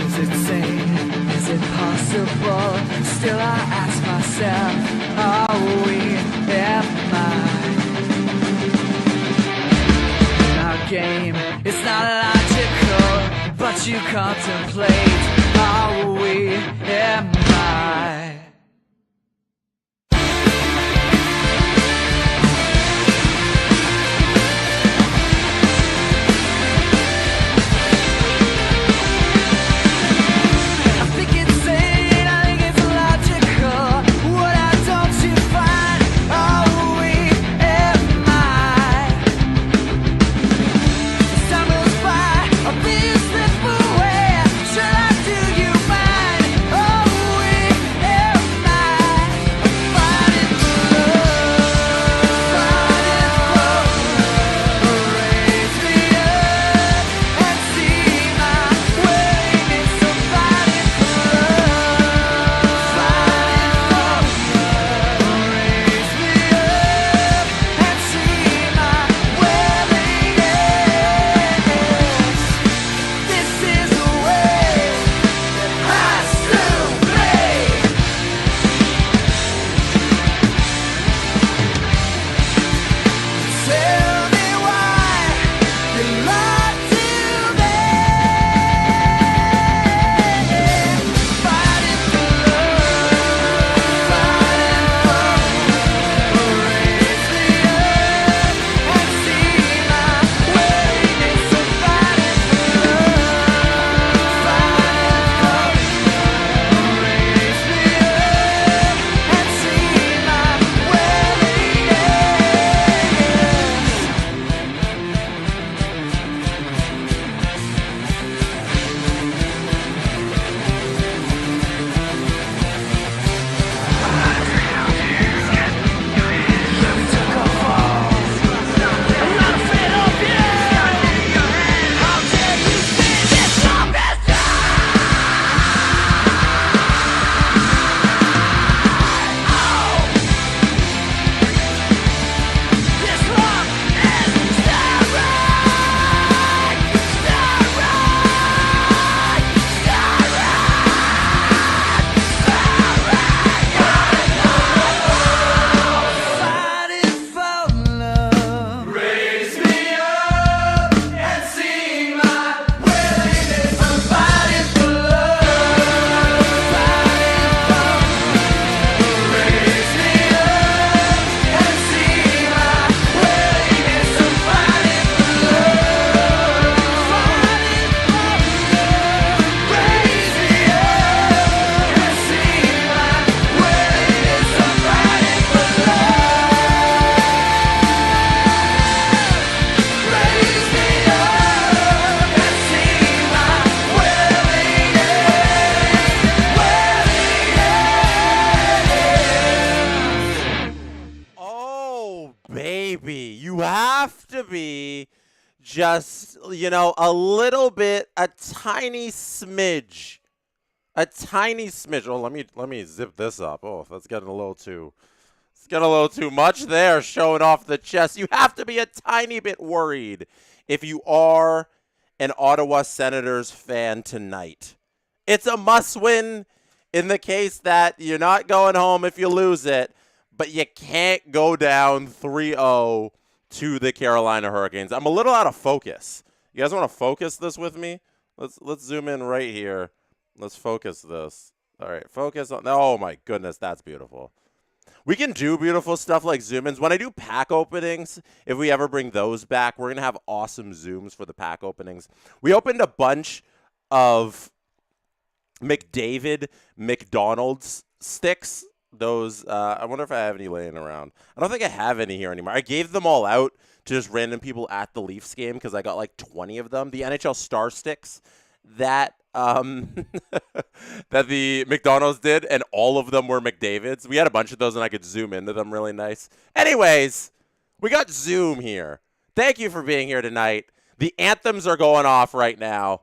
Is it sane? Is it possible? Still I ask myself, are we in our game? It's not logical, but you contemplate, are we am I? Just, you know, a little bit, a tiny smidge. A tiny smidge. Oh, let me zip this up. Oh, that's getting a little too much there, showing off the chest. You have to be a tiny bit worried if you are an Ottawa Senators fan tonight. It's a must-win in the case that you're not going home if you lose it, but you can't go down 3-0 to the Carolina Hurricanes. I'm a little out of focus. You guys want to focus this with me? Let's zoom in right here. Let's focus this. All right, focus on. Oh my goodness, that's beautiful. We can do beautiful stuff like zoom-ins. When I do pack openings, if we ever bring those back, we're going to have awesome zooms for the pack openings. We opened a bunch of McDonald's sticks. Those, I wonder if I have any laying around. I don't think I have any here anymore. I gave them all out to just random people at the Leafs game because I got like 20 of them. The NHL Star Sticks that that the McDonald's did, and all of them were McDavid's. We had a bunch of those, and I could zoom into them really nice. Anyways, we got Zoom here. Thank you for being here tonight. The anthems are going off right now.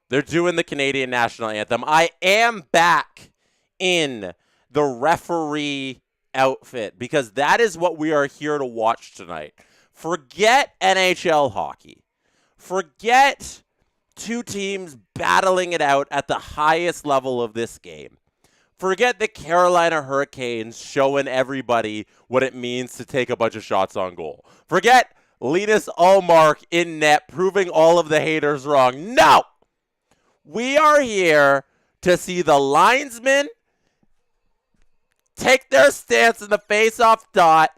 They're doing the Canadian National Anthem. I am back in the referee outfit because that is what we are here to watch tonight. Forget NHL hockey. Forget Two teams battling it out at the highest level of this game. Forget the Carolina Hurricanes showing everybody what it means to take a bunch of shots on goal. Forget Linus Ullmark in net proving all of the haters wrong. No! We are here to see the linesmen take their stance in the face-off dot,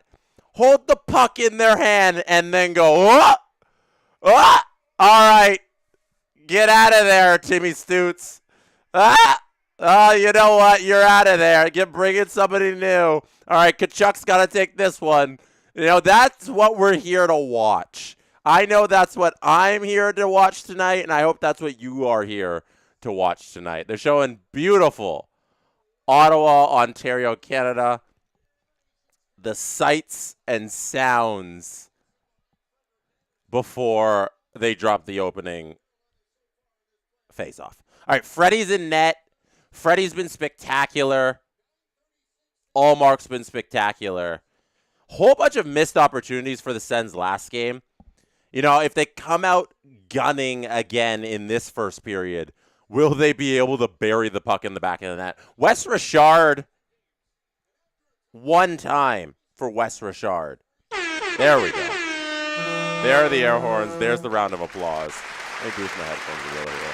hold the puck in their hand, and then go, oh! Oh! All right. Get out of there, Timmy Stutz. Ah! Oh, you know what? You're out of there. Bring in somebody new. All right, Kachuk's got to take this one. You know, that's what we're here to watch. I know that's what I'm here to watch tonight, and I hope that's what you are here to watch tonight. They're showing beautiful Ottawa, Ontario, Canada. The sights and sounds before they drop the opening face-off. All right, Freddie's in net. Freddie's been spectacular. Allmark's been spectacular. Whole bunch of missed opportunities for the Sens last game. You know, if they come out gunning again in this first period, will they be able to bury the puck in the back of the net? Wes Richard, one time for Wes Richard. There we go. There are the air horns. There's the round of applause. Let me boost my headphones a little here.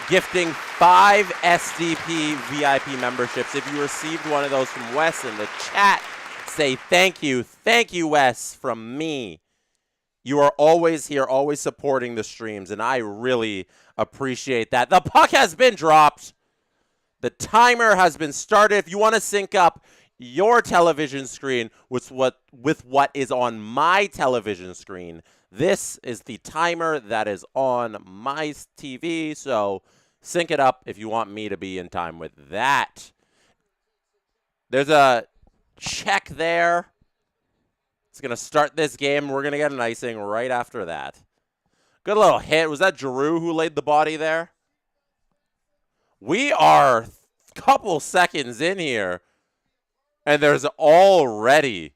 Gifting 5 SDP VIP memberships. If you received one of those from Wes in the chat, say thank you. Thank you, Wes, from me. You are always here, always supporting the streams, and I really appreciate that. The puck has been dropped. The timer has been started. If you want to sync up your television screen with what is on my television screen, this is the timer that is on my TV, so sync it up if you want me to be in time with that. There's a check there. It's going to start this game. We're going to get an icing right after that. Good little hit. Was that Giroux who laid the body there? We are a couple seconds in here, and there's already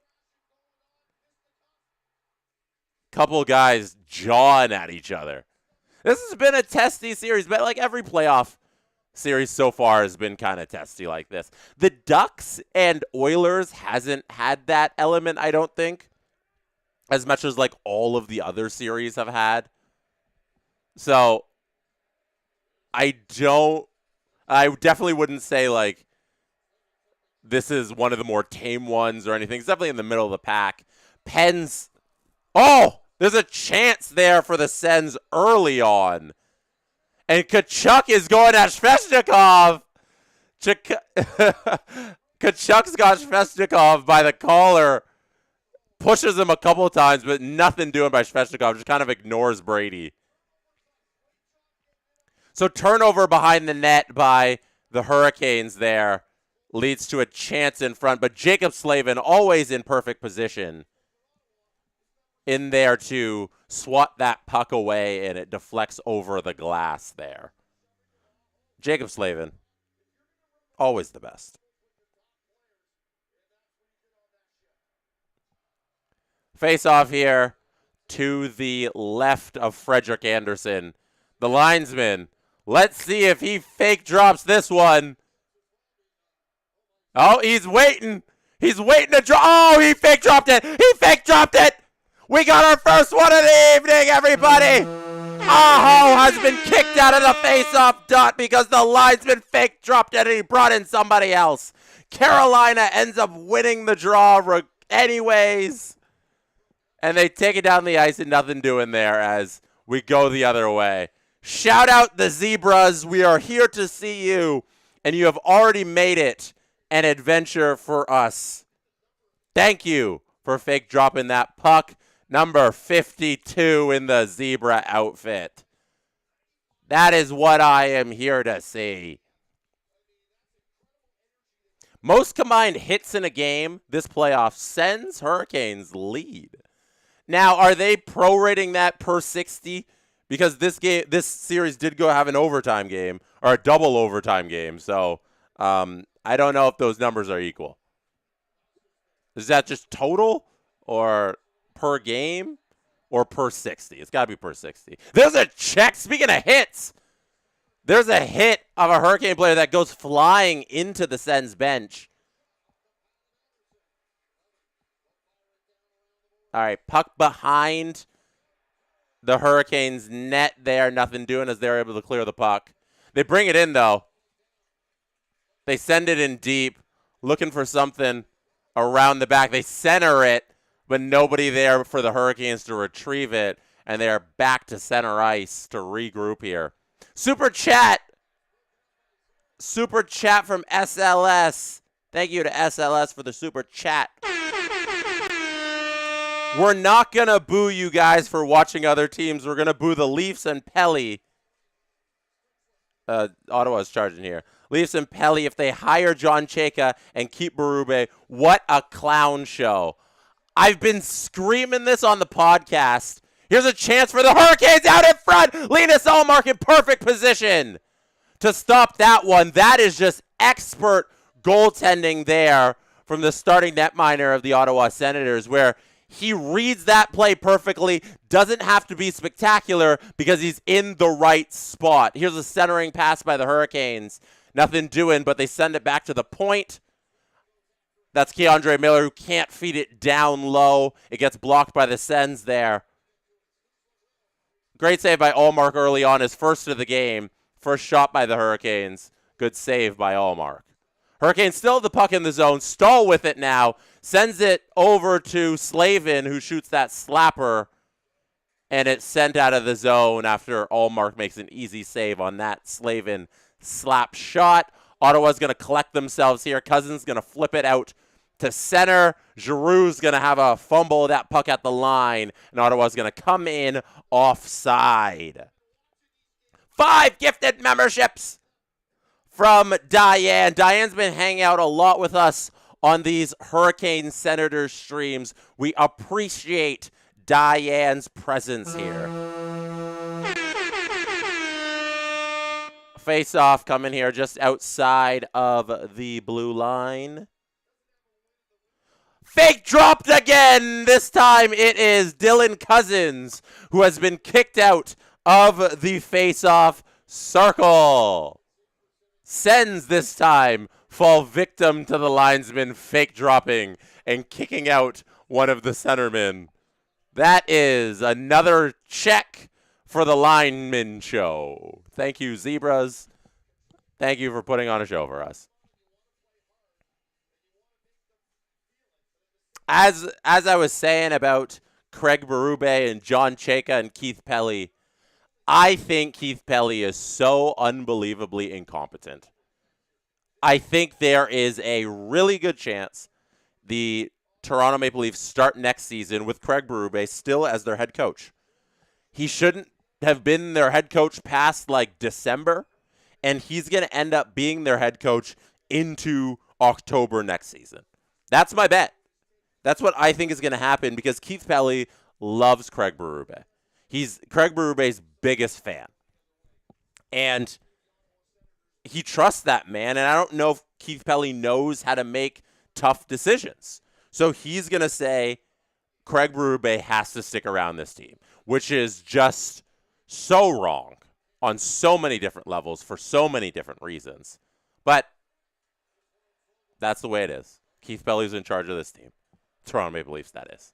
a couple guys jawing at each other. This has been a testy series, but like every playoff series so far has been kind of testy like this. The Ducks and Oilers hasn't had that element, I don't think, as much as like all of the other series have had. So I definitely wouldn't say like this is one of the more tame ones or anything. It's definitely in the middle of the pack. Pens. Oh! There's a chance there for the Sens early on. And Kachuk is going at Svechnikov. Kachuk's got Svechnikov by the collar. Pushes him a couple of times, but nothing doing by Svechnikov. Just kind of ignores Brady. So turnover behind the net by the Hurricanes there leads to a chance in front. But Jacob Slavin always in perfect position in there to swat that puck away, and it deflects over the glass there. Jacob Slavin, always the best. Face off here to the left of Frederik Andersen. The linesman. Let's see if he fake drops this one. Oh, he's waiting. He's waiting to drop. Oh, he fake dropped it. He fake dropped it. We got our first one of the evening, everybody. Aho has been kicked out of the face-off dot because the linesman fake dropped it and he brought in somebody else. Carolina ends up winning the draw anyways. And they take it down the ice and nothing doing there as we go the other way. Shout out the Zebras. We are here to see you, and you have already made it an adventure for us. Thank you for fake dropping that puck. Number 52 in the Zebra outfit. That is what I am here to see. Most combined hits in a game this playoff. Sens Hurricanes lead. Now, are they prorating that per 60? Because this series did go have an overtime game, or a double overtime game. So I don't know if those numbers are equal. Is that just total or per game? or per 60. It's got to be per 60. There's a check. Speaking of hits, there's a hit of a Hurricane player that goes flying into the Sens bench. All right, puck behind the Hurricanes net there. Nothing doing as they're able to clear the puck. They bring it in, though. They send it in deep, looking for something around the back. They center it, but nobody there for the Hurricanes to retrieve it, and they are back to center ice to regroup here. Super chat from SLS. Thank you to SLS for the super chat. We're not going to boo you guys for watching other teams. We're going to boo the Leafs and Pelly. Ottawa's charging here. Leafs and Pelly, if they hire John Chayka and keep Berube, what a clown show. I've been screaming this on the podcast. Here's a chance for the Hurricanes out in front. Linus Ullmark in perfect position to stop that one. That is just expert goaltending there from the starting netminder of the Ottawa Senators, where he reads that play perfectly, doesn't have to be spectacular because he's in the right spot. Here's a centering pass by the Hurricanes. Nothing doing, but they send it back to the point. That's Keandre Miller, who can't feed it down low. It gets blocked by the Sens there. Great save by Ullmark early on, his first of the game. First shot by the Hurricanes. Good save by Ullmark. Hurricanes still have the puck in the zone. Stahl with it now. Sends it over to Slavin, who shoots that slapper. And it's sent out of the zone after Ullmark makes an easy save on that Slavin slap shot. Ottawa's going to collect themselves here. Cousins going to flip it out to center. Giroux's going to have a fumble of that puck at the line. And Ottawa's going to come in offside. 5 gifted memberships from Diane. Diane's been hanging out a lot with us on these Hurricane Senators streams. We appreciate Diane's presence here. Face-off coming here just outside of the blue line. Fake dropped again. This time it is Dylan Cousins who has been kicked out of the face-off circle. Sens this time fall victim to the linesman fake dropping and kicking out one of the centermen. That is another check for the lineman show. Thank you, Zebras. Thank you for putting on a show for us. As I was saying about Craig Berube and John Chayka and Keith Pelly, I think Keith Pelly is so unbelievably incompetent. I think there is a really good chance the Toronto Maple Leafs start next season with Craig Berube still as their head coach. He shouldn't have been their head coach past like December, and he's going to end up being their head coach into October next season. That's my bet. That's what I think is going to happen because Keith Pelly loves Craig Berube. He's Craig Berube's biggest fan. And he trusts that man, and I don't know if Keith Pelly knows how to make tough decisions. So he's going to say Craig Berube has to stick around this team, which is just so wrong on so many different levels for so many different reasons. But that's the way it is. Keith Pelly's in charge of this team. Toronto Maple Leafs, that is.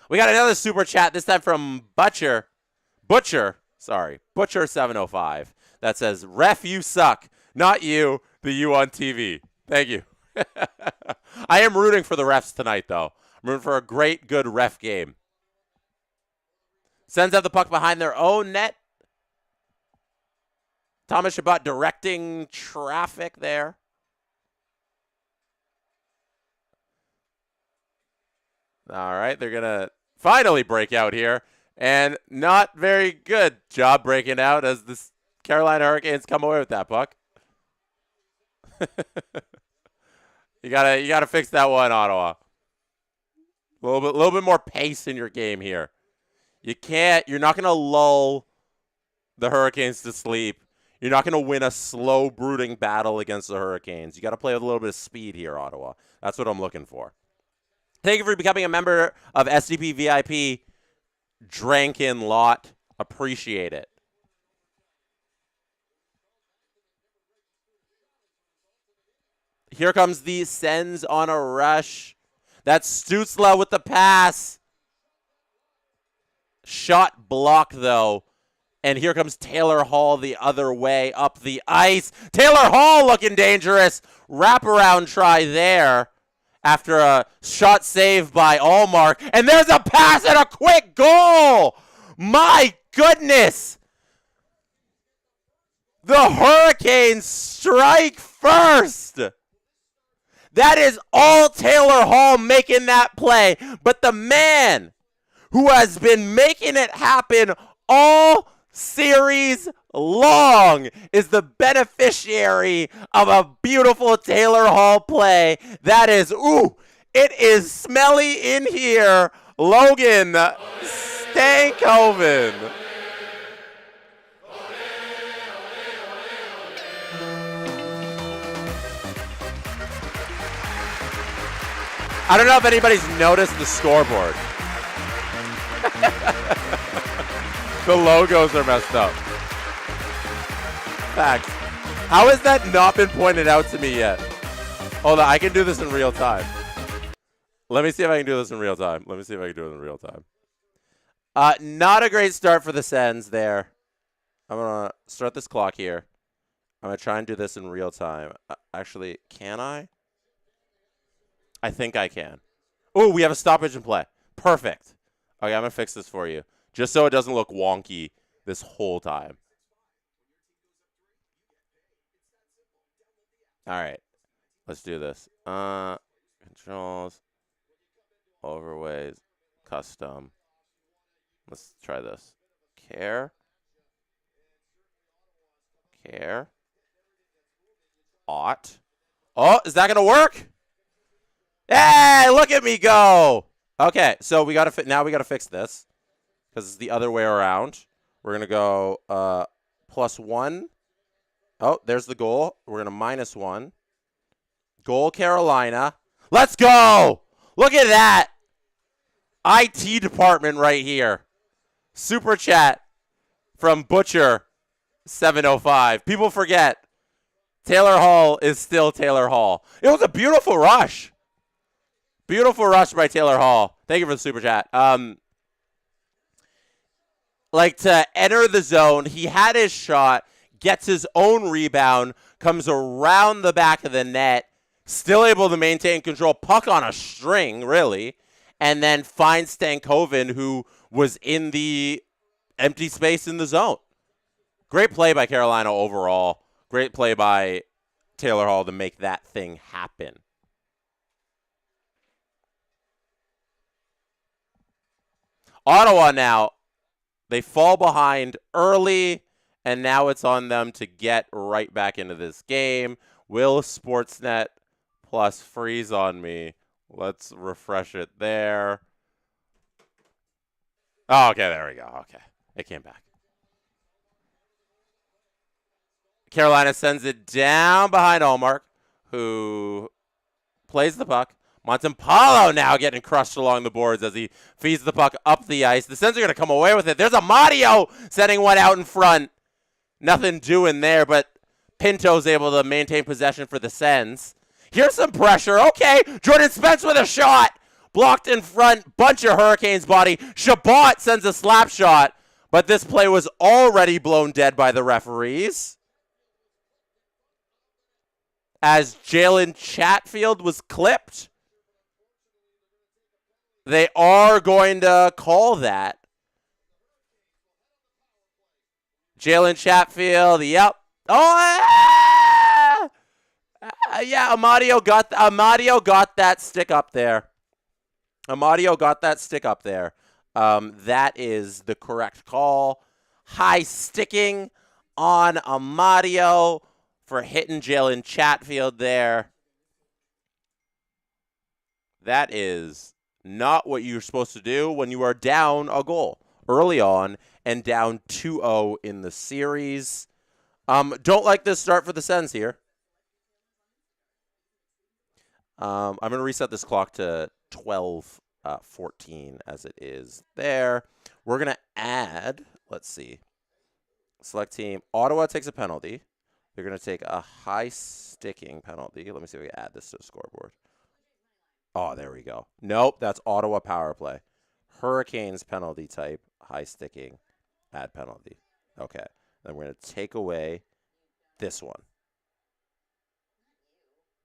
We got another super chat, this time from Butcher705, that says, "Ref, you suck. Not you, the you on TV." Thank you. I am rooting for the refs tonight, though. I'm rooting for a great, good ref game. Sens have the puck behind their own net. Thomas Chabot directing traffic there. All right, they're going to finally break out here. And not very good job breaking out as the Carolina Hurricanes come away with that puck. You gotta fix that one, Ottawa. A little bit more pace in your game here. You're not gonna lull the Hurricanes to sleep. You're not gonna win a slow, brooding battle against the Hurricanes. You gotta play with a little bit of speed here, Ottawa. That's what I'm looking for. Thank you for becoming a member of SDP VIP. drank in lot. Appreciate it. Here comes the Sens on a rush. That's Stützle with the pass. Shot block, though. And here comes Taylor Hall the other way up the ice. Taylor Hall looking dangerous. Wraparound try there after a shot saved by Allmark. And there's a pass and a quick goal. My goodness. The Hurricanes strike first. That is all Taylor Hall making that play. But the man who has been making it happen all series long is the beneficiary of a beautiful Taylor Hall play. That is, it is smelly in here. Logan Stankoven. I don't know if anybody's noticed the scoreboard. The logos are messed up. Facts. How has that not been pointed out to me yet? Hold on, I can do this in real time. Let me see if I can do this in real time. Not a great start for the Sens there. I'm going to start this clock here. I'm going to try and do this in real time. Actually, can I? I think I can. Oh, we have a stoppage in play. Perfect. Okay, I'm going to fix this for you. Just so it doesn't look wonky this whole time. All right. Let's do this. Controls. Overways. Custom. Let's try this. Care. Ought. Oh, is that going to work? Hey, look at me go. Okay, so we got to now we got to fix this because it's the other way around. We're going to go +1. Oh, there's the goal. We're going to -1. Goal Carolina. Let's go. Look at that. IT department right here. Super chat from Butcher 705. People forget Taylor Hall is still Taylor Hall. It was a beautiful rush. Beautiful rush by Taylor Hall. Thank you for the super chat. Like to enter the zone, he had his shot, gets his own rebound, comes around the back of the net, still able to maintain control, puck on a string, really, and then finds Stankoven, who was in the empty space in the zone. Great play by Carolina overall. Great play by Taylor Hall to make that thing happen. Ottawa now, they fall behind early, and now it's on them to get right back into this game. Will Sportsnet plus freeze on me? Let's refresh it there. Oh, okay, there we go. Okay, it came back. Carolina sends it down behind Allmark, who plays the puck. Montemapalo now getting crushed along the boards as he feeds the puck up the ice. The Sens are going to come away with it. There's Amadio sending one out in front. Nothing doing there, but Pinto's able to maintain possession for the Sens. Here's some pressure. Okay, Jordan Spence with a shot. Blocked in front. Bunch of Hurricanes body. Chabot sends a slap shot, but this play was already blown dead by the referees, as Jalen Chatfield was clipped. They are going to call that. Jalen Chatfield, yep. Oh, yeah, Amadio got that stick up there. That is the correct call. High sticking on Amadio for hitting Jalen Chatfield there. That is not what you're supposed to do when you are down a goal early on and down 2-0 in the series. Don't like this start for the Sens here. I'm going to reset this clock to 12 14 as it is there. We're going to add, let's see, select team. Ottawa takes a penalty. They're going to take a high sticking penalty. Let me see if we can add this to the scoreboard. Oh, there we go. Nope, that's Ottawa power play. Hurricanes penalty type, high sticking, add penalty. Okay, then we're going to take away this one.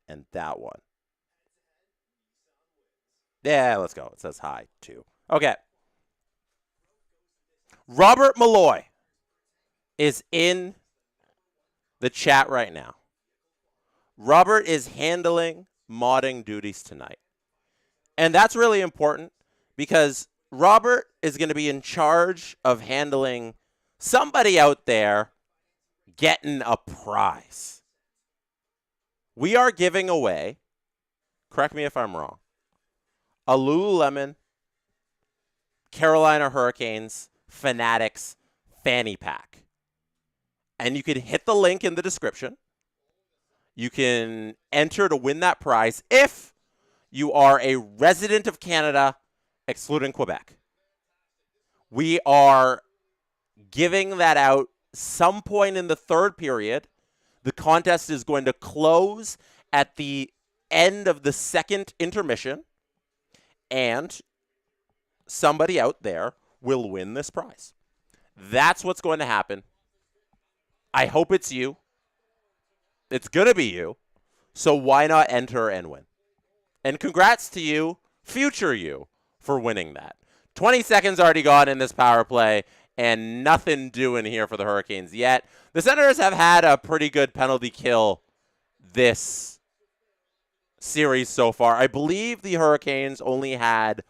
And that one. Yeah, let's go. It says high, too. Okay. Robert Malloy is in the chat right now. Robert is handling modding duties tonight. And that's really important because Robert is going to be in charge of handling somebody out there getting a prize. We are giving away, correct me if I'm wrong, a Lululemon Carolina Hurricanes Fanatics fanny pack. And you can hit the link in the description. You can enter to win that prize if you are a resident of Canada, excluding Quebec. We are giving that out some point in the third period. The contest is going to close at the end of the second intermission, and somebody out there will win this prize. That's what's going to happen. I hope it's you. It's going to be you. So why not enter and win? And congrats to you, future you, for winning that. 20 seconds already gone in this power play, and nothing doing here for the Hurricanes yet. The Senators have had a pretty good penalty kill this series so far. I believe the Hurricanes only had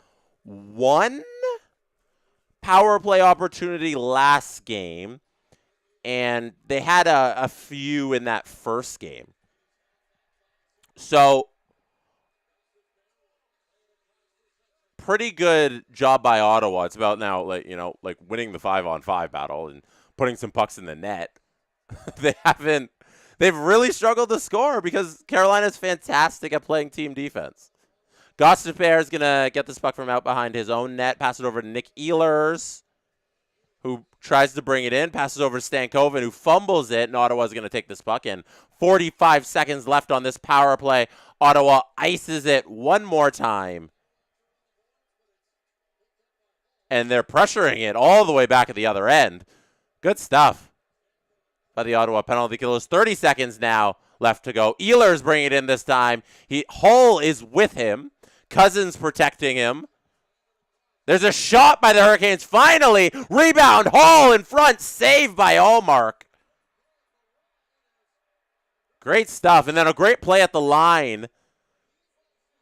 one power play opportunity last game, and they had a few in that first game. So, pretty good job by Ottawa. It's about now, like winning the 5-on-5 battle and putting some pucks in the net. They've really struggled to score because Carolina's fantastic at playing team defense. Gostapere is going to get this puck from out behind his own net, pass it over to Nick Ehlers, who tries to bring it in, passes over to Stankoven, who fumbles it, and Ottawa's going to take this puck in. 45 seconds left on this power play. Ottawa ices it one more time. And they're pressuring it all the way back at the other end. Good stuff by the Ottawa penalty killers. 30 seconds now left to go. Ehlers bring it in this time. Hull is with him. Cousins protecting him. There's a shot by the Hurricanes. Finally, rebound. Hull in front. Saved by Allmark. Great stuff. And then a great play at the line.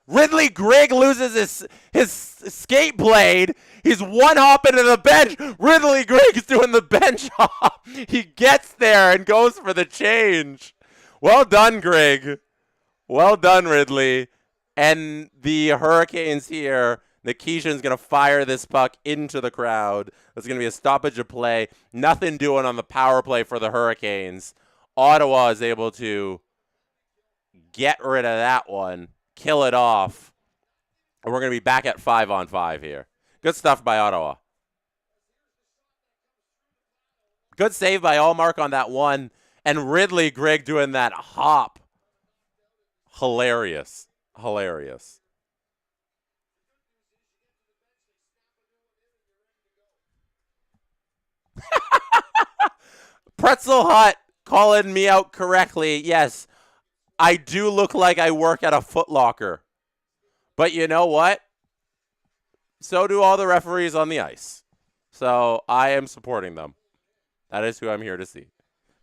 Ridley Grigg loses his skate blade. He's one hop into the bench. Ridley Grigg's doing the bench hop. He gets there and goes for the change. Well done, Grigg. Well done, Ridley. And the Hurricanes here, Nikishin's going to fire this puck into the crowd. There's going to be a stoppage of play. Nothing doing on the power play for the Hurricanes. Ottawa is able to get rid of that one, kill it off. And we're going to be back at 5-on-5 here. Good stuff by Ottawa. Good save by Allmark on that one. And Ridley Grigg doing that hop. Hilarious. Hilarious. Pretzel Hut calling me out correctly. Yes, I do look like I work at a Foot Locker. But you know what? So do all the referees on the ice. So I am supporting them. That is who I'm here to see.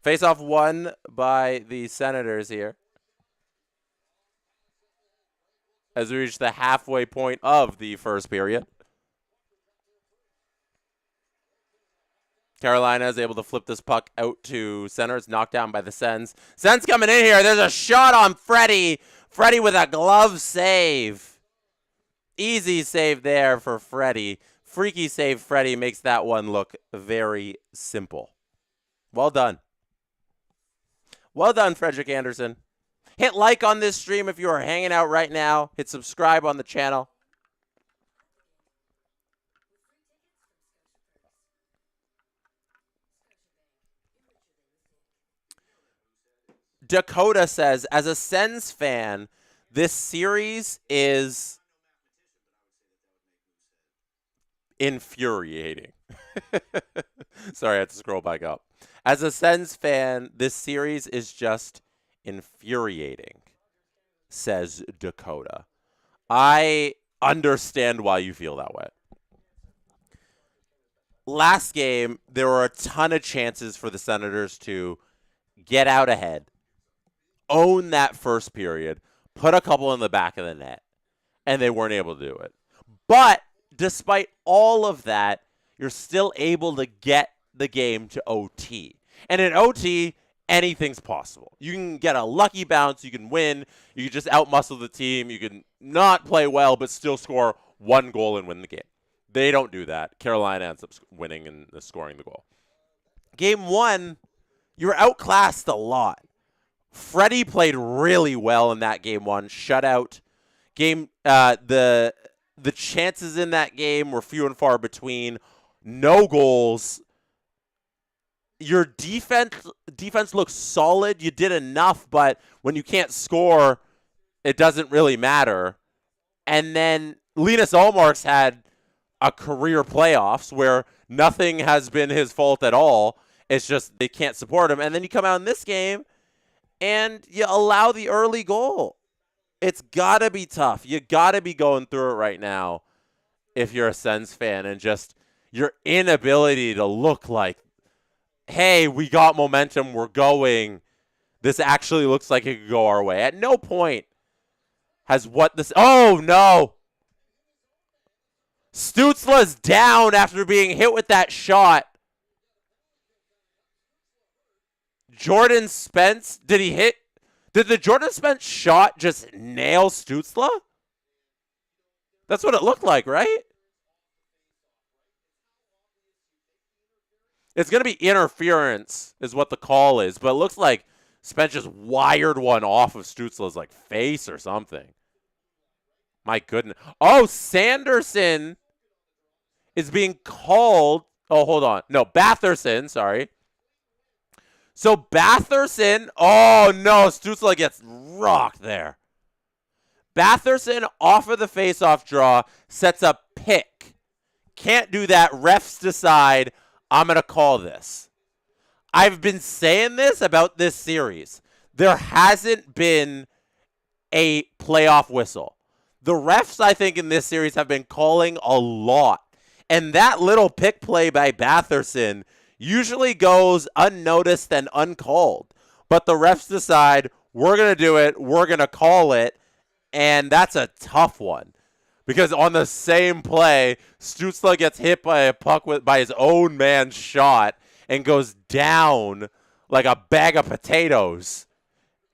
Face-off won by the Senators here, as we reach the halfway point of the first period. Carolina is able to flip this puck out to center. It's knocked down by the Sens. Sens coming in here. There's a shot on Freddie. Freddie with a glove save. Easy save there for Freddie. Freaky save. Freddie makes that one look very simple. Well done. Well done, Frederick Anderson. Hit like on this stream if you are hanging out right now. Hit subscribe on the channel. Dakota says, as a Sens fan, this series is infuriating. Sorry, I had to scroll back up. As a Sens fan, this series is just infuriating, says Dakota. I understand why you feel that way. Last game, there were a ton of chances for the Senators to get out ahead, own that first period, put a couple in the back of the net, and they weren't able to do it. But despite all of that, you're still able to get the game to OT. And in OT, anything's possible. You can get a lucky bounce, you can win, you can just outmuscle the team, you can not play well but still score one goal and win the game. They don't do that. Carolina ends up winning and scoring the goal. Game 1, you were outclassed a lot. Freddie played really well in that game 1, shutout. The chances in that game were few and far between. No goals. Your defense looks solid. You did enough, but when you can't score, it doesn't really matter. And then Linus Ullmark's had a career playoffs where nothing has been his fault at all. It's just they can't support him. And then you come out in this game and you allow the early goal. It's got to be tough. You got to be going through it right now if you're a Sens fan, and just your inability to look like, hey, we got momentum, we're going. This actually looks like it could go our way. At no point has oh, no. Stützle's down after being hit with that shot. Jordan Spence, did the Jordan Spence shot just nail Stützle? That's what it looked like, right? It's going to be interference is what the call is, but it looks like Spence just wired one off of Stützle's face or something. My goodness. Oh, Sanderson is being called. Oh, hold on. No, Batherson, sorry. So Batherson, oh no, Stützle gets rocked there. Batherson off of the faceoff draw sets a pick. Can't do that. Refs decide, I'm going to call this. I've been saying this about this series. There hasn't been a playoff whistle. The refs, I think, in this series have been calling a lot. And that little pick play by Batherson usually goes unnoticed and uncalled. But the refs decide, we're going to do it, we're going to call it, and that's a tough one. Because on the same play, Stützle gets hit by a puck by his own man's shot and goes down like a bag of potatoes.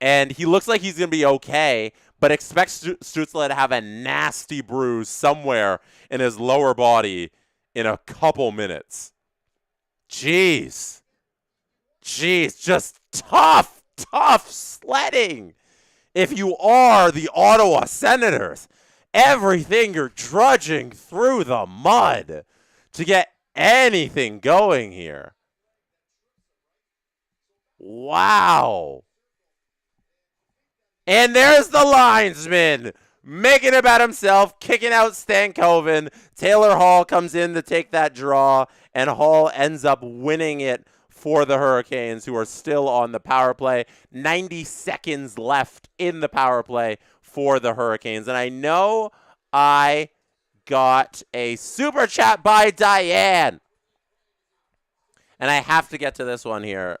And he looks like he's going to be okay, but expects Stützle to have a nasty bruise somewhere in his lower body in a couple minutes. Jeez, just tough sledding. If you are the Ottawa Senators, everything you're drudging through the mud to get anything going here. Wow. And there's the linesman making it about himself, kicking out Stankoven. Taylor Hall comes in to take that draw, and Hall ends up winning it for the Hurricanes, who are still on the power play. 90 seconds left in the power play for the Hurricanes. And I know I got a super chat by Diane. And I have to get to this one here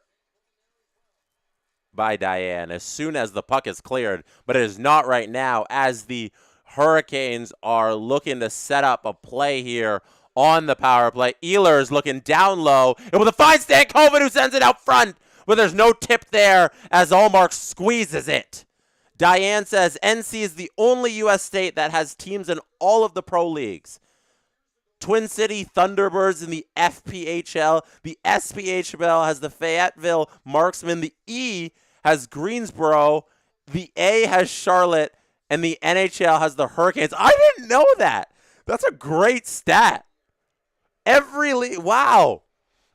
by Diane as soon as the puck is cleared, but it is not right now, as the Hurricanes are looking to set up a play here on the power play. Ehlers looking down low, and with a fine Stankoven who sends it out front, but there's no tip there as Ullmark squeezes it. Diane says NC is the only U.S. state that has teams in all of the pro leagues. Twin City Thunderbirds in the FPHL. The SPHL has the Fayetteville Marksmen. The E has Greensboro. The A has Charlotte. And the NHL has the Hurricanes. I didn't know that. That's a great stat. Every league. Wow.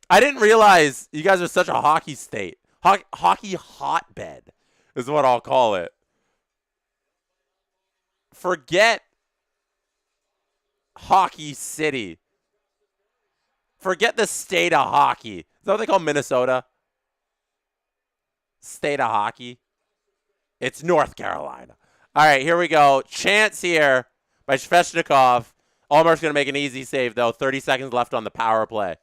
I didn't realize you guys are such a hockey state. Hockey hotbed. is what I'll call it. Forget Hockey City. Forget the state of hockey. Is that what they call Minnesota? State of hockey. It's North Carolina. All right, here we go. Chance here by Svechnikov. Allmark's going to make an easy save, though. 30 seconds left on the power play.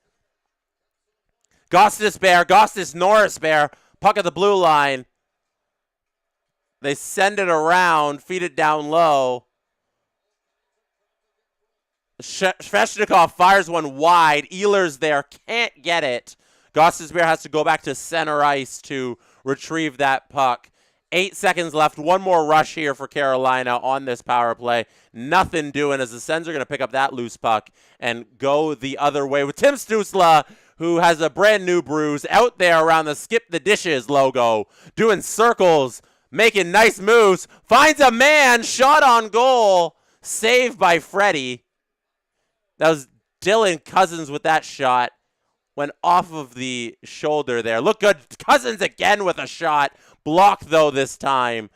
Gostis Norris Bear. Puck at the blue line. They send it around, feed it down low. Svechnikov fires one wide. Ehlers there, can't get it. Gostisbehere has to go back to center ice to retrieve that puck. 8 seconds left. One more rush here for Carolina on this power play. Nothing doing as the Sens are going to pick up that loose puck and go the other way with Tim Stützle, who has a brand new bruise out there around the Skip the Dishes logo, doing circles, making nice moves, finds a man, shot on goal, saved by Freddie. That was Dylan Cousins with that shot. Went off of the shoulder there. Look good. Cousins again with a shot. Blocked, though, this time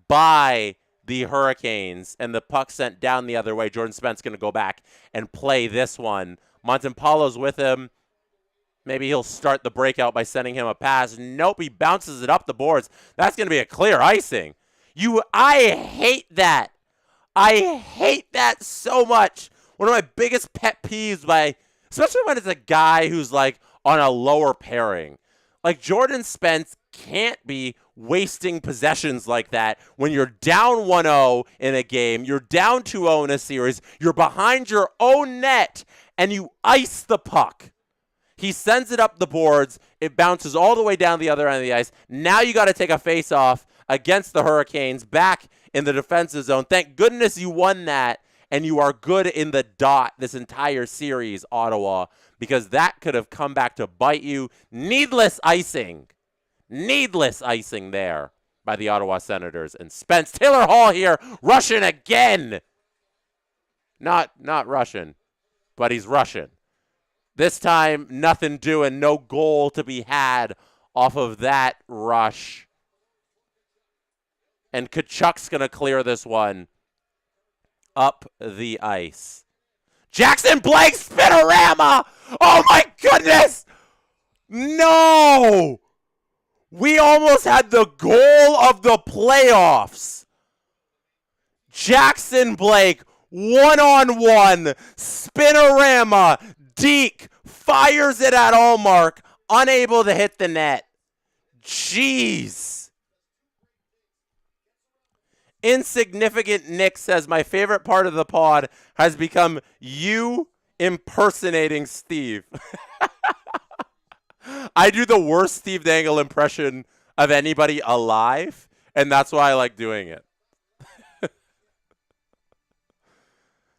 by the Hurricanes. And the puck sent down the other way. Jordan Spence going to go back and play this one. Montempalo's with him. Maybe he'll start the breakout by sending him a pass. Nope, he bounces it up the boards. That's going to be a clear icing. I hate that. I hate that so much. One of my biggest pet peeves especially when it's a guy who's like on a lower pairing. Like Jordan Spence can't be wasting possessions like that when you're down 1-0 in a game, you're down 2-0 in a series, you're behind your own net, and you ice the puck. He sends it up the boards. It bounces all the way down the other end of the ice. Now you got to take a face-off against the Hurricanes back in the defensive zone. Thank goodness you won that, and you are good in the dot this entire series, Ottawa, because that could have come back to bite you. Needless icing there by the Ottawa Senators. And Spence, Taylor Hall here, Russian again. Not Russian, but he's Russian. This time, nothing doing, no goal to be had off of that rush. And Kachuk's going to clear this one up the ice. Jackson Blake spinorama! Oh my goodness! No! We almost had the goal of the playoffs. Jackson Blake, one-on-one, spinorama, Deke fires it at Allmark, unable to hit the net. Jeez. Insignificant Nick says, my favorite part of the pod has become you impersonating Steve. I do the worst Steve Dangle impression of anybody alive, and that's why I like doing it.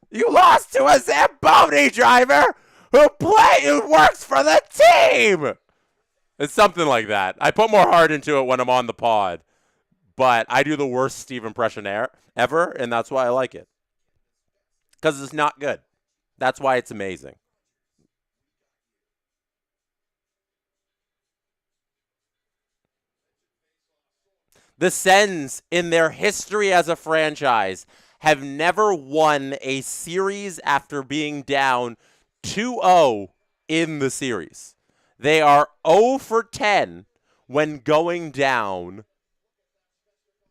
You lost to a Zamboni driver who works for the team. It's something like that. I put more heart into it when I'm on the pod. But I do the worst Steve impression ever, and that's why I like it. Because it's not good. That's why it's amazing. The Sens, in their history as a franchise, have never won a series after being down 2-0 in the series. They are 0 for 10 when going down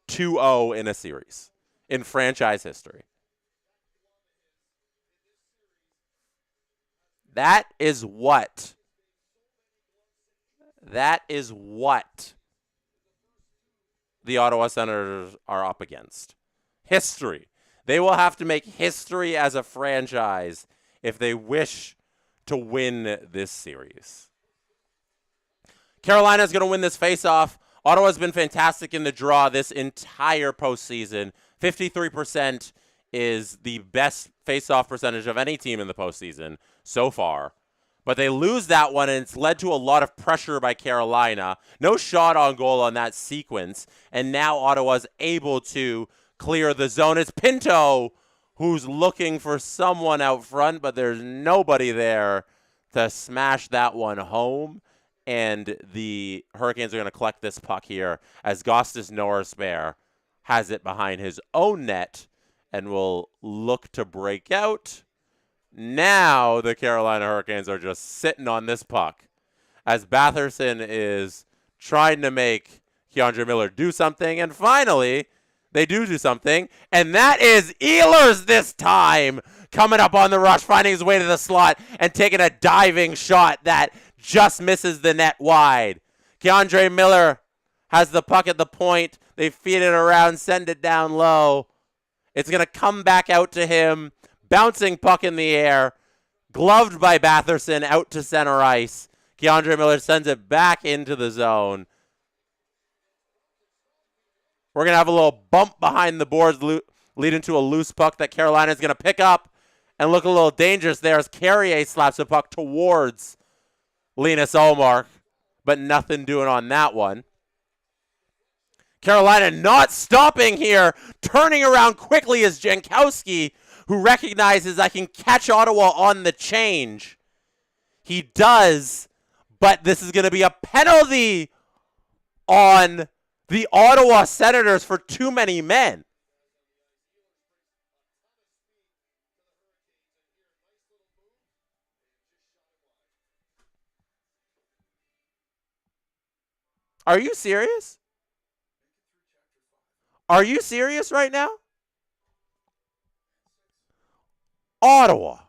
2-0 in a series in franchise history. That is what the Ottawa Senators are up against. History. They will have to make history as a franchise if they wish to win this series. Carolina is going to win this faceoff. Ottawa's been fantastic in the draw this entire postseason. 53% is the best faceoff percentage of any team in the postseason so far. But they lose that one, and it's led to a lot of pressure by Carolina. No shot on goal on that sequence. And now Ottawa's able to clear the zone. It's Pinto who's looking for someone out front, but there's nobody there to smash that one home. and the Hurricanes are going to collect this puck here as Gostis Norrisbear has it behind his own net and will look to break out. Now the Carolina Hurricanes are just sitting on this puck as Batherson is trying to make Keandre Miller do something, and finally they do something, and that is Ehlers this time coming up on the rush, finding his way to the slot and taking a diving shot that just misses the net wide. Keandre Miller has the puck at the point. They feed it around, send it down low. It's going to come back out to him. Bouncing puck in the air. Gloved by Batherson out to center ice. Keandre Miller sends it back into the zone. We're going to have a little bump behind the boards leading to a loose puck that Carolina is going to pick up and look a little dangerous there as Carrier slaps the puck towards Linus Ullmark, but nothing doing on that one. Carolina not stopping here, turning around quickly as Jankowski, who recognizes I can catch Ottawa on the change. He does, but this is going to be a penalty on the Ottawa Senators for too many men. Are you serious? Are you serious right now? Ottawa.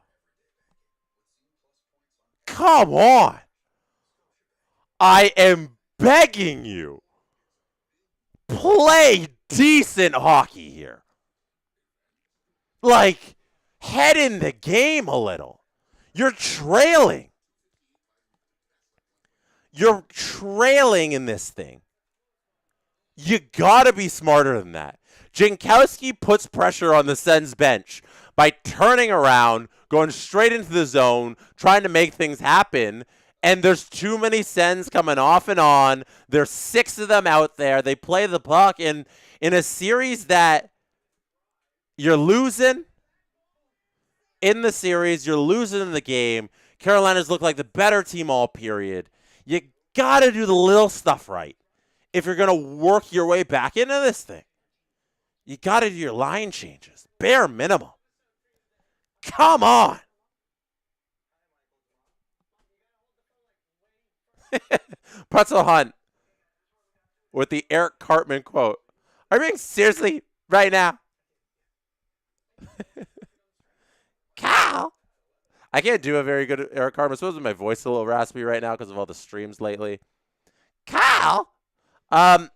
Come on. I am begging you. Play decent hockey here. Like, head in the game a little. You're trailing. You're trailing in this thing. You gotta be smarter than that. Jankowski puts pressure on the Sens bench by turning around, going straight into the zone, trying to make things happen. And there's too many Sens coming off and on. There's 6 of them out there. They play the puck in a series that you're losing in the series. You're losing in the game. Carolina's look like the better team all period. You got to do the little stuff right if you're going to work your way back into this thing. You got to do your line changes. Bare minimum. Come on. Pretzel Hunt with the Eric Cartman quote. Are you being seriously right now? Cal. I can't do a very good Eric Cartman. I suppose my voice is a little raspy right now because of all the streams lately. Cal. 1-0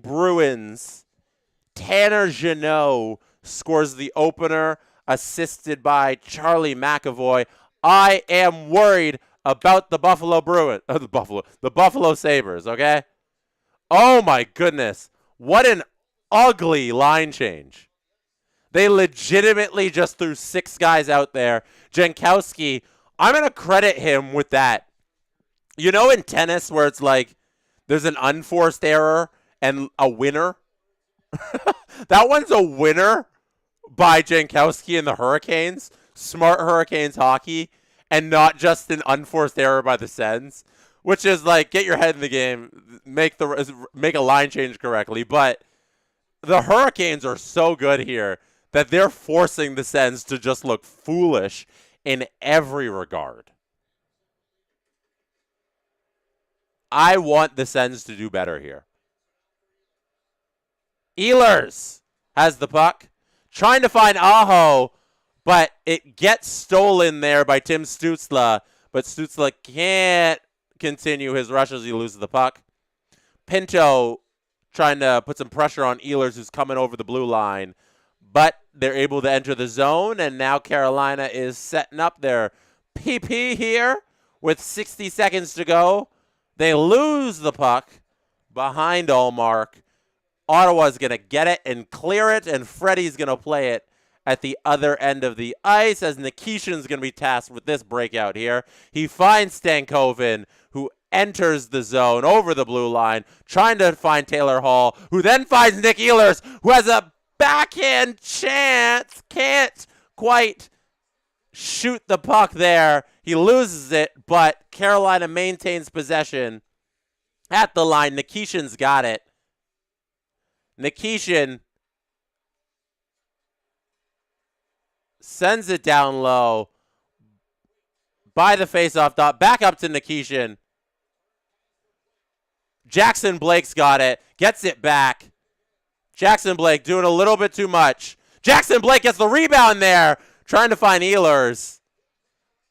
Bruins. Tanner Jeannot scores the opener, assisted by Charlie McAvoy. I am worried about the Buffalo Bruins. The Buffalo Sabres, okay? Oh my goodness. What an ugly line change. They legitimately just threw 6 guys out there. Jankowski, I'm going to credit him with that. You know in tennis where it's like there's an unforced error and a winner? That one's a winner by Jankowski and the Hurricanes. Smart Hurricanes hockey. And not just an unforced error by the Sens. Which is like, get your head in the game. Make a line change correctly. But the Hurricanes are so good here that they're forcing the Sens to just look foolish in every regard. I want the Sens to do better here. Ehlers has the puck. Trying to find Aho, but it gets stolen there by Tim Stützle. But Stützle can't continue his rush as he loses the puck. Pinto trying to put some pressure on Ehlers, who's coming over the blue line. But they're able to enter the zone, and now Carolina is setting up their PP here with 60 seconds to go. They lose the puck behind Ullmark. Ottawa's going to get it and clear it, and Freddie's going to play it at the other end of the ice as Nikishin's going to be tasked with this breakout here. He finds Stankoven, who enters the zone over the blue line, trying to find Taylor Hall, who then finds Nick Ehlers, who has a backhand chance. Can't quite shoot the puck there. He loses it, but Carolina maintains possession at the line. Nikishin's got it. Nikishin sends it down low by the faceoff dot. Back up to Nikishin. Jackson Blake's got it. Gets it back. Jackson Blake doing a little bit too much. Jackson Blake gets the rebound there. Trying to find Ehlers.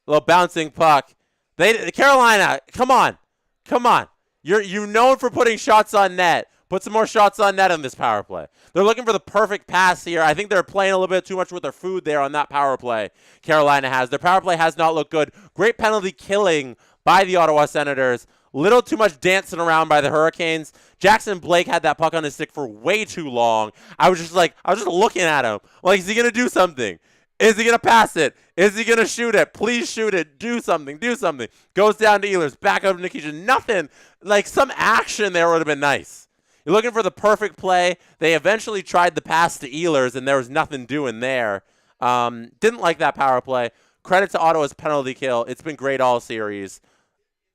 Little bouncing puck. Carolina, come on. Come on. You're known for putting shots on net. Put some more shots on net on this power play. They're looking for the perfect pass here. I think they're playing a little bit too much with their food there on that power play Carolina has. Their power play has not looked good. Great penalty killing by the Ottawa Senators. Little too much dancing around by the Hurricanes. Jackson Blake had that puck on his stick for way too long. I was just looking at him. Like, is he going to do something? Is he going to pass it? Is he going to shoot it? Please shoot it. Do something. Do something. Goes down to Ehlers. Back up to Nikishin. Nothing. Like, some action there would have been nice. You're looking for the perfect play. They eventually tried the pass to Ehlers, and there was nothing doing there. Didn't like that power play. Credit to Ottawa's penalty kill. It's been great all series.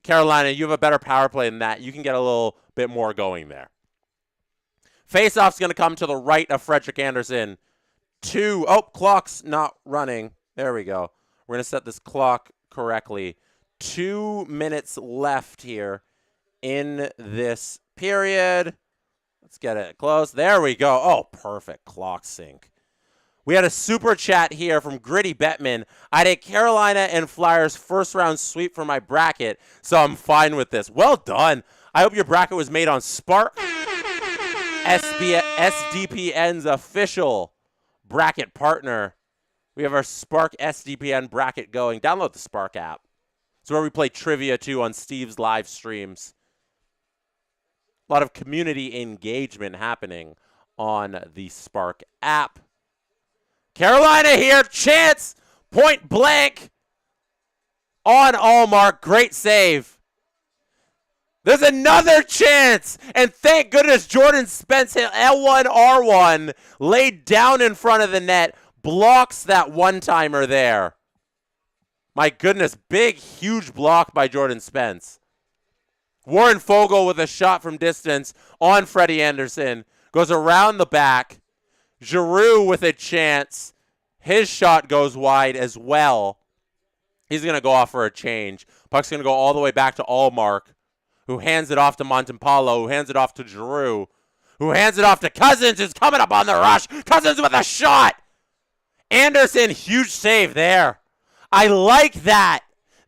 Carolina, you have a better power play than that. You can get a little bit more going there. Faceoff's going to come to the right of Frederick Anderson. Clock's not running. There we go. We're going to set this clock correctly. 2 minutes left here in this period. Let's get it close. There we go. Oh, perfect clock sync. We had a super chat here from Gritty Bettman. I did Carolina and Flyers first round sweep for my bracket, so I'm fine with this. Well done. I hope your bracket was made on Spark, SDPN's official bracket partner. We have our Spark SDPN bracket going. Download the Spark app. It's where we play trivia too on Steve's live streams. A lot of community engagement happening on the Spark app. Carolina here, chance, point blank on Allmark. Great save. There's another chance, and thank goodness Jordan Spence hit L1, R1, laid down in front of the net, blocks that one-timer there. My goodness, big, huge block by Jordan Spence. Warren Fogle with a shot from distance on Freddie Anderson. Goes around the back. Giroux with a chance. His shot goes wide as well. He's going to go off for a change. Puck's going to go all the way back to Allmark, who hands it off to Montempallo, who hands it off to Giroux, who hands it off to Cousins, who's coming up on the rush. Cousins with a shot. Anderson, huge save there. I like that.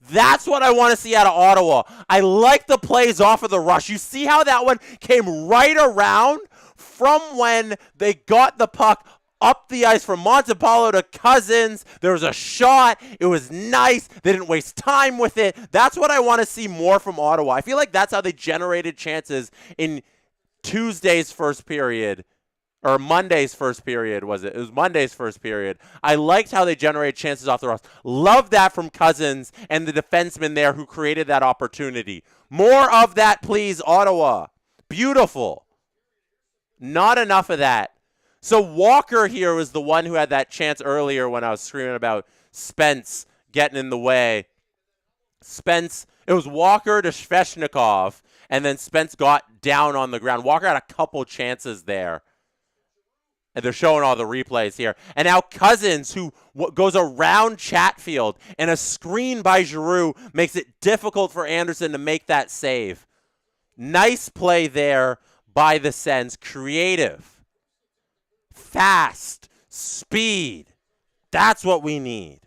That's what I want to see out of Ottawa. I like the plays off of the rush. You see how that one came right around from when they got the puck up the ice from Montempallo to Cousins. There was a shot. It was nice. They didn't waste time with it. That's what I want to see more from Ottawa. I feel like that's how they generated chances in Tuesday's first period. Or Monday's first period, was it? It was Monday's first period. I liked how they generated chances off the rush. Love that from Cousins and the defenseman there who created that opportunity. More of that, please, Ottawa. Beautiful. Not enough of that. So Walker here was the one who had that chance earlier when I was screaming about Spence getting in the way. Spence, it was Walker to Svechnikov, and then Spence got down on the ground. Walker had a couple chances there. And they're showing all the replays here. And now Cousins, who goes around Chatfield, and a screen by Giroux makes it difficult for Anderson to make that save. Nice play there by the Sens. Creative. Fast. Speed. That's what we need.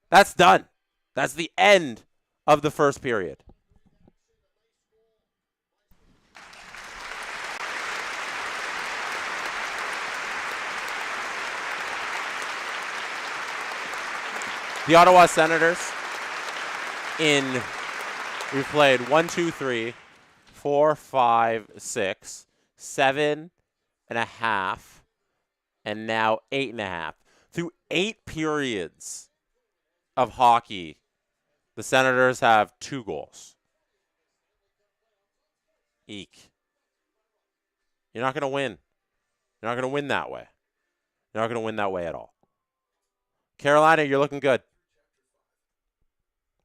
That's done. That's the end of the first period. The Ottawa Senators we've played 1, 2, 3, 4, 5, 6, 7.5, and now 8.5. Through 8 periods of hockey, the Senators have 2 goals. Eek. You're not going to win. You're not going to win that way. You're not going to win that way at all. Carolina, you're looking good.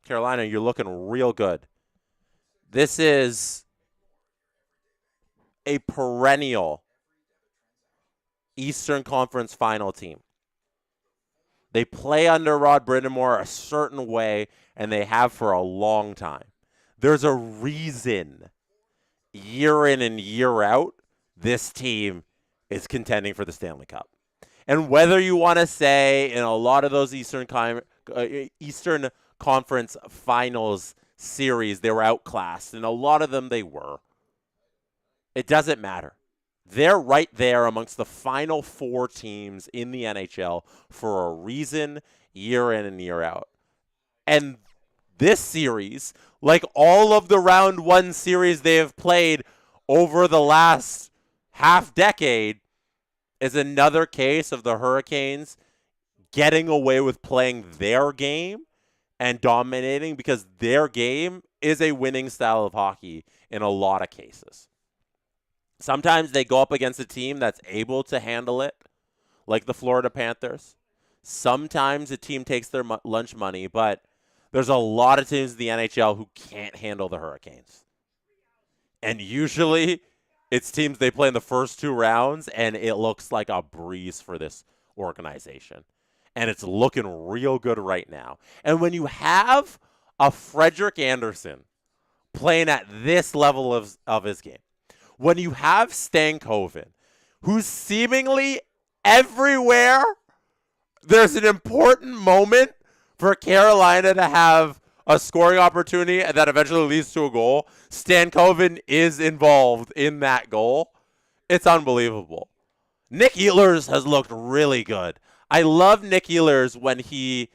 Carolina, you're looking real good. This is a perennial Eastern Conference final team. They play under Rod Brindamore a certain way, and they have for a long time. There's a reason, year in and year out, this team is contending for the Stanley Cup. And whether you want to say in a lot of those Eastern Conference Finals series, they were outclassed, and a lot of them they were. It doesn't matter. They're right there amongst the final 4 teams in the NHL for a reason, year in and year out. And this series, like all of the round 1 series they have played over the last half decade, is another case of the Hurricanes getting away with playing their game and dominating, because their game is a winning style of hockey in a lot of cases. Sometimes they go up against a team that's able to handle it, like the Florida Panthers. Sometimes a team takes their lunch money, but there's a lot of teams in the NHL who can't handle the Hurricanes. And usually it's teams they play in the first 2 rounds, and it looks like a breeze for this organization. And it's looking real good right now. And when you have a Frederik Andersen playing at this level of his game, when you have Stankoven, who's seemingly everywhere, there's an important moment for Carolina to have a scoring opportunity that eventually leads to a goal. Stankoven is involved in that goal. It's unbelievable. Nick Ehlers has looked really good. I love Nick Ehlers when he's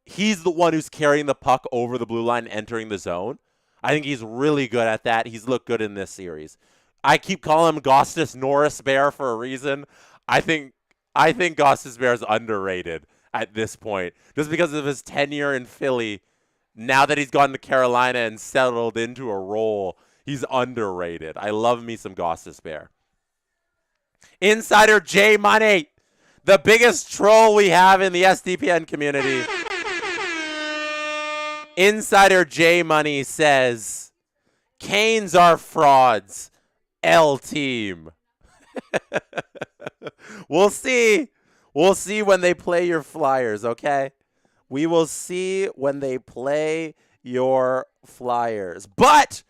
the one who's carrying the puck over the blue line, entering the zone. I think he's really good at that. He's looked good in this series. I keep calling him Gostis Norris Bear for a reason. I think Gostis Bear is underrated at this point, just because of his tenure in Philly. Now that he's gone to Carolina and settled into a role, he's underrated. I love me some Gostis Bear. Insider J Money, the biggest troll we have in the SDPN community. Insider J Money says, Canes are frauds. L team. We'll see. We'll see when they play your Flyers, okay? We will see when they play your Flyers. But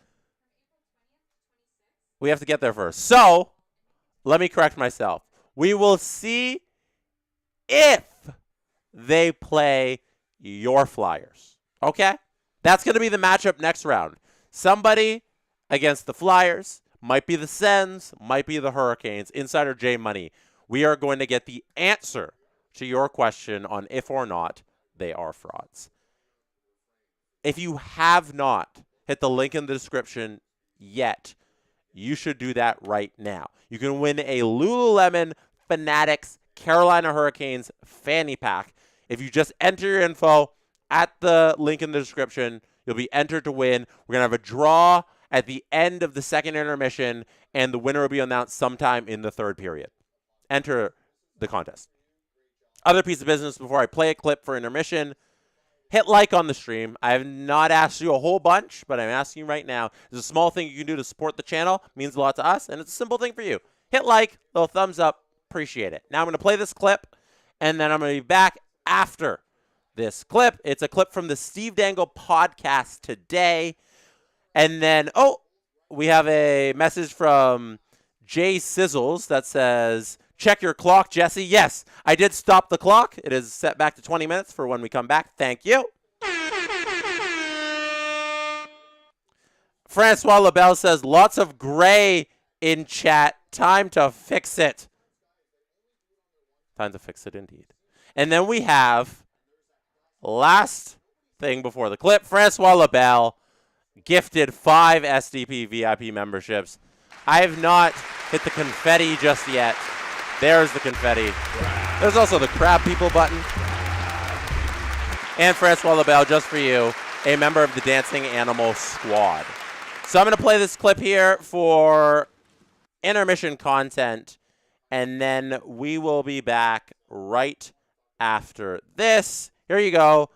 we have to get there first. So, let me correct myself. We will see if they play your Flyers. Okay? That's going to be the matchup next round. Somebody against the Flyers. Might be the Sens, might be the Hurricanes. Insider J Money. We are going to get the answer to your question on if or not they are frauds. If you have not hit the link in the description yet, you should do that right now. You can win a Lululemon Fanatics Carolina Hurricanes fanny pack. If you just enter your info at the link in the description, you'll be entered to win. We're going to have a draw at the end of the second intermission, and the winner will be announced sometime in the 3rd period. Enter the contest. Other piece of business before I play a clip for intermission. Hit like on the stream. I have not asked you a whole bunch, but I'm asking you right now. There's a small thing you can do to support the channel. It means a lot to us, and it's a simple thing for you. Hit like, little thumbs up. Appreciate it. Now I'm going to play this clip, and then I'm going to be back after this clip. It's a clip from the Steve Dangle podcast today. And then, we have a message from Jay Sizzles that says, check your clock, Jesse. Yes, I did stop the clock. It is set back to 20 minutes for when we come back. Thank you. Francois LaBelle says, lots of gray in chat. Time to fix it. Time to fix it indeed. And then we have, last thing before the clip, Francois LaBelle gifted 5 SDP VIP memberships. I have not hit the confetti just yet. There's the confetti. There's also the crab people button. And Francois LaBelle, just for you, a member of the Dancing Animal Squad. So I'm going to play this clip here for intermission content, and then we will be back right after this. Here you go.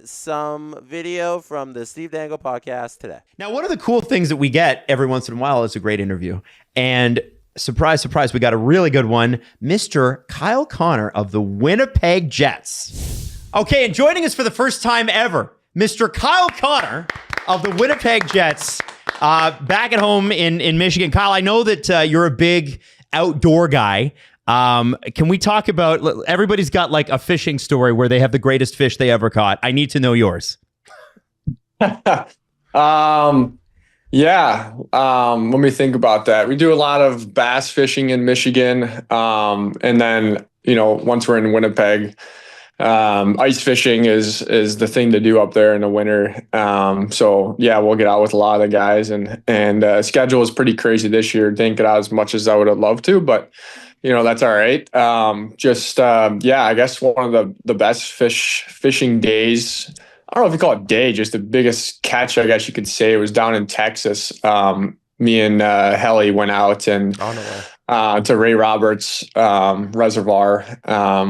Some video from the Steve Dangle podcast today. Now, one of the cool things that we get every once in a while is a great interview. And surprise, surprise, we got a really good one. Mr. Kyle Connor of the Winnipeg Jets. Okay, and joining us for the first time ever, Mr. Kyle Connor of the Winnipeg Jets, back at home in Michigan. Kyle, I know that you're a big outdoor guy. Can we talk about, everybody's got like a fishing story where they have the greatest fish they ever caught. I need to know yours. Yeah. Let me think about that. We do a lot of bass fishing in Michigan. And then, once we're in Winnipeg, ice fishing is the thing to do up there in the winter. So yeah, we'll get out with a lot of the guys and schedule is pretty crazy this year. Didn't get out as much as I would have loved to, but that's all right. I guess one of the best fishing days, I don't know if you call it day, just the biggest catch, I guess you could say, it was down in Texas. Me and Helly went out and to Ray Roberts Reservoir,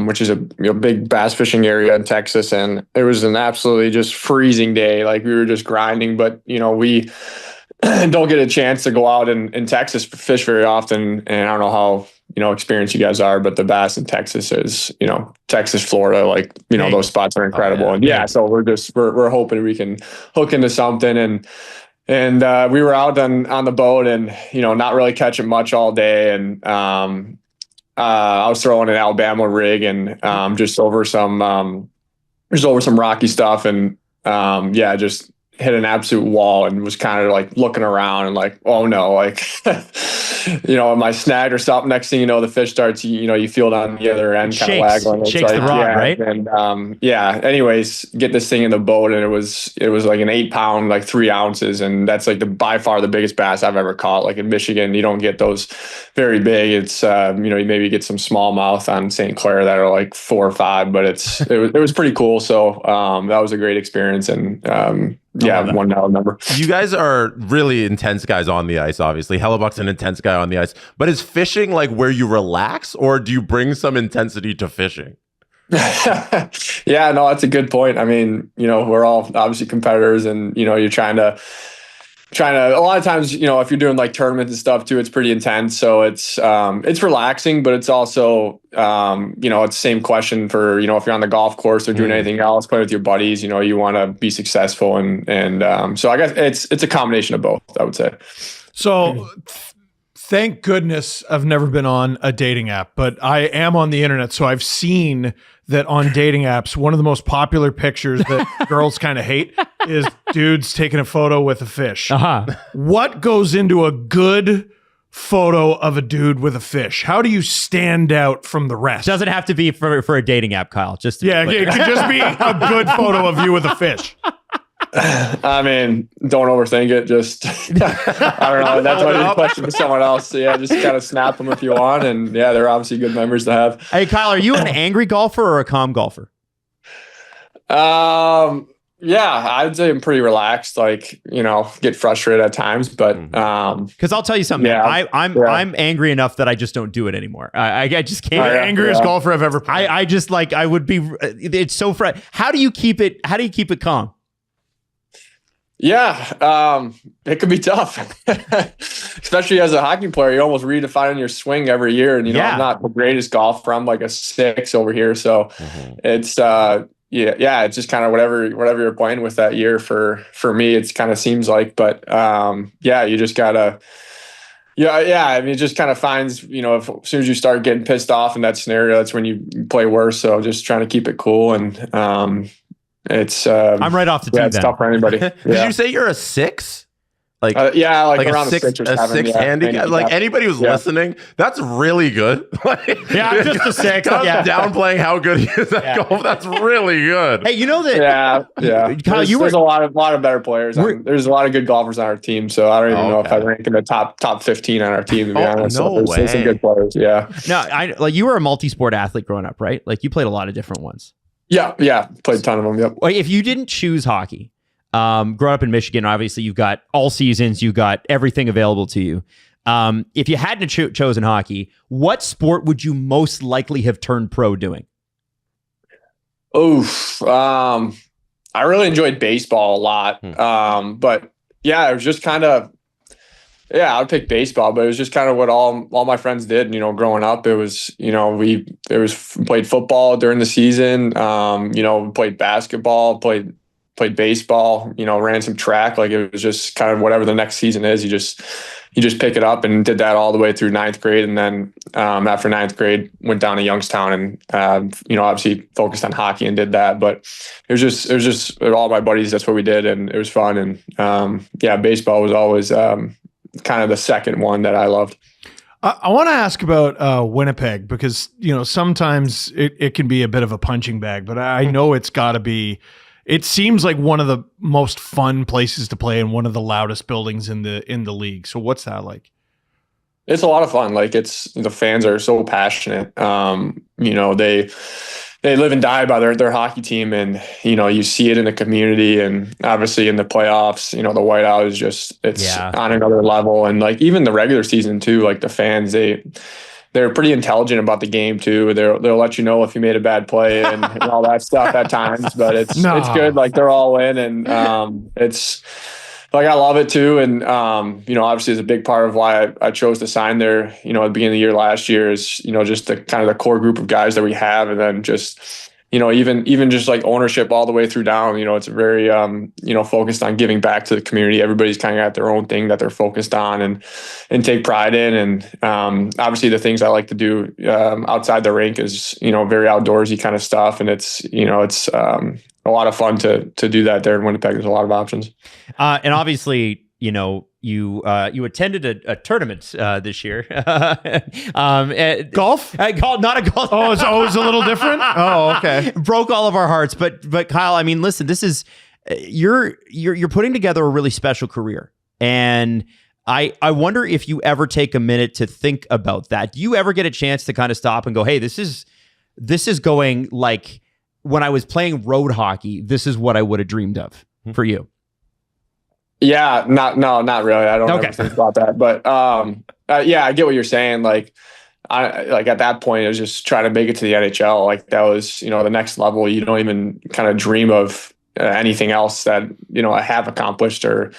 which is a big bass fishing area in Texas. And it was an absolutely just freezing day. Like we were just grinding, but we don't get a chance to go out in Texas fish very often. And I don't know how, experienced you guys are, but the bass in Texas is, Texas, Florida, those spots are incredible. So we're hoping we can hook into something and we were out on the boat and, not really catching much all day. And I was throwing an Alabama rig and just over some rocky stuff and just hit an absolute wall and was kind of like looking around and like, oh no, am I snagged or something? Next thing you know, the fish starts, you feel it on the other end, kind of waggling. Shakes the rod, right? And anyways, get this thing in the boat and it was like an 8 pound, like 3 ounces. And that's like by far the biggest bass I've ever caught. Like in Michigan, you don't get those very big. It's, you maybe get some smallmouth on St. Clair that are like 4 or 5, but it was pretty cool. So that was a great experience. And one now number. You guys are really intense guys on the ice, obviously. Hellebuck's an intense guy on the ice. But is fishing like where you relax, or do you bring some intensity to fishing? Yeah, no, that's a good point. I mean, we're all obviously competitors and, you're trying to a lot of times, if you're doing like tournaments and stuff too, it's pretty intense. So it's relaxing, but it's also, it's the same question for, if you're on the golf course or doing anything else, playing with your buddies, you want to be successful. And so I guess it's a combination of both, I would say. So thank goodness I've never been on a dating app, but I am on the internet. So I've seen that on dating apps, one of the most popular pictures that girls kind of hate is dudes taking a photo with a fish. What goes into a good photo of a dude with a fish? How do you stand out from the rest? Doesn't have to be for a dating app, Kyle. It could just be a good photo of you with a fish. I mean, don't overthink it. Just, I don't know. That's why you question to someone else. So yeah, just kind of snap them if you want. And yeah, they're obviously good memories to have. Hey, Kyle, are you an angry golfer or a calm golfer? Yeah, I'd say I'm pretty relaxed. Like, get frustrated at times, but because I'll tell you something, I'm angry enough that I just don't do it anymore. I just can't. Angriest golfer I've ever played. I just I would be. It's so How do you keep it? How do you keep it calm? Yeah, it could be tough, especially as a hockey player. You're almost redefining your swing every year, and I'm not the greatest golfer. I'm like a 6 over here, so it's it's just kind of whatever you're playing with that year. For me, it's kind of seems like, but you just gotta. I mean, it just kind of finds, as soon as you start getting pissed off in that scenario, that's when you play worse. So just trying to keep it cool and. It's I'm right off the tee. It's tough for anybody. Did you say you're a 6? Like around a 6 or 7, 6 handicap. Like anybody who's listening, that's really good. I'm just a 6. Downplaying how good he is at golf. That's really good. Hey, you know that? Yeah. Kyle, there's a lot of better players. There's a lot of good golfers on our team, so I don't even know if I rank in the top 15 on our team. To be honest, there's some good players. Yeah. No, you were a multi-sport athlete growing up, right? Like you played a lot of different ones. Yeah, played a ton of them. Yep. If you didn't choose hockey, growing up in Michigan, obviously you've got all seasons, you've got everything available to you. If you hadn't chosen hockey, what sport would you most likely have turned pro doing? Oof. I really enjoyed baseball a lot. But yeah, it was just kind of, yeah, I would pick baseball, but it was just kind of what all my friends did. Growing up, it was played football during the season. Played basketball, played baseball. Ran some track. Like it was just kind of whatever the next season is. You just pick it up, and did that all the way through ninth grade, and then after ninth grade, went down to Youngstown and obviously focused on hockey and did that. But it was just all my buddies. That's what we did, and it was fun. And baseball was always kind of the second one that I loved. I want to ask about Winnipeg, because sometimes it can be a bit of a punching bag, but I know it's got to be. It seems like one of the most fun places to play and one of the loudest buildings in the league. So what's that like? It's a lot of fun. Like the fans are so passionate. They live and die by their hockey team, and you see it in the community, and obviously in the playoffs. The whiteout is just on another level, and like even the regular season too. Like the fans, they're pretty intelligent about the game too. They'll let you know if you made a bad play and all that stuff at times, but it's good. Like they're all in, and it's like I love it too. And obviously it's a big part of why I chose to sign there. At the beginning of the year last year is just the kind of the core group of guys that we have, and then just even just like ownership all the way through down. It's very focused on giving back to the community. Everybody's kind of got their own thing that they're focused on and take pride in. And obviously the things I like to do outside the rink is very outdoorsy kind of stuff, and it's a lot of fun to do that there in Winnipeg. There's a lot of options. And obviously, you attended a tournament this year. Golf? Golf, not a golf. Oh, it's always a little different. Oh, okay. Broke all of our hearts, but Kyle, I mean, listen, this is you're putting together a really special career, and I wonder if you ever take a minute to think about that. Do you ever get a chance to kind of stop and go, hey, this is going like when I was playing road hockey, this is what I would have dreamed of for you? Yeah, not really. I don't ever think about that, but yeah, I get what you're saying. Like, at that point, it was just trying to make it to the NHL. Like that was, the next level. You don't even kind of dream of anything else that I have accomplished, or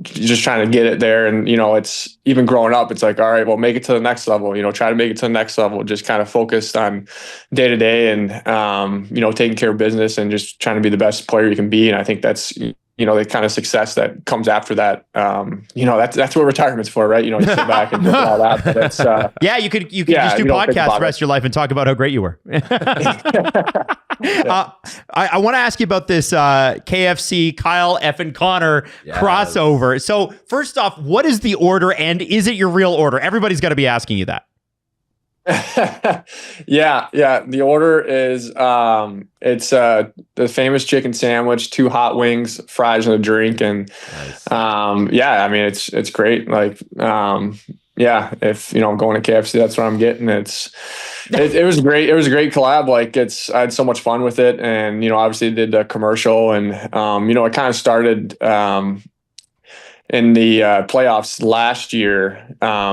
just trying to get it there. And it's even growing up. It's like, all right, well, make it to the next level. Try to make it to the next level. Just kind of focused on day to day, and taking care of business and just trying to be the best player you can be. And I think that's the kind of success that comes after that. That's what retirement's for, right? You sit back and do all that. But it's, yeah, you could just do podcasts the rest of your life and talk about how great you were. I want to ask you about this KFC Kyle effing Connor crossover. So first off, what is the order, and is it your real order? Everybody's got to be asking you that. Yeah. The order is it's the famous chicken sandwich, 2 hot wings, fries, and a drink. And nice. I mean it's great. Like if I'm going to KFC, that's what I'm getting. It was great. It was a great collab. Like I had so much fun with it, and obviously did the commercial, and it kind of started in the playoffs last year.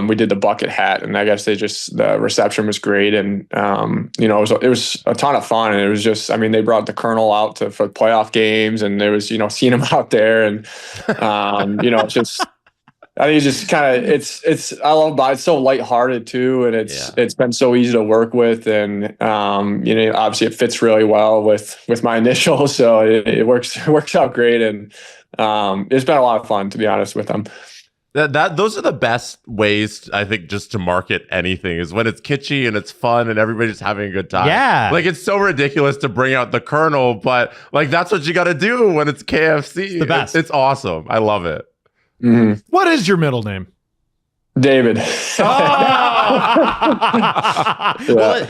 We did the bucket hat, and I guess the reception was great, and it was a ton of fun. And it was just, I mean, they brought the Colonel out for playoff games, and there was seeing him out there, and it's just. I think it's just kind of I love it. It's so lighthearted too, and it's been so easy to work with, and obviously it fits really well with my initials, so it works out great, and it's been a lot of fun, to be honest, with them. Those are the best ways, I think, just to market anything, is when it's kitschy and it's fun and everybody's having a good time. Yeah. Like, it's so ridiculous to bring out the Colonel, but like that's what you got to do when it's KFC. It's the best. It's awesome. I love it. Mm-hmm. What is your middle name? David. Well,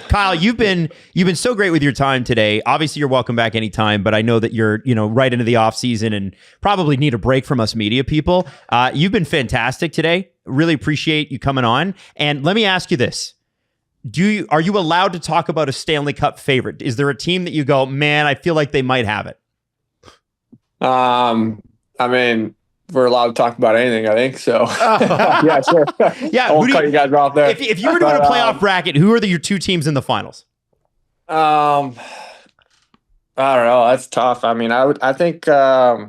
Kyle, you've been so great with your time today. Obviously, you're welcome back anytime, but I know that you're right into the off season and probably need a break from us media people. You've been fantastic today. Really appreciate you coming on. And let me ask you this: are you allowed to talk about a Stanley Cup favorite? Is there a team that you go, man, I feel like they might have it? I mean, we're allowed to talk about anything, I think. So, yeah, sure. Yeah, I won't cut you guys off there. If you were doing a playoff bracket, who are your 2 teams in the finals? I don't know. That's tough. I mean, I think, I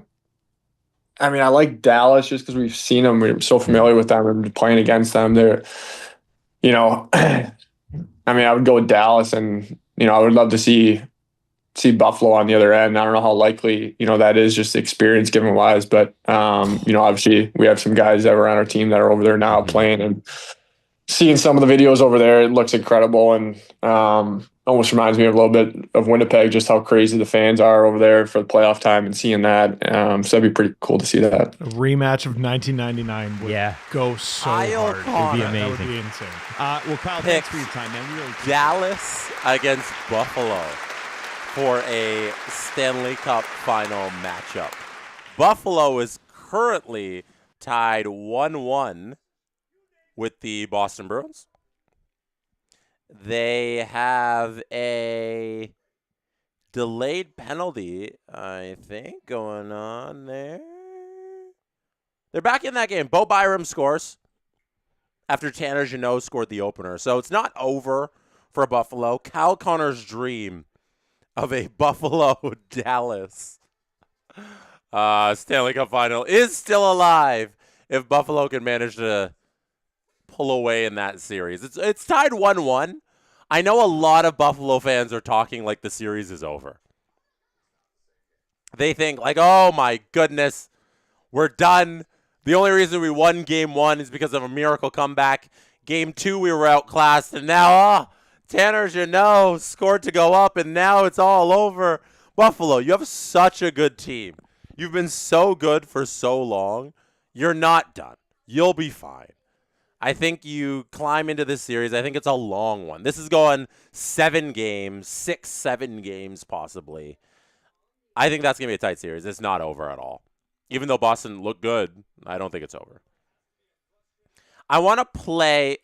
mean, I like Dallas just because we've seen them. We're so familiar with them and playing against them. They're, you know, I mean, I would go with Dallas, and I would love to see Buffalo on the other end. I don't know how likely that is, just experience given wise, but obviously we have some guys that were on our team that are over there now playing, and seeing some of the videos over there, it looks incredible, and almost reminds me of a little bit of Winnipeg, just how crazy the fans are over there for the playoff time, and seeing that. So that'd be pretty cool to see that. A rematch of 1999 would go so Kyle hard. Connor. It'd be That would amazing. be insane. Well, Kyle, thanks for your time, man. We really Dallas against Buffalo for a Stanley Cup final matchup. Buffalo is currently tied 1-1 with the Boston Bruins. They have a delayed penalty, I think, going on there. They're back in that game. Bo Byram scores after Tanner Jeannot scored the opener. So it's not over for Buffalo. Kyle Connor's dream of a Buffalo-Dallas Stanley Cup final is still alive if Buffalo can manage to pull away in that series. It's tied 1-1. I know a lot of Buffalo fans are talking like the series is over. They think like, oh my goodness, we're done. The only reason we won game 1 is because of a miracle comeback. Game 2, we were outclassed, and now, Tanner Jeannot scored to go up, and now it's all over. Buffalo, you have such a good team. You've been so good for so long. You're not done. You'll be fine. I think you climb into this series. I think it's a long one. This is going 7 games, 6, 7 games possibly. I think that's going to be a tight series. It's not over at all. Even though Boston looked good, I don't think it's over. I want to play.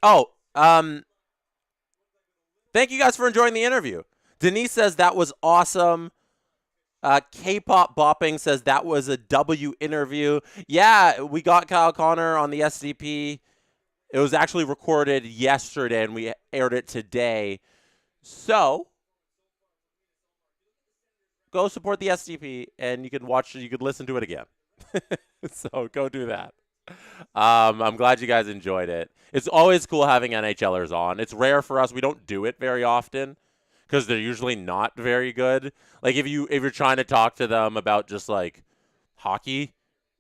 Thank you guys for enjoying the interview. Denise says that was awesome. K-pop bopping says that was a W interview. Yeah, we got Kyle Connor on the SDP. It was actually recorded yesterday, and we aired it today. So go support the SDP, and you can watch it. You could listen to it again. So go do that. I'm glad you guys enjoyed it. It's always cool having NHLers on. It's rare for us. We don't do it very often because they're usually not very good. Like if you're trying to talk to them about just like hockey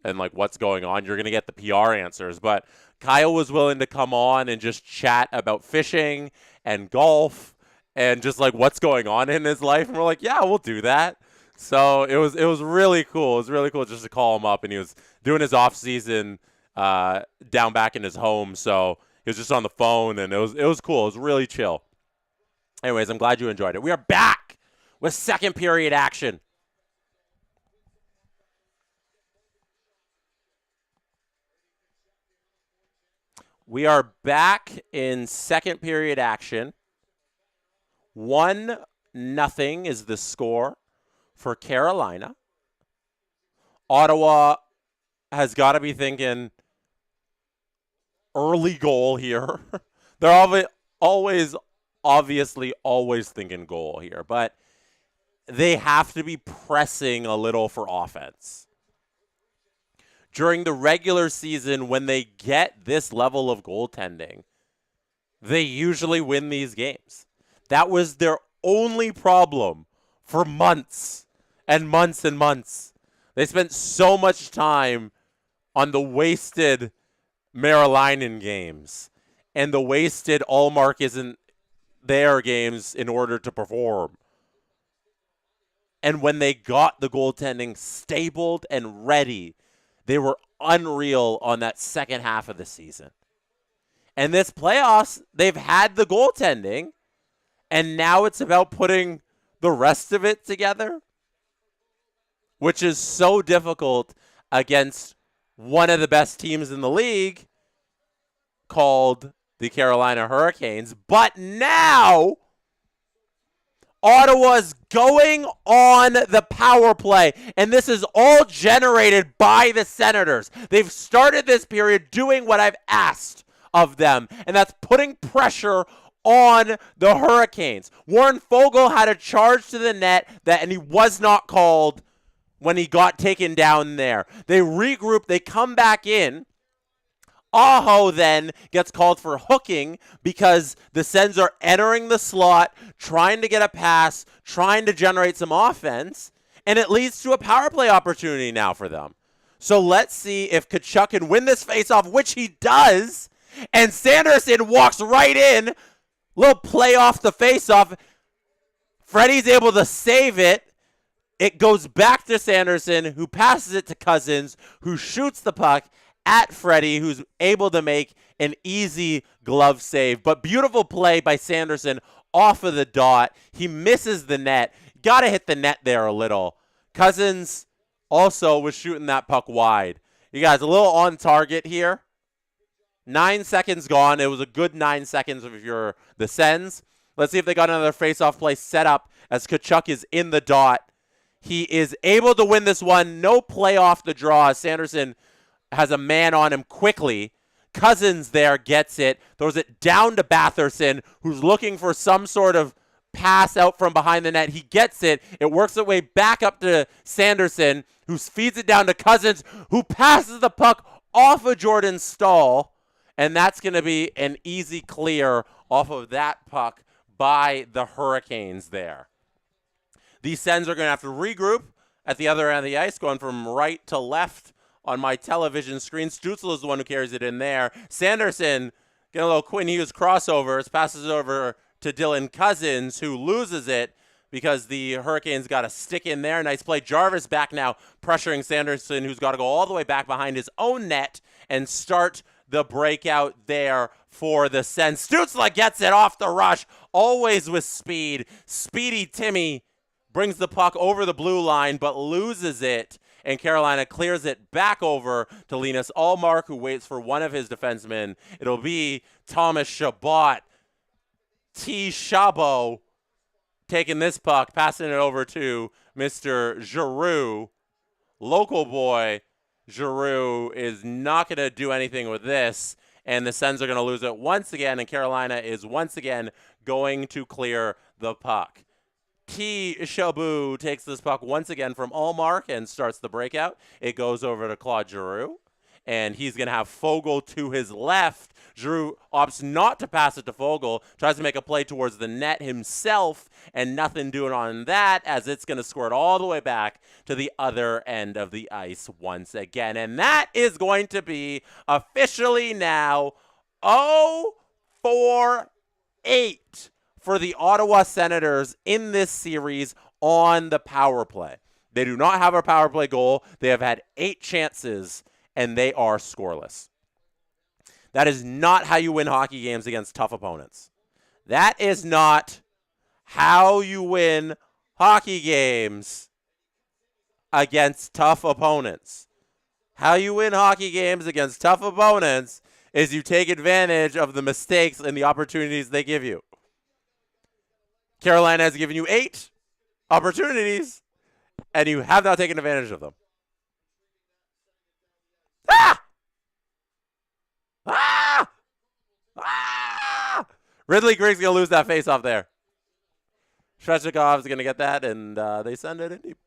and like what's going on, you're gonna get the PR answers. But Kyle was willing to come on and just chat about fishing and golf and just like what's going on in his life. And we're like, yeah, we'll do that. So it was really cool. It was really cool just to call him up, and he was doing his off season down back in his home. So he was just on the phone, and it was cool. It was really chill. Anyways, I'm glad you enjoyed it. We are back with second period action. We are back in second period action. 1-0 is the score for Carolina. Ottawa has got to be thinking early goal here. They're obviously always thinking goal here, but they have to be pressing a little for offense. During the regular season, when they get this level of goaltending, they usually win these games. That was their only problem for months and months and months. They spent so much time on the wasted Marilainen games and the wasted Allmark isn't there games in order to perform. And when they got the goaltending stabled and ready, they were unreal on that second half of the season. And this playoffs, they've had the goaltending, and now it's about putting the rest of it together, which is so difficult against one of the best teams in the league called the Carolina Hurricanes. But now Ottawa's going on the power play, and this is all generated by the Senators. They've started this period doing what I've asked of them, and that's putting pressure on the Hurricanes. Warren Foegele had a charge to the net and he was not called when he got taken down there. They regroup, they come back in. Aho then gets called for hooking because the Sens are entering the slot, trying to get a pass, trying to generate some offense, and it leads to a power play opportunity now for them. So let's see if Tkachuk can win this faceoff, which he does, and Sanderson walks right in. Little play off the faceoff. Freddie's able to save it. It goes back to Sanderson, who passes it to Cousins, who shoots the puck at Freddie, who's able to make an easy glove save. But beautiful play by Sanderson off of the dot. He misses the net. Got to hit the net there a little. Cousins also was shooting that puck wide. You guys, a little on target here. 9 seconds gone. It was a good 9 seconds if you're the Sens. Let's see if they got another face-off play set up as Tkachuk is in the dot. He is able to win this one. No play off the draw. Sanderson has a man on him quickly. Cousins there gets it. Throws it down to Batherson, who's looking for some sort of pass out from behind the net. He gets it. It works its way back up to Sanderson, who feeds it down to Cousins, who passes the puck off of Jordan Staal. And that's going to be an easy clear off of that puck by the Hurricanes there. These Sens are going to have to regroup at the other end of the ice, going from right to left on my television screen. Stützle is the one who carries it in there. Sanderson, getting a little Quinn Hughes crossovers, passes it over to Dylan Cousins, who loses it because the Hurricanes got a stick in there. Nice play. Jarvis back now pressuring Sanderson, who's got to go all the way back behind his own net and start the breakout there for the Sens. Stützle gets it off the rush, always with speed. Speedy Timmy brings the puck over the blue line, but loses it, and Carolina clears it back over to Linus Ullmark, who waits for one of his defensemen. It'll be Thomas Chabot. T. Chabot taking this puck, passing it over to Mr. Giroux. Local boy Giroux is not going to do anything with this, and the Sens are going to lose it once again, and Carolina is once again going to clear the puck. T. Chabot takes this puck once again from Ullmark and starts the breakout. It goes over to Claude Giroux, and he's going to have Foegele to his left. Giroux opts not to pass it to Foegele, tries to make a play towards the net himself, and nothing doing on that as it's going to squirt all the way back to the other end of the ice once again. And that is going to be officially now 0-4-8 for the Ottawa Senators in this series on the power play. They do not have a power play goal. They have had 8 chances, and they are scoreless. That is not how you win hockey games against tough opponents. That is not how you win hockey games against tough opponents. How you win hockey games against tough opponents is you take advantage of the mistakes and the opportunities they give you. Carolina has given you 8 opportunities, and you have not taken advantage of them. Ah! Ah! Ah! Ridley Greig's going to lose that face-off there. Svechnikov's going to get that, and they send it in deep.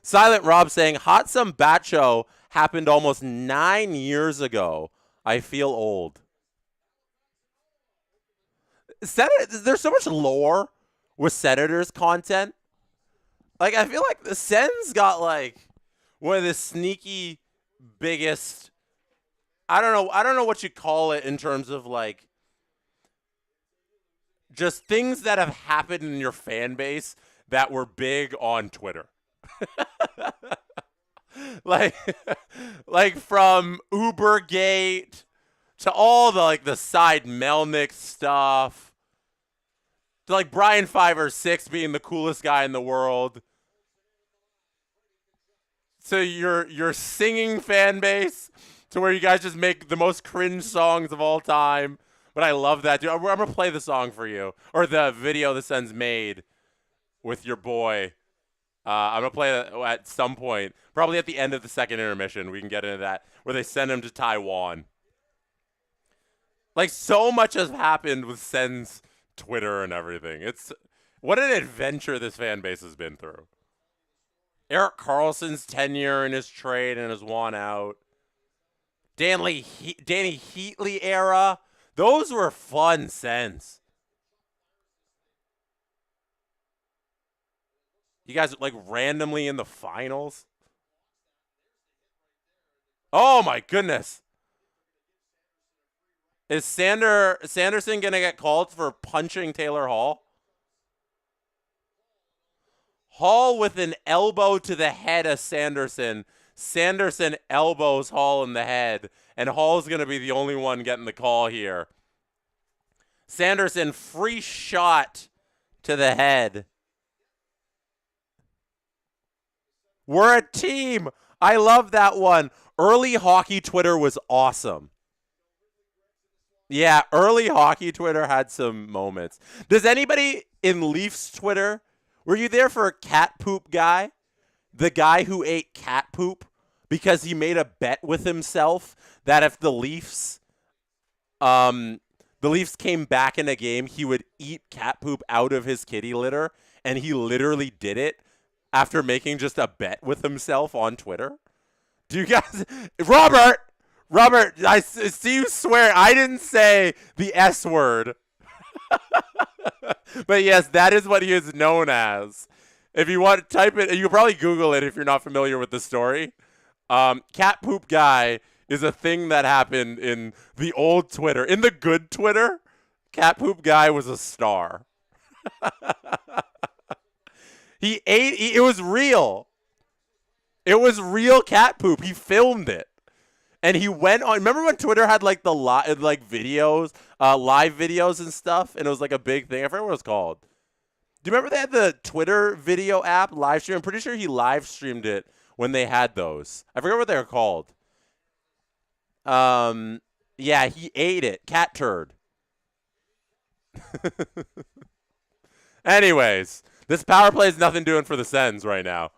Silent Rob saying, Hot Some Bacho happened almost 9 years ago. I feel old. There's so much lore with Senators content. Like, I feel like the Sens got, like, one of the sneaky biggest, I don't know what you call it in terms of, like, just things that have happened in your fan base that were big on Twitter. like from Ubergate to all the, like, the side Melnick stuff to, like, Brian 5 or 6 being the coolest guy in the world. To your singing fan base, to where you guys just make the most cringe songs of all time. But I love that, dude. I'm going to play the song for you. Or the video the Sens made with your boy. I'm going to play it at some point. Probably at the end of the second intermission. We can get into that. Where they send him to Taiwan. Like, so much has happened with Sen's Twitter and everything. It's what an adventure this fan base has been through. Erik Karlsson's tenure in his trade and his won out. Danny Heatley era. Those were fun Sens. You guys like randomly in the finals. Oh my goodness. Is Sanderson going to get called for punching Taylor Hall? Hall with an elbow to the head of Sanderson. Sanderson elbows Hall in the head, and Hall's going to be the only one getting the call here. Sanderson, free shot to the head. We're a team. I love that one. Early hockey Twitter was awesome. Yeah, early hockey Twitter had some moments. Does anybody in Leafs Twitter, were you there for cat poop guy? The guy who ate cat poop because he made a bet with himself that if the Leafs came back in a game, he would eat cat poop out of his kitty litter, and he literally did it after making just a bet with himself on Twitter. Do you guys Robert, I see you swear. I didn't say the S word. But yes, that is what he is known as. If you want to type it, you can probably Google it if you're not familiar with the story. Cat poop guy is a thing that happened in the old Twitter. In the good Twitter, cat poop guy was a star. It was real. It was real cat poop. He filmed it. And he went on. Remember when Twitter had like the live videos and stuff, and it was like a big thing. I forget what it was called. Do you remember they had the Twitter video app live stream? I'm pretty sure he live streamed it when they had those. I forget what they were called. Yeah, he ate it. Cat turd. Anyways, this power play is nothing doing for the Sens right now.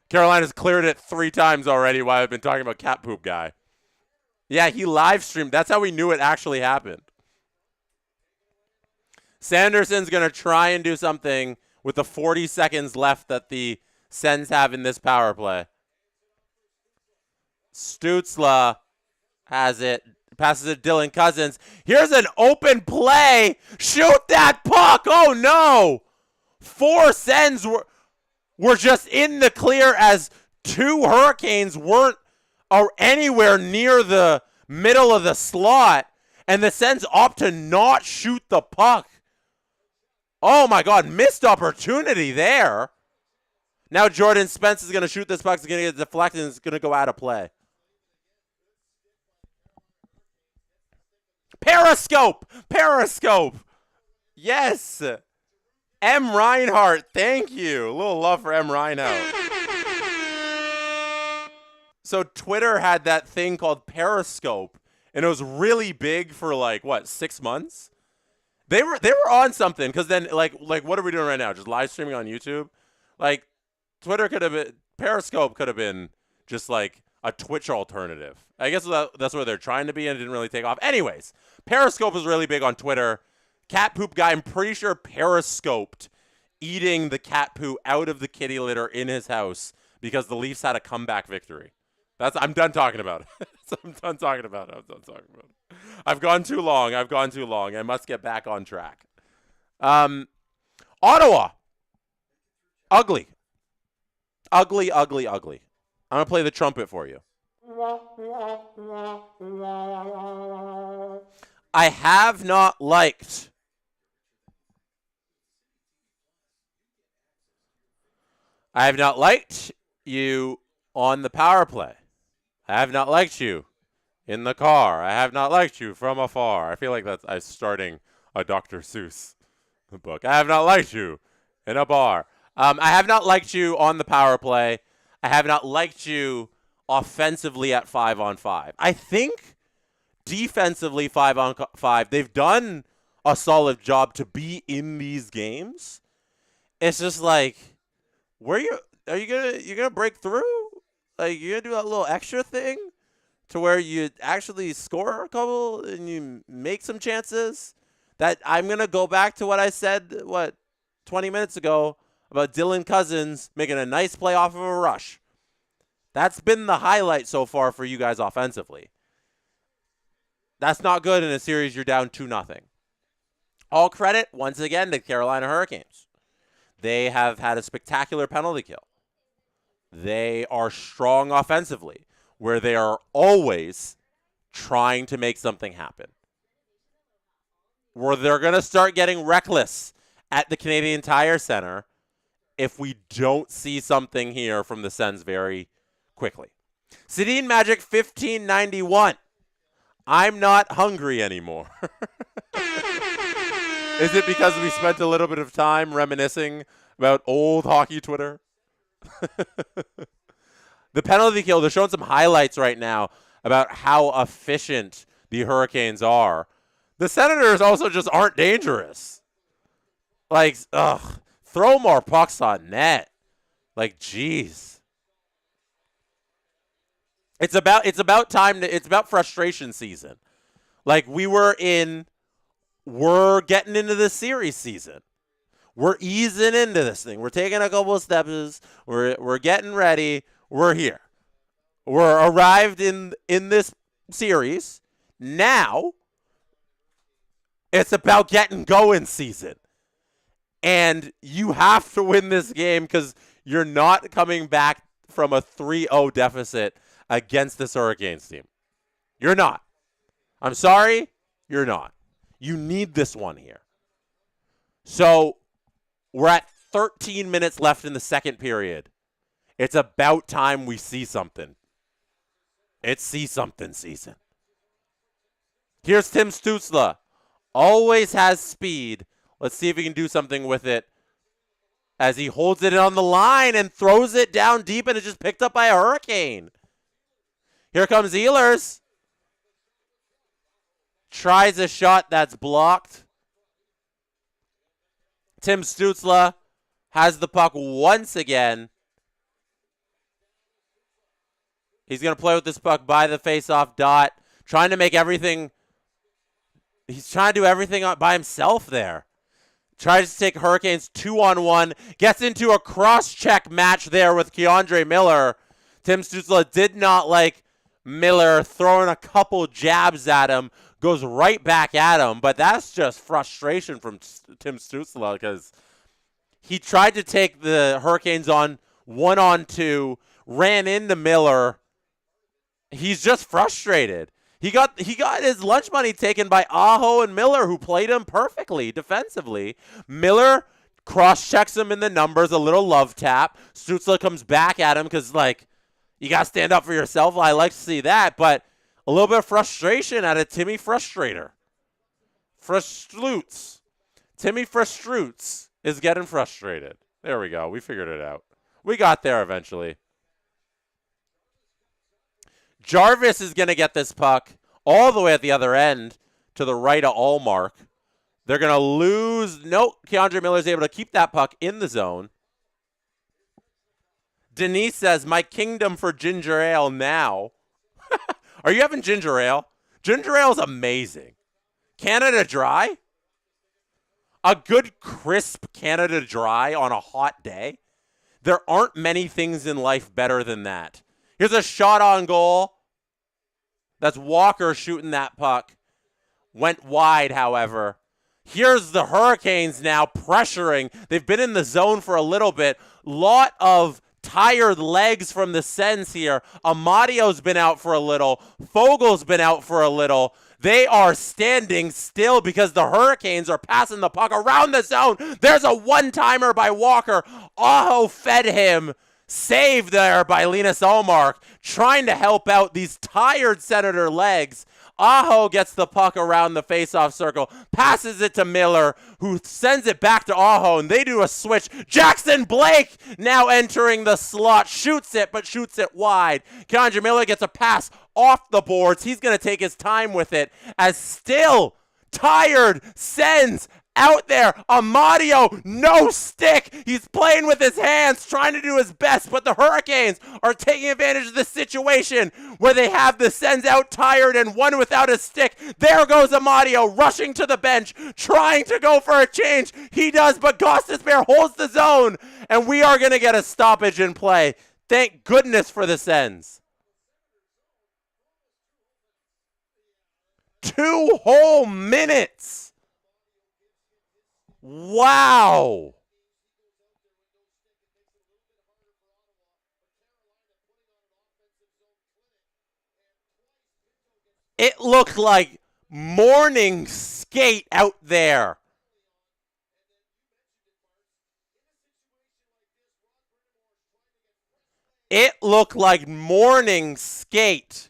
Carolina's cleared it 3 times already while I've been talking about cat poop guy. Yeah, he live streamed. That's how we knew it actually happened. Sanderson's going to try and do something with the 40 seconds left that the Sens have in this power play. Stützle has it. Passes it to Dylan Cousins. Here's an open play. Shoot that puck. Oh, no. 4 Sens were just in the clear as 2 Hurricanes weren't anywhere near the middle of the slot, and the Sens opt to not shoot the puck. Oh, my God. Missed opportunity there. Now Jordan Spence is going to shoot this puck. It's going to get deflected, and it's going to go out of play. Periscope. Yes. M. Reinhardt. Thank you. A little love for M. Reinhardt. So Twitter had that thing called Periscope, and it was really big for 6 months. They were on something, because then like what are we doing right now? Just live streaming on YouTube? Like Twitter could have been, Periscope could have been just like a Twitch alternative. I guess that's where they're trying to be, and it didn't really take off. Anyways, Periscope was really big on Twitter. Cat poop guy, I'm pretty sure periscoped eating the cat poo out of the kitty litter in his house because the Leafs had a comeback victory. I'm done talking about it. I'm done talking about it. I've gone too long. I must get back on track. Ottawa. Ugly. I'm going to play the trumpet for you. I have not liked you on the power play. I have not liked you in the car. I have not liked you from afar. I feel like I'm starting a Dr. Seuss book. I have not liked you in a bar. I have not liked you on the power play. I have not liked you offensively at 5-on-5. I think defensively 5-on-5, they've done a solid job to be in these games. It's just like, are you gonna break through? Like, you're gonna do that little extra thing to where you actually score a couple and you make some chances. That I'm going to go back to what I said, 20 minutes ago about Dylan Cousins making a nice play off of a rush. That's been the highlight so far for you guys offensively. That's not good in a series you're down 2-0. All credit, once again, to Carolina Hurricanes. They have had a spectacular penalty kill. They are strong offensively, where they are always trying to make something happen. Where they're going to start getting reckless at the Canadian Tire Center if we don't see something here from the Sens very quickly. Sedin Magic 1591. I'm not hungry anymore. Is it because we spent a little bit of time reminiscing about old hockey Twitter? The penalty kill, they're showing some highlights right now about how efficient the Hurricanes are. The Senators also just aren't dangerous. Like, throw more pucks on net. Like, geez. It's about frustration season. Like, we're getting into the series season. We're easing into this thing. We're taking a couple of steps. We're getting ready. We're here. We're arrived in this series. Now, it's about getting going season. And you have to win this game because you're not coming back from a 3-0 deficit against this Hurricanes team. You're not. I'm sorry, you're not. You need this one here. So, we're at 13 minutes left in the second period. It's about time we see something. It's see something season. Here's Tim Stützle. Always has speed. Let's see if he can do something with it as he holds it on the line and throws it down deep, and it's just picked up by a Hurricane. Here comes Ehlers. Tries a shot that's blocked. Tim Stützle has the puck once again. He's going to play with this puck by the face-off dot, trying to make everything. He's trying to do everything by himself there. Tries to take Hurricanes 2-on-1. Gets into a cross-check match there with Keandre Miller. Tim Stützle did not like Miller throwing a couple jabs at him. Goes right back at him. But that's just frustration from Tim Stützle because he tried to take the Hurricanes on 1-on-2. Ran into Miller. He's just frustrated. He got his lunch money taken by Aho and Miller, who played him perfectly defensively. Miller cross-checks him in the numbers, a little love tap. Stützle comes back at him because, you got to stand up for yourself. I like to see that, but a little bit of frustration out of Timmy Frustrator. Timmy Frustroots is getting frustrated. There we go. We figured it out. We got there eventually. Jarvis is going to get this puck all the way at the other end to the right of Allmark. They're going to lose. Nope, Keandre Miller is able to keep that puck in the zone. Denise says, my kingdom for ginger ale now. Are you having ginger ale? Ginger ale is amazing. Canada Dry? A good crisp Canada Dry on a hot day? There aren't many things in life better than that. Here's a shot on goal. That's Walker shooting that puck. Went wide, however. Here's the Hurricanes now pressuring. They've been in the zone for a little bit. Lot of tired legs from the Sens here. Amadio's been out for a little. Fogel's been out for a little. They are standing still because the Hurricanes are passing the puck around the zone. There's a one-timer by Walker. Aho fed him. Saved there by Linus Ullmark, trying to help out these tired Senator legs. Aho gets the puck around the faceoff circle, passes it to Miller, who sends it back to Aho, and they do a switch. Jackson Blake now entering the slot, shoots it, but shoots it wide. Keandre Miller gets a pass off the boards. He's going to take his time with it, as still tired Sens out there. Amadio, no stick. He's playing with his hands, trying to do his best, but the Hurricanes are taking advantage of the situation where they have the Sens out tired and one without a stick. There goes Amadio rushing to the bench, trying to go for a change. He does, but Gostisbehere holds the zone, and we are going to get a stoppage in play. Thank goodness for the Sens. 2 whole minutes. Wow. It looked like morning skate out there. It looked like morning skate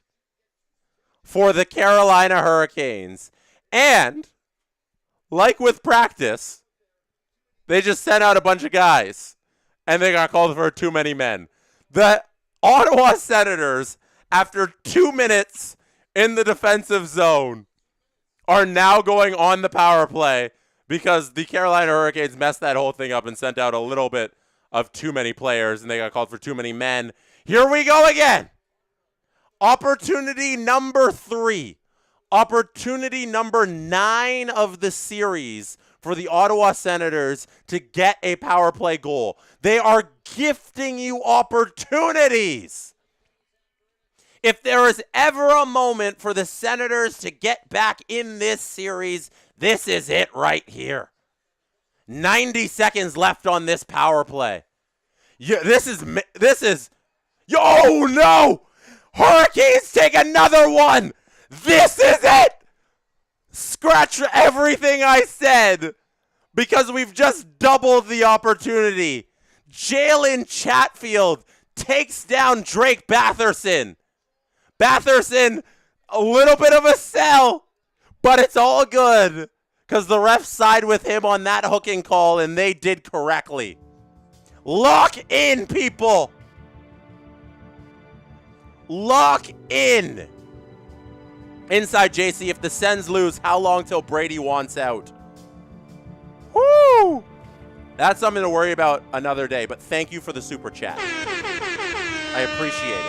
for the Carolina Hurricanes. And, like with practice, they just sent out a bunch of guys, and they got called for too many men. The Ottawa Senators, after 2 minutes in the defensive zone, are now going on the power play because the Carolina Hurricanes messed that whole thing up and sent out a little bit of too many players, and they got called for too many men. Here we go again. Opportunity number 3. Opportunity number 9 of the series for the Ottawa Senators to get a power play goal. They are gifting you opportunities. If there is ever a moment for the Senators to get back in this series, this is it right here. 90 seconds left on this power play. Yeah, this is, oh no! Hurricanes take another one! This is it! Scratch everything I said because we've just doubled the opportunity. Jalen Chatfield takes down Drake Batherson. Batherson, a little bit of a sell, but it's all good because the refs side with him on that hooking call, and they did correctly. Lock in, people. Lock in. Inside JC, if the Sens lose, how long till Brady wants out? Woo! That's something to worry about another day, but thank you for the super chat. I appreciate it.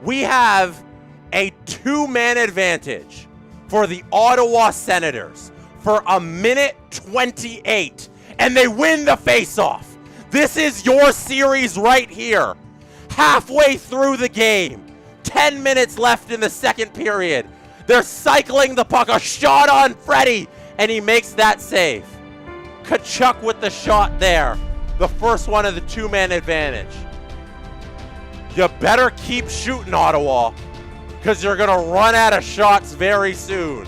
We have a 2-man advantage for the Ottawa Senators for 1:28, and they win the faceoff. This is your series right here. Halfway through the game, 10 minutes left in the second period. They're cycling the puck, a shot on Freddie, and he makes that save. Tkachuk with the shot there. The first one of the 2-man advantage. You better keep shooting, Ottawa, because you're going to run out of shots very soon.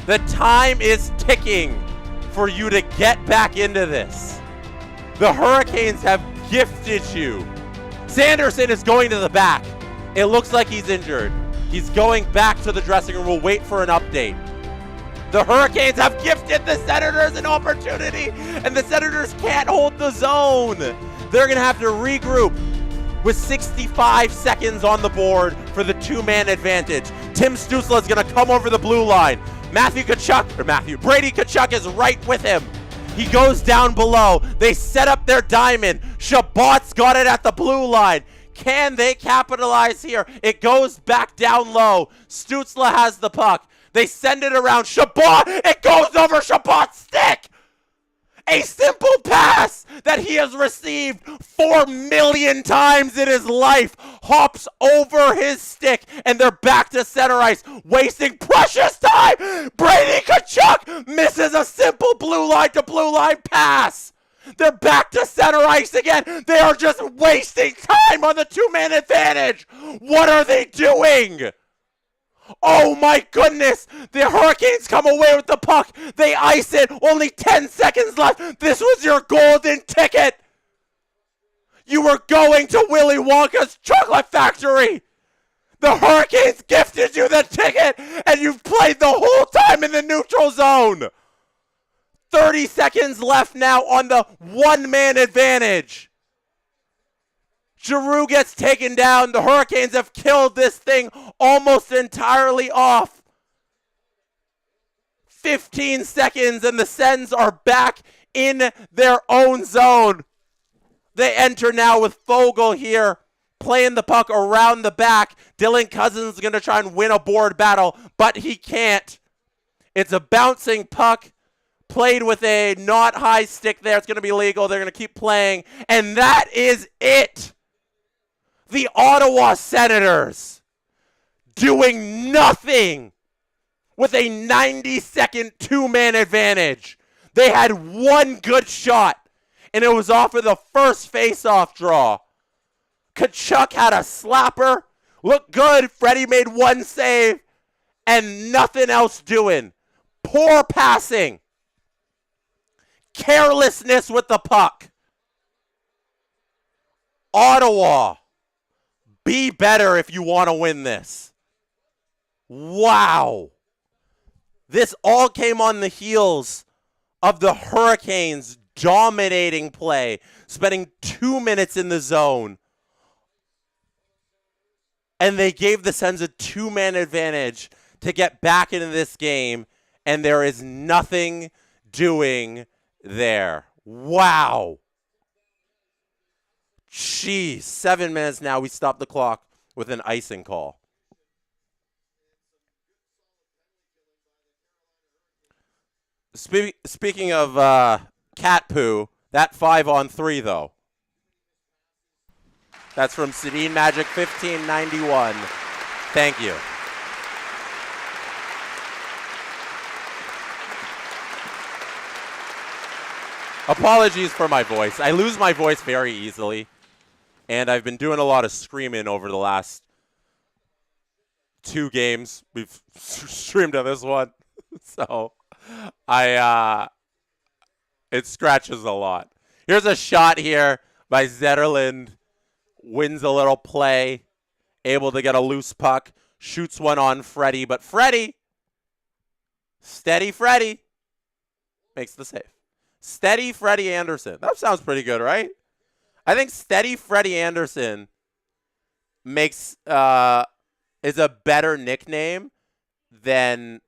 The time is ticking for you to get back into this. The Hurricanes have gifted you. Sanderson is going to the back. It looks like he's injured. He's going back to the dressing room. We'll wait for an update. The Hurricanes have gifted the Senators an opportunity, and the Senators can't hold the zone. They're going to have to regroup with 65 seconds on the board for the 2-man advantage. Tim Stützle is going to come over the blue line. Brady Tkachuk is right with him. He goes down below. They set up their diamond. Shabbat's got it at the blue line. Can they capitalize here? It goes back down low. Stützle has the puck. They send it around Chabot. It goes over Shabbat's stick. A simple pass that he has received 4 million times in his life hops over his stick, and they're back to center ice, wasting precious time. Brady Tkachuk misses a simple blue line to blue line pass. They're back to center ice again. They are just wasting time on the 2-man advantage. What are they doing? Oh my goodness! The Hurricanes come away with the puck. They ice it. Only 10 seconds left. This was your golden ticket. You were going to Willy Wonka's chocolate factory. The Hurricanes gifted you the ticket, and you've played the whole time in the neutral zone. 30 seconds left now on the 1-man advantage. Giroux gets taken down. The Hurricanes have killed this thing almost entirely off. 15 seconds, and the Sens are back in their own zone. They enter now with Fogle here, playing the puck around the back. Dylan Cousins is going to try and win a board battle, but he can't. It's a bouncing puck, played with a not high stick there. It's going to be legal. They're going to keep playing, and that is it. The Ottawa Senators doing nothing with a 90-second two-man advantage. They had one good shot, and it was off of the first face-off draw. Tkachuk had a slapper. Looked good. Freddie made one save, and nothing else doing. Poor passing. Carelessness with the puck. Ottawa, be better if you want to win this. Wow. This all came on the heels of the Hurricanes dominating play, spending 2 minutes in the zone. And they gave the Sens a two-man advantage to get back into this game, and there is nothing doing there. Wow. Jeez, 7 minutes now. We stop the clock with an icing call. Speaking of cat poo, that 5-on-3 though. That's from Sedin Magic 1591. Thank you. Apologies for my voice. I lose my voice very easily, and I've been doing a lot of screaming over the last 2 games. We've streamed on this one, so it scratches a lot. Here's a shot here by Zetterlund. Wins a little play. Able to get a loose puck. Shoots one on Freddie. But Freddie, steady Freddie, makes the save. Steady Freddie Anderson. That sounds pretty good, right? I think Steady Freddie Anderson makes is a better nickname than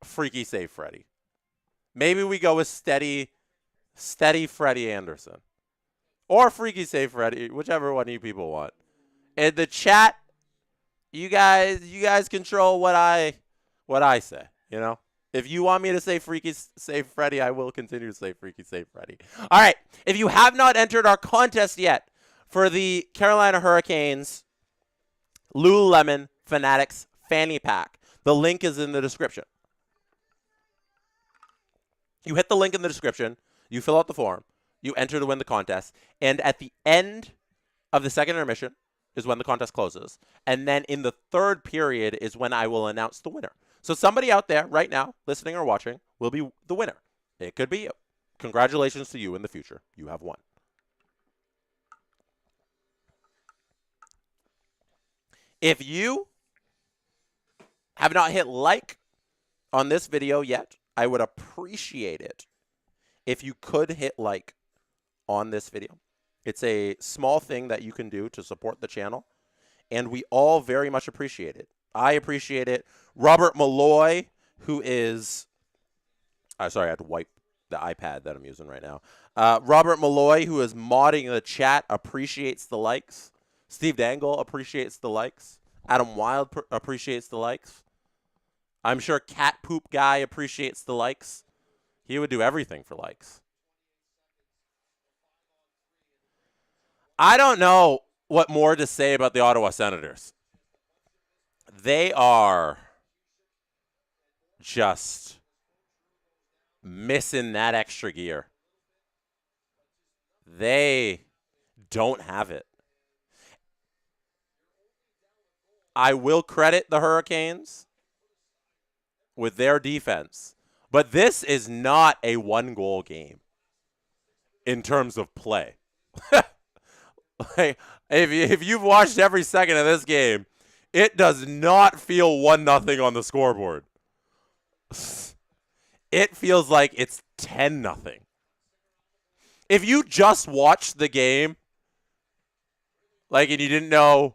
Freaky Save Freddie. Maybe we go with Steady Freddie Anderson. Or Freaky Save Freddie, whichever one you people want. In the chat, you guys control what I say, you know? If you want me to say Freaky Save Freddie, I will continue to say Freaky Save Freddie. All right, if you have not entered our contest yet for the Carolina Hurricanes Lululemon Fanatics Fanny Pack, the link is in the description. You hit the link in the description, you fill out the form, you enter to win the contest, and at the end of the second intermission is when the contest closes. And then in the third period is when I will announce the winner. So somebody out there right now, listening or watching, will be the winner. It could be you. Congratulations to you in the future. You have won. If you have not hit like on this video yet, I would appreciate it if you could hit like on this video. It's a small thing that you can do to support the channel, and we all very much appreciate it. I appreciate it. Robert Malloy, who is... sorry, I had to wipe the iPad that I'm using right now. Robert Malloy, who is modding the chat, appreciates the likes. Steve Dangle appreciates the likes. Adam Wild appreciates the likes. I'm sure Cat Poop Guy appreciates the likes. He would do everything for likes. I don't know what more to say about the Ottawa Senators. They are just missing that extra gear. They don't have it. I will credit the Hurricanes with their defense, but this is not a one-goal game in terms of play. Like, if you've watched every second of this game, it does not feel 1-0 on the scoreboard. It feels like it's 10-0. If you just watched the game, like, and you didn't know,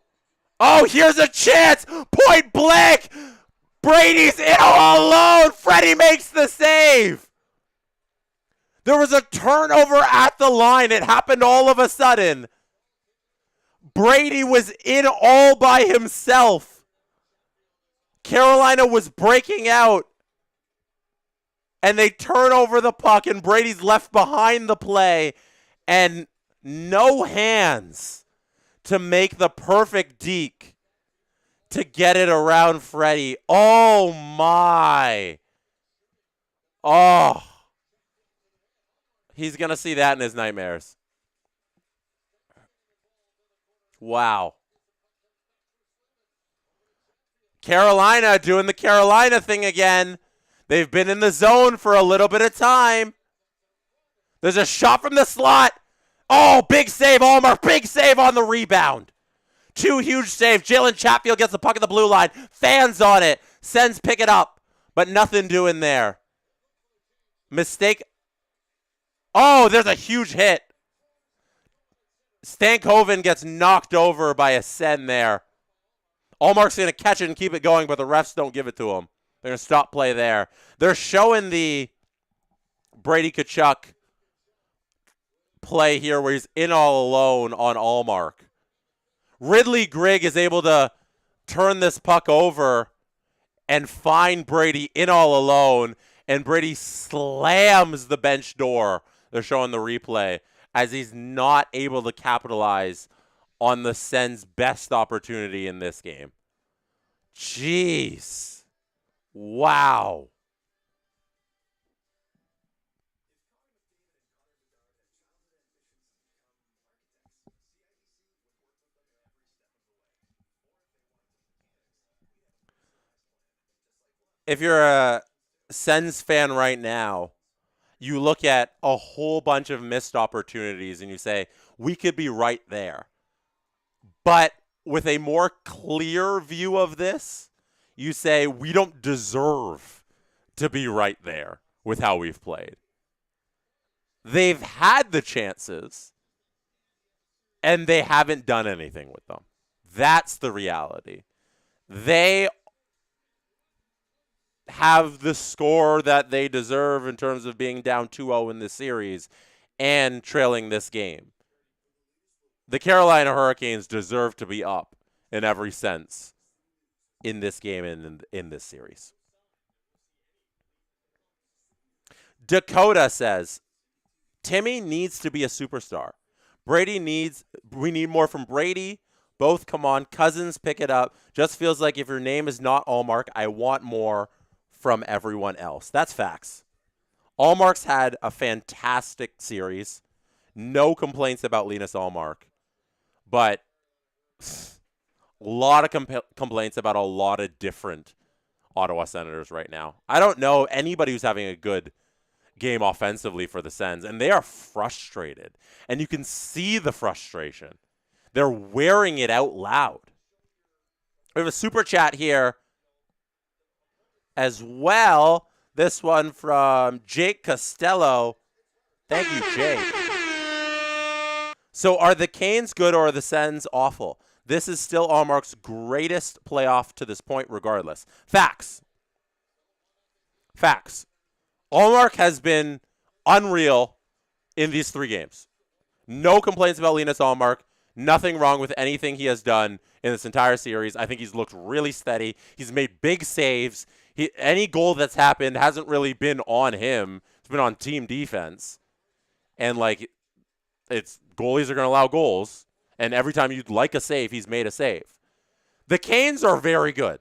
oh, here's a chance, point blank, Brady's in all alone. Freddie makes the save. There was a turnover at the line. It happened all of a sudden. Brady was in all by himself. Carolina was breaking out. And they turn over the puck, and Brady's left behind the play. And no hands to make the perfect deke to get it around Freddie. Oh, my. Oh. He's going to see that in his nightmares. Wow. Carolina doing the Carolina thing again. They've been in the zone for a little bit of time. There's a shot from the slot. Oh, big save, Allmark. Big save on the rebound. Two huge saves. Jalen Chatfield gets the puck at the blue line. Fans on it. Sens pick it up. But nothing doing there. Mistake. Oh, there's a huge hit. Stankoven gets knocked over by a Sen there. Allmark's going to catch it and keep it going, but the refs don't give it to him. They're going to stop play there. They're showing the Brady Tkachuk play here where he's in all alone on Allmark. Ridley Grigg is able to turn this puck over and find Brady in all alone, and Brady slams the bench door. They're showing the replay as he's not able to capitalize on the Sens' best opportunity in this game. Jeez. Wow. If you're a Sens fan right now, you look at a whole bunch of missed opportunities and you say, we could be right there. But with a more clear view of this, you say, we don't deserve to be right there with how we've played. They've had the chances, and they haven't done anything with them. That's the reality. They have the score that they deserve in terms of being down 2-0 in this series and trailing this game. The Carolina Hurricanes deserve to be up in every sense in this game and in this series. Dakota says, Timmy needs to be a superstar. We need more from Brady. Both come on. Cousins, pick it up. Just feels like if your name is not Allmark, I want more from everyone else. That's facts. Allmark's had a fantastic series. No complaints about Linus Allmark. But a lot of complaints about a lot of different Ottawa Senators right now. I don't know anybody who's having a good game offensively for the Sens, and they are frustrated. And you can see the frustration. They're wearing it out loud. We have a super chat here as well. This one from Jake Costello. Thank you, Jake. So are the Canes good or are the Sens awful? This is still Allmark's greatest playoff to this point regardless. Facts. Allmark has been unreal in these 3 games. No complaints about Linus Allmark. Nothing wrong with anything he has done in this entire series. I think he's looked really steady. He's made big saves. Any goal that's happened hasn't really been on him. It's been on team defense. And, it's goalies are going to allow goals. And every time you'd like a save, he's made a save. The Canes are very good.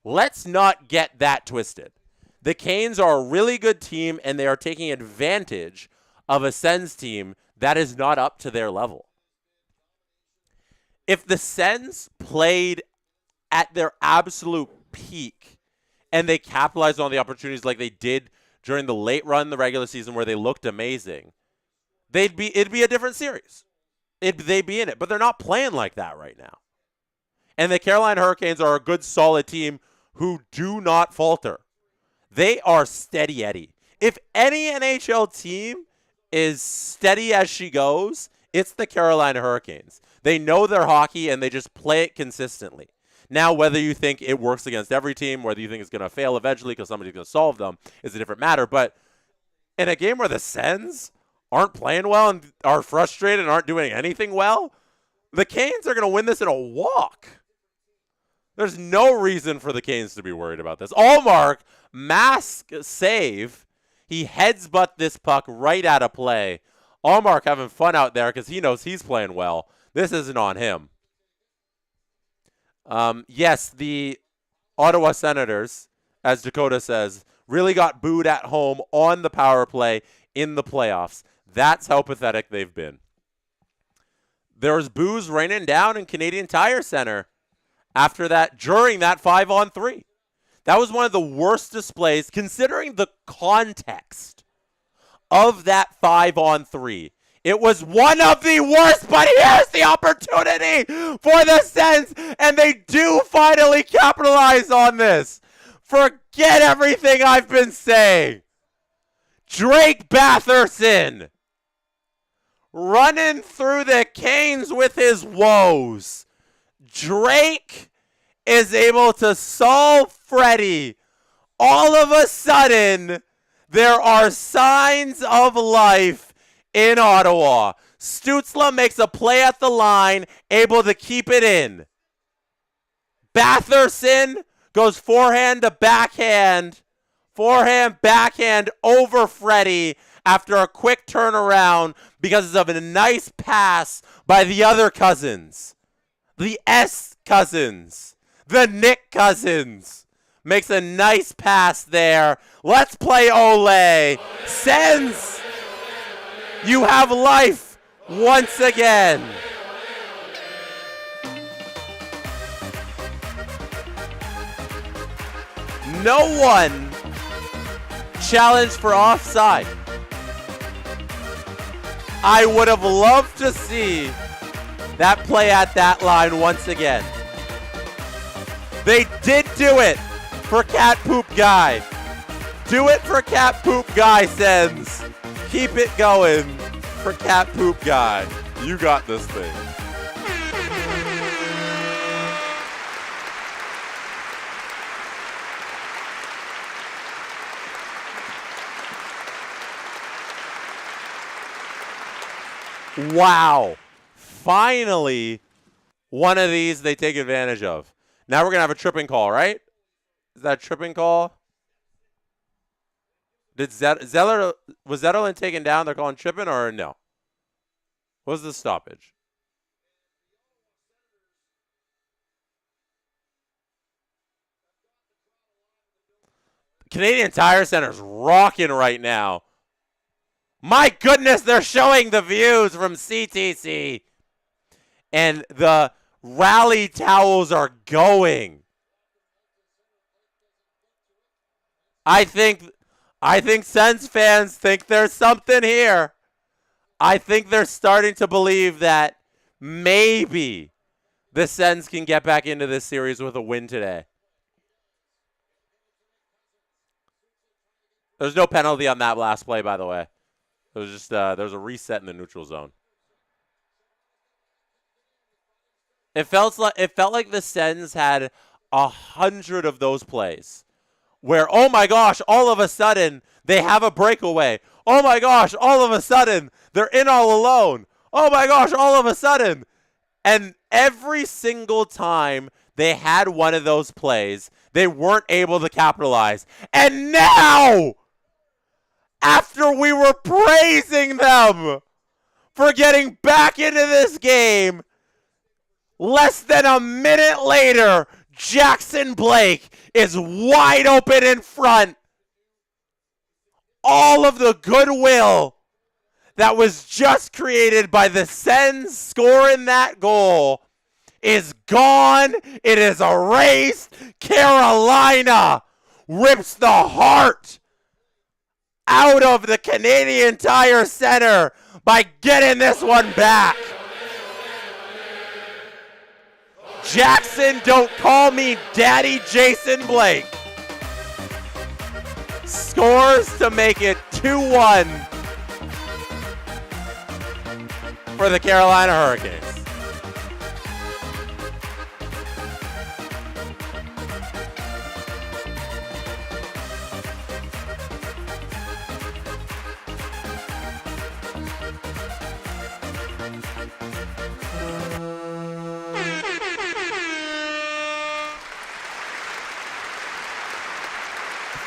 Let's not get that twisted. The Canes are a really good team, and they are taking advantage of a Sens team that is not up to their level. If the Sens played at their absolute peak and they capitalized on the opportunities like they did during the late run in the regular season where they looked amazing, it'd be a different series. They'd be in it, but they're not playing like that right now. And the Carolina Hurricanes are a good, solid team who do not falter. They are steady Eddie. If any NHL team is steady as she goes, it's the Carolina Hurricanes. They know their hockey, and they just play it consistently. Now, whether you think it works against every team, whether you think it's going to fail eventually because somebody's going to solve them, is a different matter. But in a game where the Sens aren't playing well and are frustrated and aren't doing anything well, the Canes are going to win this in a walk. There's no reason for the Canes to be worried about this. Allmark, mask save. He heads-butt this puck right out of play. Allmark having fun out there because he knows he's playing well. This isn't on him. Yes, the Ottawa Senators, as Dakota says, really got booed at home on the power play in the playoffs. That's how pathetic they've been. There's boos raining down in Canadian Tire Center after that, during that 5-on-3. That was one of the worst displays, considering the context of that 5-on-3. It was one of the worst, but here's the opportunity for the Sens, and they do finally capitalize on this. Forget everything I've been saying. Drake Batherson running through the Canes with his woes. Drake is able to solve Freddie. All of a sudden, there are signs of life in Ottawa. Stützle makes a play at the line, able to keep it in. Batherson goes forehand to backhand. Forehand, backhand over Freddie after a quick turnaround because of a nice pass by the other cousins. The S cousins. The Nick cousins. Makes a nice pass there. Let's play Ole. Sens, you have life once again. No one challenged for offside. I would have loved to see that play at that line once again. They did do it for Cat Poop Guy. Do it for Cat Poop Guy, Sens. Keep it going for Cat Poop Guy. You got this thing. Wow. Finally, one of these they take advantage of. Now we're going to have a tripping call, right? Is that a tripping call? Did Zeller, was Zetterlund taken down? They're calling tripping or no? What was the stoppage? Canadian Tire Center's rocking right now. My goodness, they're showing the views from CTC. And the rally towels are going. I think Sens fans think there's something here. I think they're starting to believe that maybe the Sens can get back into this series with a win today. There's no penalty on that last play, by the way. It was just there's a reset in the neutral zone. It felt like the Sens had 100 of those plays where, oh my gosh, all of a sudden they have a breakaway. Oh my gosh, all of a sudden they're in all alone. Oh my gosh, all of a sudden. And every single time they had one of those plays, they weren't able to capitalize. And now, after we were praising them for getting back into this game, less than a minute later, Jackson Blake is wide open in front. All of the goodwill that was just created by the Sens scoring that goal is gone. It is erased. Carolina rips the heart out of the Canadian Tire Center by getting this one back. Jackson, don't call me Daddy Jason Blake. Scores to make it 2-1 for the Carolina Hurricanes.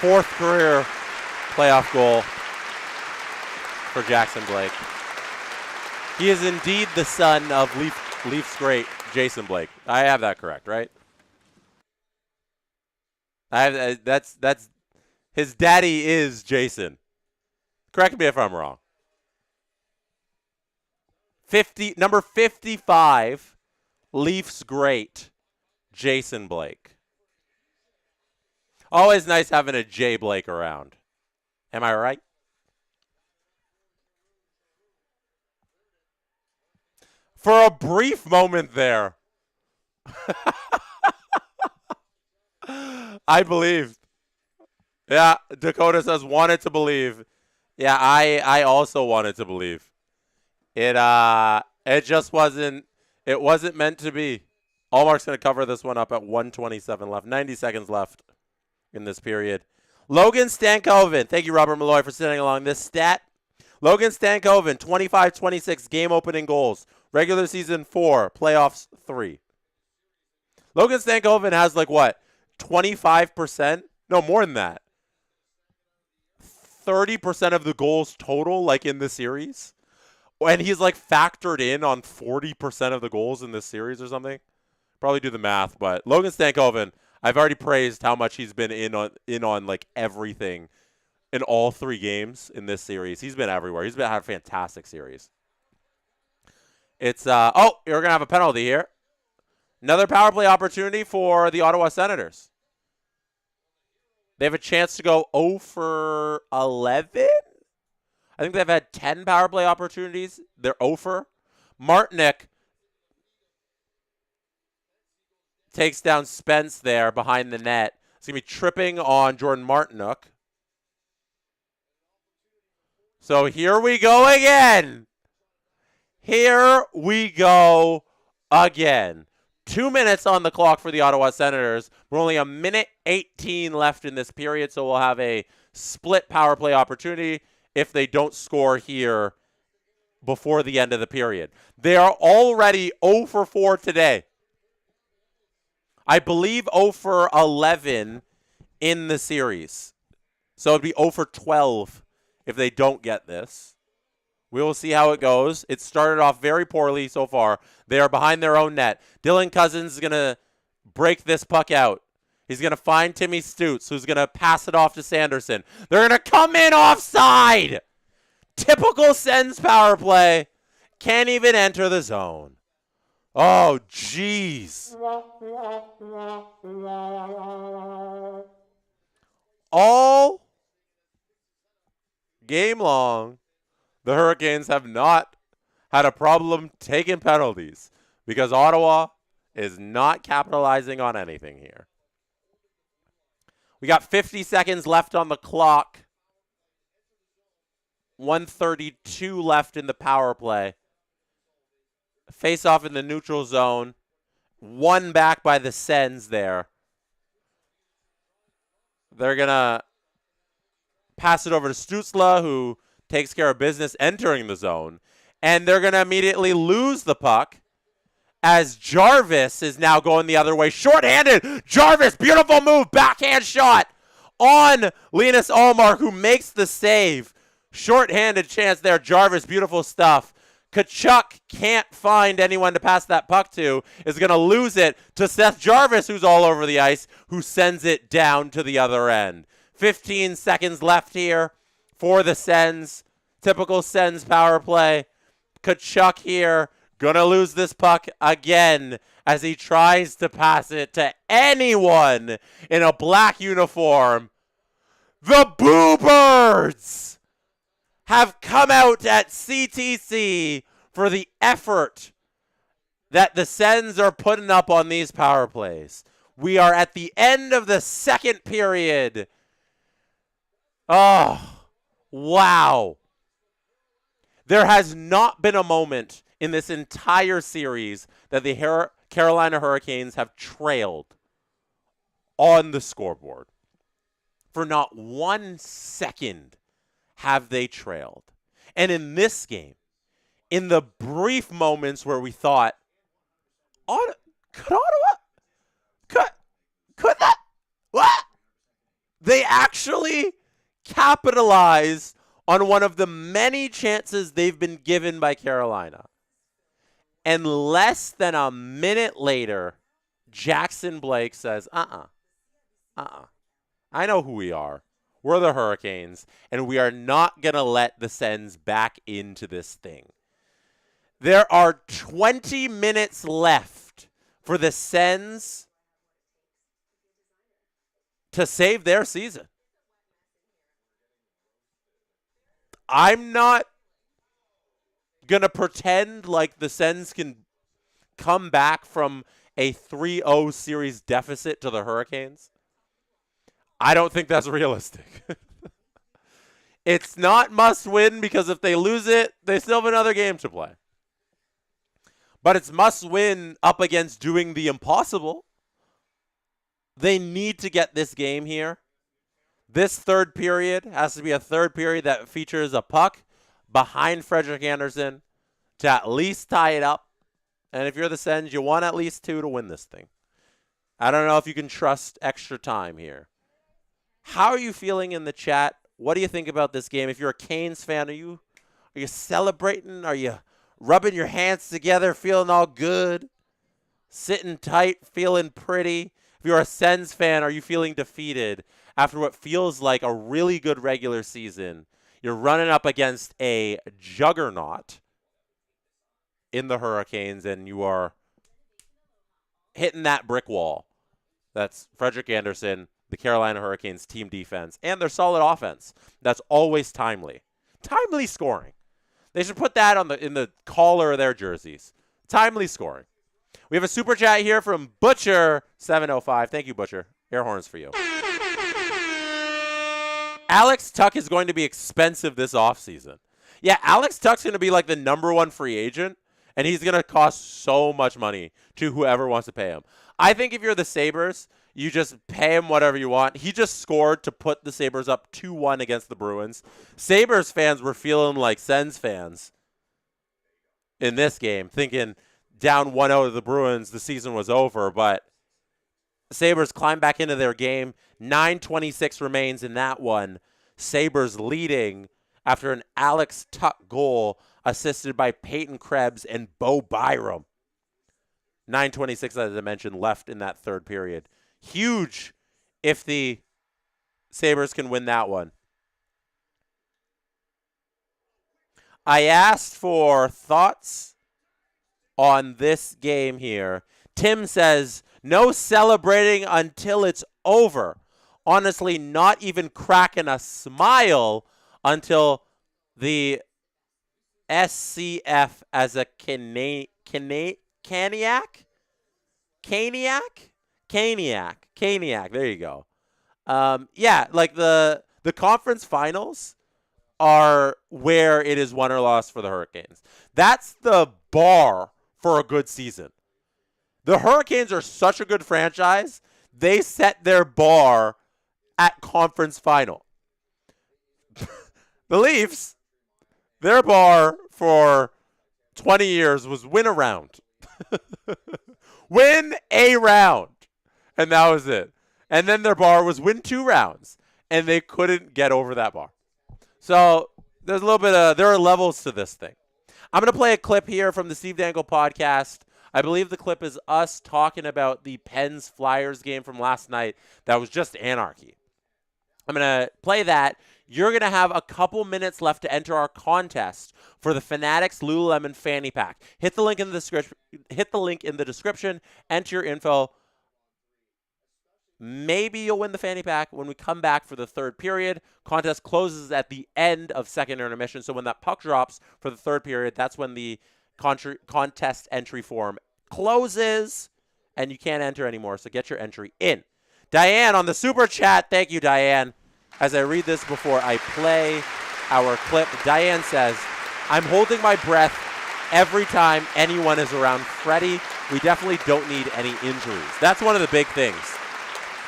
4th career playoff goal for Jackson Blake. He is indeed the son of Leafs great Jason Blake. I have that correct, right? That's his daddy is Jason. Correct me if I'm wrong. Number 55, Leafs great Jason Blake. Always nice having a J Blake around. Am I right? For a brief moment there, I believed. Yeah, Dakota says wanted to believe. Yeah, I also wanted to believe. It just wasn't meant to be. Allmark's going to cover this one up at 1:27 left. 90 seconds left in this period. Logan Stankoven. Thank you, Robert Malloy, for sitting along this stat. Logan Stankoven, 25-26 game opening goals. Regular season 4, playoffs 3. Logan Stankoven has 25%? No, more than that. 30% of the goals total, in the series. And he's factored in on 40% of the goals in this series or something. Probably do the math, but Logan Stankoven, I've already praised how much he's been in on everything in all 3 games in this series. He's been everywhere. He's had a fantastic series. It's you're gonna have a penalty here. Another power play opportunity for the Ottawa Senators. They have a chance to go 0 for 11. I think they've had 10 power play opportunities. They're 0 for. Martinick takes down Spence there behind the net. It's going to be tripping on Jordan Martinook. So here we go again. Here we go again. 2 minutes on the clock for the Ottawa Senators. We're only 1:18 left in this period, so we'll have a split power play opportunity if they don't score here before the end of the period. They are already 0 for 4 today. I believe 0 for 11 in the series. So it'd be 0 for 12 if they don't get this. We will see how it goes. It started off very poorly so far. They are behind their own net. Dylan Cousins is going to break this puck out. He's going to find Timmy Stutz, who's going to pass it off to Sanderson. They're going to come in offside. Typical Sens power play. Can't even enter the zone. Oh, jeez. All game long, the Hurricanes have not had a problem taking penalties because Ottawa is not capitalizing on anything here. We got 50 seconds left on the clock. 1:32 left in the power play. Face off in the neutral zone. One back by the Sens there. They're going to pass it over to Stützle, who takes care of business entering the zone. And they're going to immediately lose the puck as Jarvis is now going the other way. Short-handed. Jarvis, beautiful move. Backhand shot on Linus Ullmark, who makes the save. Short-handed chance there. Jarvis, beautiful stuff. Tkachuk can't find anyone to pass that puck to. Is going to lose it to Seth Jarvis, who's all over the ice, who sends it down to the other end. 15 seconds left here for the Sens. Typical Sens power play. Tkachuk here. Going to lose this puck again as he tries to pass it to anyone in a black uniform. The Boo Birds have come out at CTC for the effort that the Sens are putting up on these power plays. We are at the end of the second period. Oh, wow. There has not been a moment in this entire series that the Carolina Hurricanes have trailed on the scoreboard. For not 1 second have they trailed. And in this game, in the brief moments where we thought, could Ottawa? Could that? What? They actually capitalized on one of the many chances they've been given by Carolina. And less than a minute later, Jackson Blake says, I know who we are. We're the Hurricanes, and we are not going to let the Sens back into this thing. There are 20 minutes left for the Sens to save their season. I'm not going to pretend like the Sens can come back from a 3-0 series deficit to the Hurricanes. I don't think that's realistic. It's not must win because if they lose it, they still have another game to play. But it's must win up against doing the impossible. They need to get this game here. This third period has to be a third period that features a puck behind Frederik Andersen to at least tie it up. And if you're the Sens, you want at least 2 to win this thing. I don't know if you can trust extra time here. How are you feeling in the chat? What do you think about this game? If you're a Canes fan, are you celebrating? Are you rubbing your hands together, feeling all good? Sitting tight, feeling pretty? If you're a Sens fan, are you feeling defeated after what feels like a really good regular season? You're running up against a juggernaut in the Hurricanes, and you are hitting that brick wall. That's Frederik Andersen, the Carolina Hurricanes team defense, and their solid offense. That's always timely. Timely scoring. They should put that in the collar of their jerseys. Timely scoring. We have a super chat here from Butcher705. Thank you, Butcher. Air horns for you. Alex Tuch is going to be expensive this offseason. Yeah, Alex Tuch's going to be like the #1 free agent, and he's going to cost so much money to whoever wants to pay him. I think if you're the Sabres, you just pay him whatever you want. He just scored to put the Sabres up 2-1 against the Bruins. Sabres fans were feeling like Sens fans in this game, thinking down 1-0 to the Bruins, the season was over, but Sabres climbed back into their game. 9:26 remains in that one. Sabres leading after an Alex Tuch goal assisted by Peyton Krebs and Bo Byram. 9:26, as I mentioned, left in that third period. Huge if the Sabres can win that one. I asked for thoughts on this game here. Tim says, no celebrating until it's over. Honestly, not even cracking a smile until the SCF as a Caniac? Caniac. There you go. Yeah, like the conference finals are where it is won or lost for the Hurricanes. That's the bar for a good season. The Hurricanes are such a good franchise, they set their bar at conference final. The Leafs, their bar for 20 years was win a round. Win a round. And that was it. And then their bar was win 2 rounds. And they couldn't get over that bar. So there's a little bit of, there are levels to this thing. I'm going to play a clip here from the Steve Dangle podcast. I believe the clip is us talking about the Pens Flyers game from last night that was just anarchy. I'm going to play that. You're going to have a couple minutes left to enter our contest for the Fanatics Lululemon Fanny Pack. Hit the link in the description. Enter your info. Maybe you'll win the fanny pack when we come back for the third period. Contest closes at the end of second intermission. So when that puck drops for the third period, that's when the contest entry form closes and you can't enter anymore. So get your entry in. Diane on the super chat. Thank you, Diane. As I read this before I play our clip, Diane says, I'm holding my breath every time anyone is around Freddie. We definitely don't need any injuries. That's one of the big things.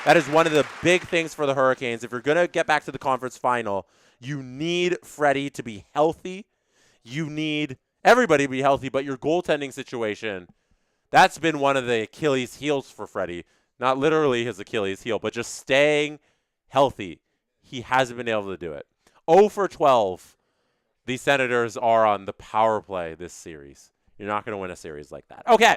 That is one of the big things for the Hurricanes. If you're going to get back to the conference final, you need Freddie to be healthy. You need everybody to be healthy, but your goaltending situation, that's been one of the Achilles heels for Freddie. Not literally his Achilles heel, but just staying healthy, he hasn't been able to do it. 0 for 12, the Senators are on the power play this series. You're not going to win a series like that. Okay,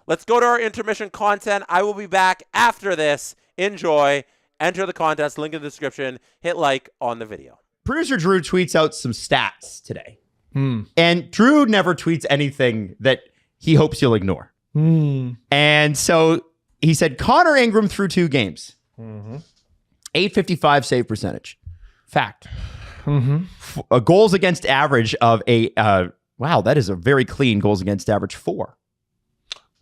let's go to our intermission content. I will be back after this. Enjoy. Enter the contest. Link in the description. Hit like on the video. Producer Drew tweets out some stats today. And Drew never tweets anything that he hopes you'll ignore. And so he said, Connor Ingram through 2 games. 855 save percentage. Fact. Goals against average of wow, that is a very clean goals against average 4.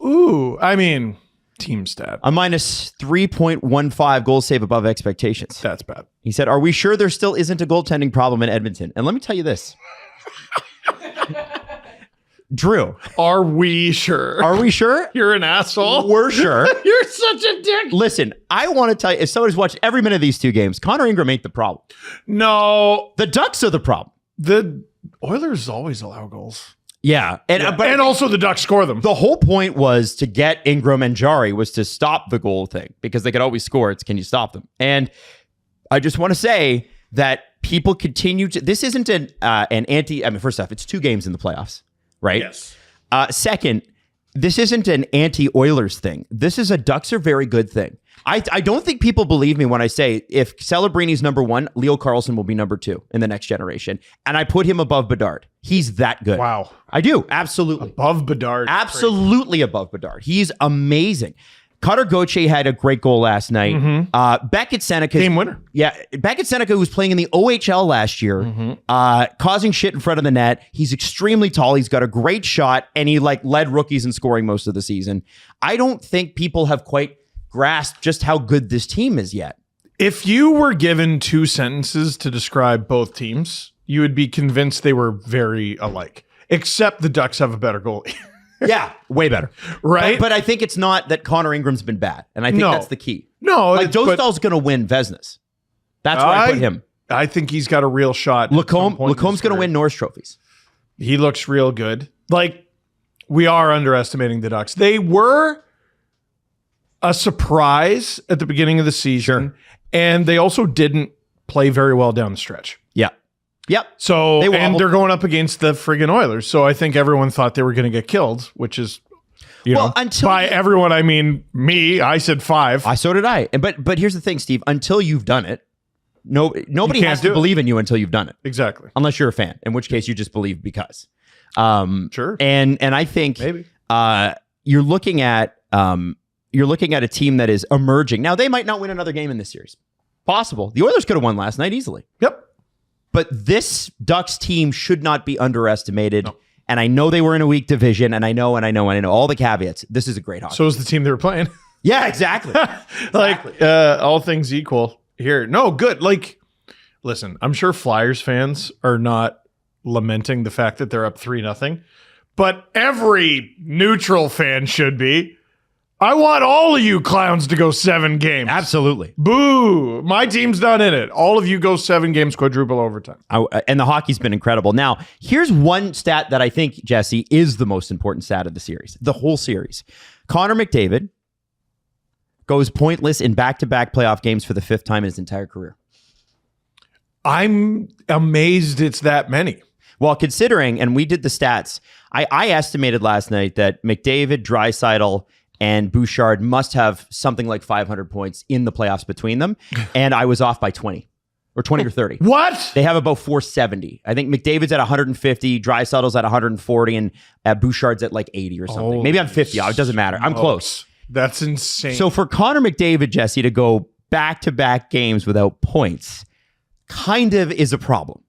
Ooh, I mean, team stat. A minus 3.15 goals save above expectations. That's bad. He said, are we sure there still isn't a goaltending problem in Edmonton? And let me tell you this. Drew. Are we sure? Are we sure? You're an asshole. We're sure. You're such a dick. Listen, I want to tell you, if somebody's watched every minute of these 2 games, Connor Ingram ain't the problem. No. The Ducks are the problem. The Oilers always allow goals. Yeah. But also the Ducks score them. The whole point was to get Ingram and Jari was to stop the goal thing because they could always score. It's can you stop them? And I just want to say that people continue to, this isn't an anti, I mean, first off, it's 2 games in the playoffs, right? Yes. Second, this isn't an anti-Oilers thing. This is a Ducks are very good thing. I don't think people believe me when I say if Celebrini's number 1, Leo Carlsson will be number 2 in the next generation. And I put him above Bedard. He's that good. Wow. I do. Absolutely. Above Bedard. Absolutely above Bedard. He's amazing. Cutter Gauthier had a great goal last night. Beckett Seneca. Game winner. Yeah. Beckett Seneca, who was playing in the OHL last year, causing shit in front of the net. He's extremely tall. He's got a great shot, and he led rookies in scoring most of the season. I don't think people have quite grasped just how good this team is yet. If you were given 2 sentences to describe both teams, you would be convinced they were very alike, except the Ducks have a better goalie. Yeah, way better. Right? But I think it's not that Connor Ingram's been bad. And I think that's the key. No. Like, Dostal's going to win Veznas. That's where I put him. I think he's got a real shot. Lacomb's going to win Norris trophies. He looks real good. Like, we are underestimating the Ducks. They were a surprise at the beginning of the season. Sure. And they also didn't play very well down the stretch. Yeah. Yep. So, They and wobbled. they're going up against the friggin' Oilers. So I think everyone thought they were going to get killed, which is, by everyone, I mean me. I said 5. So did I. But here's the thing, Steve. Until you've done it, nobody can't has do to it. believe in you until you've done it. Exactly. Unless you're a fan, in which case you just believe because. Sure. And I think Maybe. you're looking at a team that is emerging. Now they might not win another game in this series. Possible. The Oilers could have won last night easily. Yep. But this Ducks team should not be underestimated. No. And I know they were in a weak division, and I know all the caveats. This is a great hockey. So is the team they were playing. Yeah, exactly. Like, all things equal here. No, good. Like, listen, I'm sure Flyers fans are not lamenting the fact that they're up 3-0, but every neutral fan should be. I want all of you clowns to go 7 games. Absolutely. Boo. My team's not in it. All of you go 7 games, quadruple overtime. And the hockey's been incredible. Now, here's one stat that I think, Jesse, is the most important stat of the series, the whole series. Connor McDavid goes pointless in back-to-back playoff games for the 5th time in his entire career. I'm amazed it's that many. Well, considering, and we did the stats, I estimated last night that McDavid, Draisaitl, and Bouchard must have something like 500 points in the playoffs between them. And I was off by 20 or 20 or 30. What? They have about 470. I think McDavid's at 150, Draisaitl's at 140, and Bouchard's at like 80 or something. Maybe I'm 50. It doesn't matter. I'm close. That's insane. So for Connor McDavid, Jesse, to go back-to-back games without points kind of is a problem,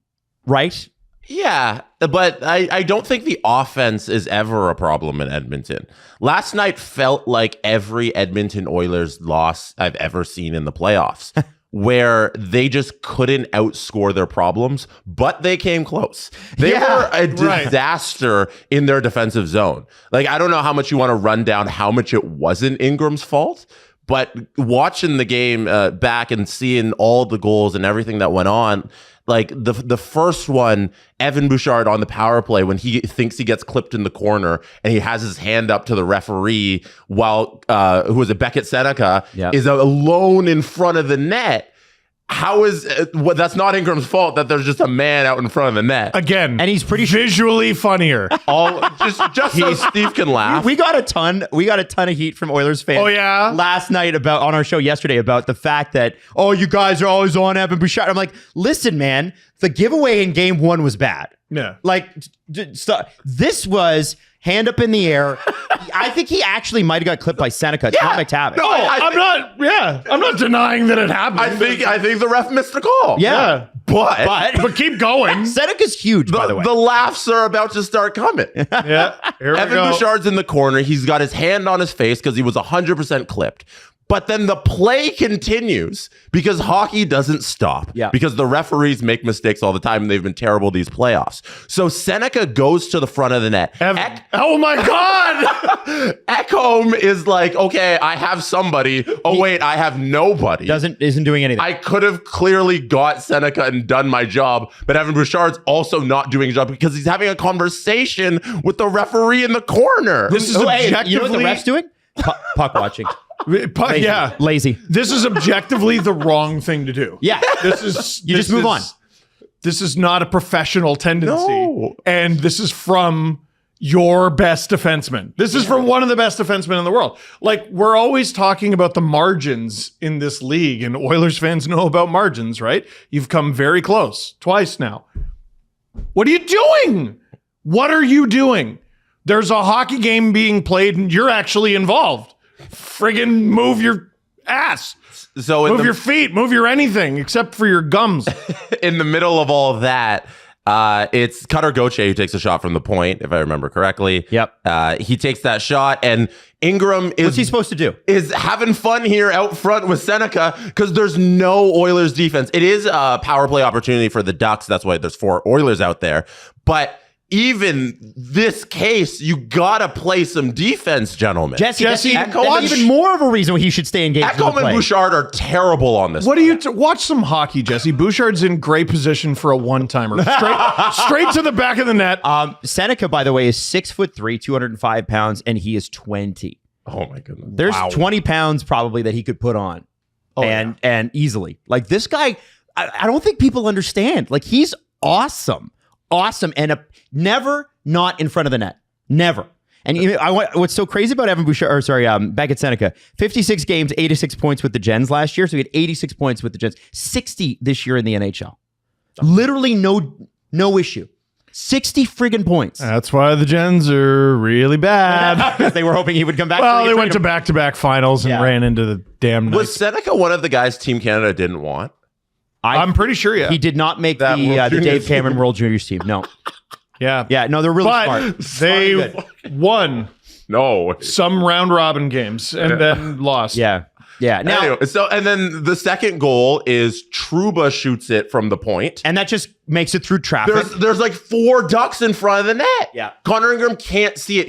right? Yeah, but I don't think the offense is ever a problem in Edmonton. Last night felt like every Edmonton Oilers loss I've ever seen in the playoffs, where they just couldn't outscore their problems, but they came close. They were a disaster in their defensive zone. Like, I don't know how much you want to run down how much it wasn't Ingram's fault, but watching the game back and seeing all the goals and everything that went on, like the first one, Evan Bouchard on the power play when he thinks he gets clipped in the corner and he has his hand up to the referee while who was a Beckett Seneca is alone in front of the net. how is that's not Ingram's fault that there's just a man out in front of the net? Again, And he's pretty visually funnier. All just so Steve can laugh. We got a ton of heat from Oilers fans. Oh, yeah? Last night on our show yesterday about the fact that, oh, you guys are always on Evan Bouchard. I'm like, listen, man, the giveaway in game 1 was bad. Yeah. Like, this was hand up in the air. I think he actually might have got clipped by Seneca, not by Tavic. No, I'm not denying that it happened. I think the ref missed the call. Yeah. But keep going. Seneca's huge, by the way. The laughs are about to start coming. Yeah. Here we Evan go. Bouchard's in the corner. He's got his hand on his face because he was 100% clipped. But then the play continues because hockey doesn't stop. Yeah. Because the referees make mistakes all the time and they've been terrible these playoffs. So Seneca goes to the front of the net. Oh my God. Ekholm is like, okay, I have somebody. Oh, wait, I have nobody. Isn't doing anything. I could have clearly got Seneca and done my job, but Evan Bouchard's also not doing his job because he's having a conversation with the referee in the corner. This is Hey, objectively. you know what the ref's doing? Puck watching. Lazy. Yeah. Lazy. This is objectively the wrong thing to do. Yeah. This is. You just move on. This is not a professional tendency. No. And this is from your best defenseman. This is from one of the best defensemen in the world. Like, we're always talking about the margins in this league, and Oilers fans know about margins, right? You've come very close twice now. What are you doing? What are you doing? There's a hockey game being played and you're actually involved. Friggin' move your ass. So Move your feet. Move your anything except for your gums. in the middle of all of that, it's Cutter Gauthier who takes a shot from the point, if I remember correctly. Yep. He takes that shot, and Ingram What's he supposed to do? is having fun here out front with Seneca because there's no Oilers defense. It is a power play opportunity for the Ducks. That's why there's 4 Oilers out there. But even this case, you gotta play some defense, gentlemen. Jesse, Jesse, that's watch- even more of a reason why he should stay engaged in the Ekholm play. and Bouchard are terrible on this. What do you watch some hockey, Jesse? Bouchard's in great position for a one-timer. Straight to the back of the net. Seneca, by the way, is 6'3", 205 pounds, and he is 20. Oh my goodness. There's 20 pounds probably that he could put on, and easily. Like, this guy, I don't think people understand. Like, he's awesome, and never not in front of the net, never. And what's so crazy about Evan Bouchard, back at Seneca, 56 games, 86 points with the Gens last year. So he had 86 points with the Gens, 60 this year in the NHL. Literally no issue. 60 friggin' points. That's why the Gens are really bad. Because they were hoping he would come back. Well, they went to back-to-back finals and Yeah. ran into the damn Was Knights. Seneca one of the guys Team Canada didn't want? I'm pretty sure, yeah. He did not make That the World Dave Juniors Cameron World Juniors team. No. Yeah. No, they're really But smart. they Good. won No. some round-robin games and then lost. Yeah. Now, Anyway, and then the second goal is Trouba shoots it from the point. and that just makes it through traffic. There's like 4 Ducks in front of the net. Yeah. Connor Ingram can't see it.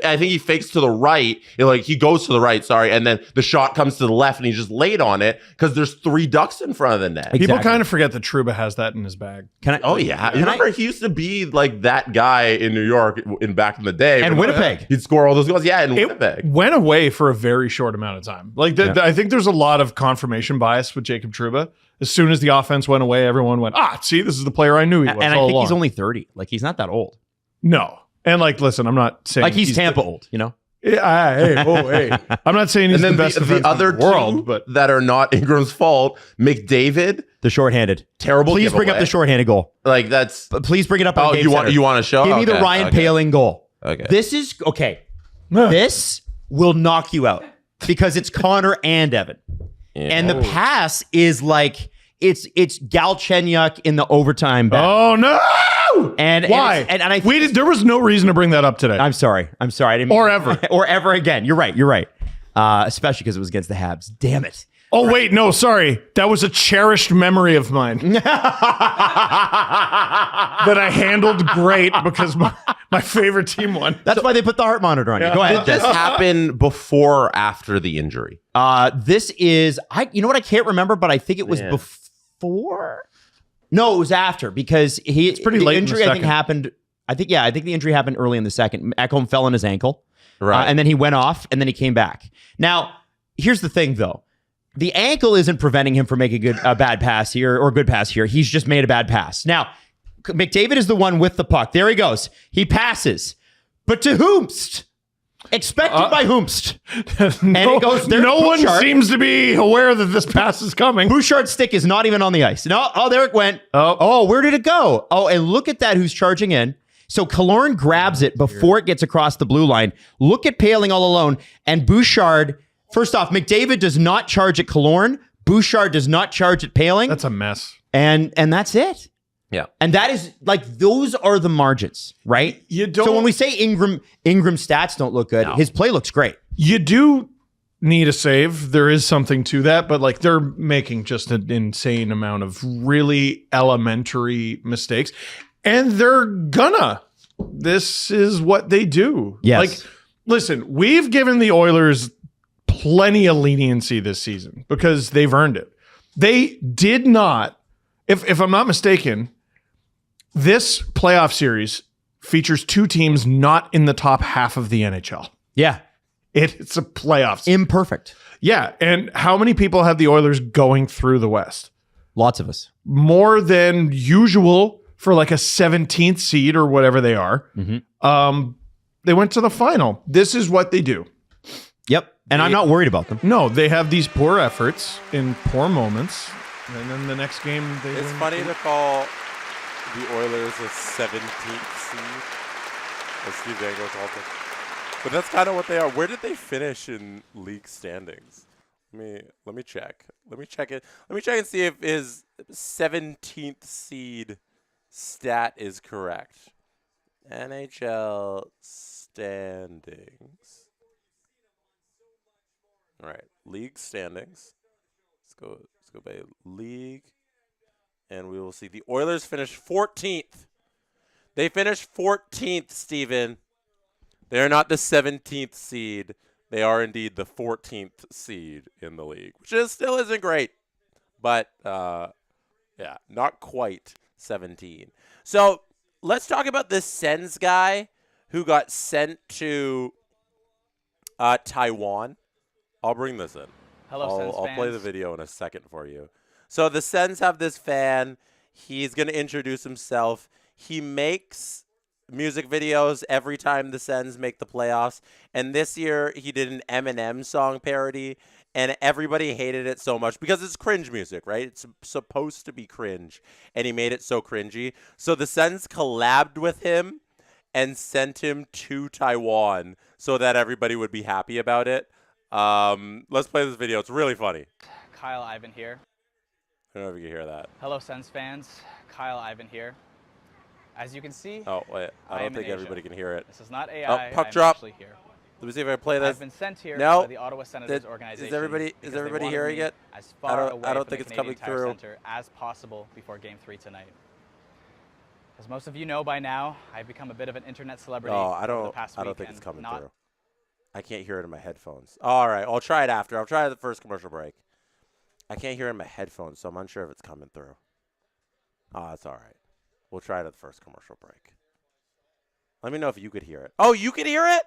I think he fakes to the right. He goes to the right, sorry, and then the shot comes to the left and he's just laid on it because there's 3 Ducks in front of the net. People Exactly. kind of forget that Trouba has that in his bag. Can I? Oh yeah. Can Remember I- he used to be like that guy in New York back in the day. And When- Winnipeg. He'd score all those goals. Yeah, in It Winnipeg. went away for a very short amount of time. Like, I think there's a lot of confirmation bias with Jacob Trouba. As soon as the offense went away, everyone went, see, this is the player I knew he was And I all think he's along. only 30. Like, he's not that old. No. And like, listen, I'm not saying Like, he's Tampa old, you know? Hey. I'm not saying he's And then the best defenseman the other in the world, two but that are not Ingram's fault, McDavid, The shorthanded. terrible. Please bring up giveaway. the shorthanded goal. Like that's. But please bring it up on Oh, Game you want Center. to show? Give me the Okay, Ryan okay. Poehling goal. Okay. This is, okay. This will knock you out because it's Connor and Evan. And the pass is like, it's Galchenyuk in the overtime back. oh no! And Why? And I think there was no reason to bring that up today. I'm sorry. I didn't Or ever. or ever again. You're right. Especially because it was against the Habs. Damn it. Oh wait, no, sorry. That was a cherished memory of mine that I handled great because my favorite team won. That's why they put the heart monitor on you. Go ahead. Did this happen before or after the injury? This is you know what, I can't remember, but I think it was before. No, it was after because it's pretty the late in the injury I think second. happened. I think the injury happened early in the second. Ekholm fell on his ankle. Right. And then he went off and then he came back. Now, here's the thing though. the ankle isn't preventing him from making a bad pass here or good pass here. He's just made a bad pass. Now, McDavid is the one with the puck. There he goes. He passes. But to whomst? Expected by whomst. And it goes there. No one Bouchard. seems to be aware that this pass is coming. Bouchard's stick is not even on the ice. No, there it went. Oh, where did it go? Oh, and look at that, who's charging in. So Killorn grabs it before it gets across the blue line. Look at Paling all alone. And Bouchard, first off, McDavid does not charge at Killorn. Bouchard does not charge at Paling. That's a mess. And that's it. Yeah. And that is like, those are the margins, right? You don't. So when we say Ingram's stats don't look good, his play looks great. You do need a save. There is something to that, but like they're making just an insane amount of really elementary mistakes. And they're gonna. This is what they do. Yes. Like, listen, we've given the Oilers plenty of leniency this season because they've earned it. They did not, if I'm not mistaken, this playoff series features two teams not in the top half of the NHL. Yeah. It's a playoff series. Imperfect. Yeah. And how many people have the Oilers going through the West? Lots of us. More than usual for like a 17th seed or whatever they are. They went to the final. This is what they do. Yep. And I'm not worried about them. No, they have these poor efforts in poor moments. And then the next game, they It's win. funny to call the Oilers a 17th seed, as Steve Dangle called them. But that's kind of what they are. Where did they finish in league standings? Let me check. Let me check it. Let me check and see if his 17th seed stat is correct. NHL standings. All right, league standings. Let's go by league, and we will see the Oilers finished 14th. They finished 14th, Steven. They're not the 17th seed. They are indeed the 14th seed in the league, which still isn't great, but yeah, not quite 17. So let's talk about this Sens guy who got sent to Taiwan. I'll bring this in. Hello, Sens I'll play fans. the video in a second for you. So the Sens have this fan. He's going to introduce himself. He makes music videos every time the Sens make the playoffs. And this year he did an Eminem song parody, and everybody hated it so much because it's cringe music, right? It's supposed to be cringe, and he made it so cringy. So the Sens collabed with him and sent him to Taiwan so that everybody would be happy about it. Let's play this video. It's really funny. Kyle Ivan here. I don't know if you can hear that. Hello, Sens fans. Kyle Ivan here. As you can see, Oh, wait. I I don't am in think Asia. everybody can hear it. This is not AI. puck I'm drop. actually here. Let me see if I can play this. I've been sent here No. by the Ottawa Senators organization. Is everybody because they wanted hearing me it? As far I away don't from think the it's coming Canadian Tire through. Center as possible before Game 3 tonight. As most of you know by now, I've become a bit of an internet celebrity. Oh, I over the don't past think week it's and coming not through. I can't hear it in my headphones. All right, I'll try it after. I'll try the first commercial break. I can't hear it in my headphones, so I'm unsure if it's coming through. Oh, that's all right. We'll try it at the first commercial break. Let me know if you could hear it. Oh, you could hear it?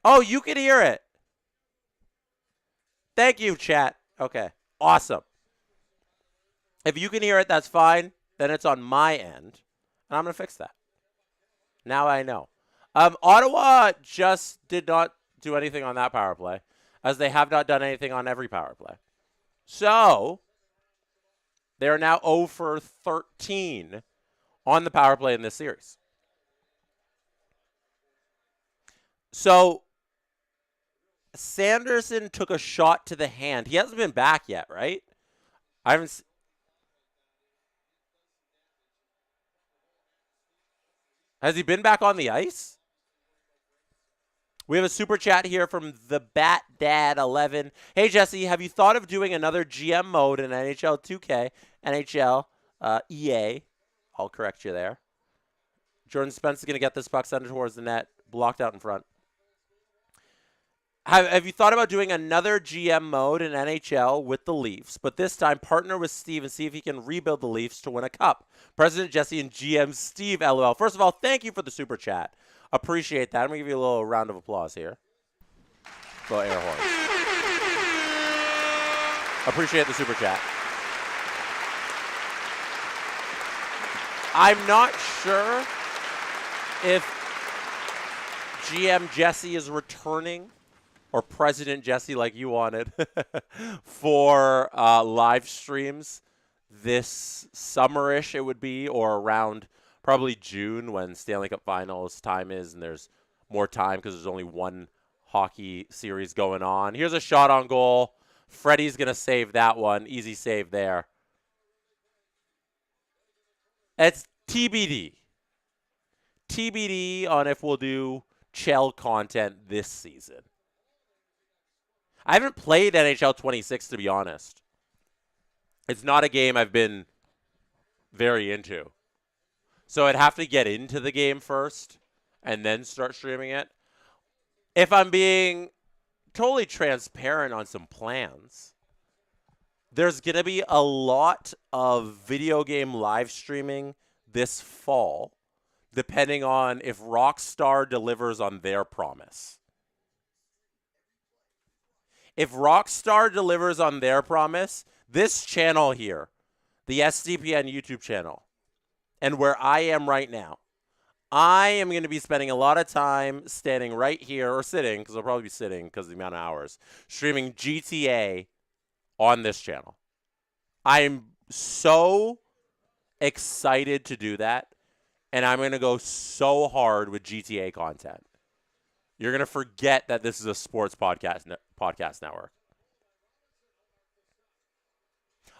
Oh, you could hear it. Thank you, chat. Okay, awesome. If you can hear it, that's fine. Then it's on my end, and I'm going to fix that. Now I know. Ottawa just did not do anything on that power play, as they have not done anything on every power play. So they are now 0 for 13 on the power play in this series. So Sanderson took a shot to the hand. He hasn't been back yet, right? I haven't. Has he been back on the ice? We have a super chat here from the Bat Dad 11. Hey Jesse, have you thought of doing another GM mode in NHL 2K, NHL, EA? I'll correct you there. Jordan Spence is going to get this puck sent towards the net, blocked out in front. Have you thought about doing another GM mode in NHL with the Leafs, but this time partner with Steve and see if he can rebuild the Leafs to win a cup? President Jesse and GM Steve, LOL. First of all, thank you for the super chat. Appreciate that. I'm going to give you a little round of applause here. Little air horn. Appreciate the super chat. I'm not sure if GM Jesse is returning, or President Jesse, like you wanted, for live streams this summerish. It would be, or around probably June when Stanley Cup Finals time is, and there's more time because there's only one hockey series going on. Here's a shot on goal. Freddie's gonna save that one. Easy save there. It's TBD. TBD on if we'll do Chell content this season. I haven't played NHL 26, to be honest. It's not a game I've been very into. So I'd have to get into the game first and then start streaming it. If I'm being totally transparent on some plans, there's going to be a lot of video game live streaming this fall, depending on if Rockstar delivers on their promise. If Rockstar delivers on their promise, this channel here, the SDPN YouTube channel, and where I am right now, I am going to be spending a lot of time standing right here, or sitting, because I'll probably be sitting because of the amount of hours, streaming GTA on this channel. I'm so excited to do that, and I'm going to go so hard with GTA content. You're going to forget that this is a sports podcast network.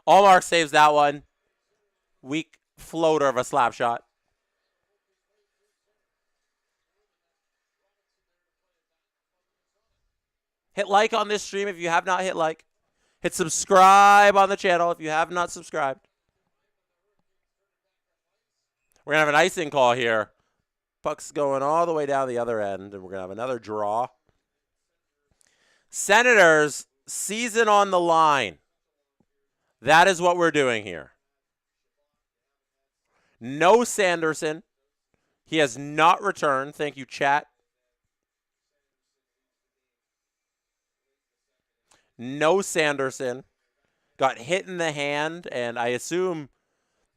Allmark saves that one. Weak floater of a slap shot. Hit like on this stream if you have not hit like. Hit subscribe on the channel if you have not subscribed. We're going to have an icing call here. Puck's going all the way down the other end, and we're going to have another draw. Senators, season on the line. That is what we're doing here. No Sanderson. He has not returned. Thank you, chat. No Sanderson. Got hit in the hand, and I assume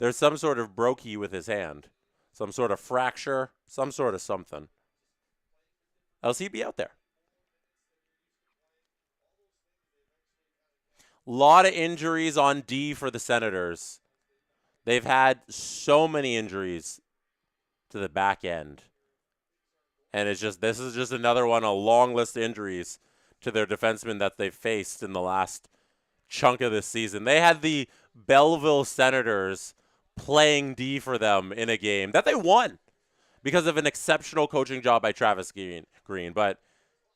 there's some sort of brokey with his hand. Some sort of fracture, some sort of something. Else he'd be out there. Lot of injuries on D for the Senators. They've had so many injuries to the back end. And this is just another one, a long list of injuries to their defensemen that they've faced in the last chunk of this season. They had the Belleville Senators playing D for them in a game that they won because of an exceptional coaching job by Travis Green. But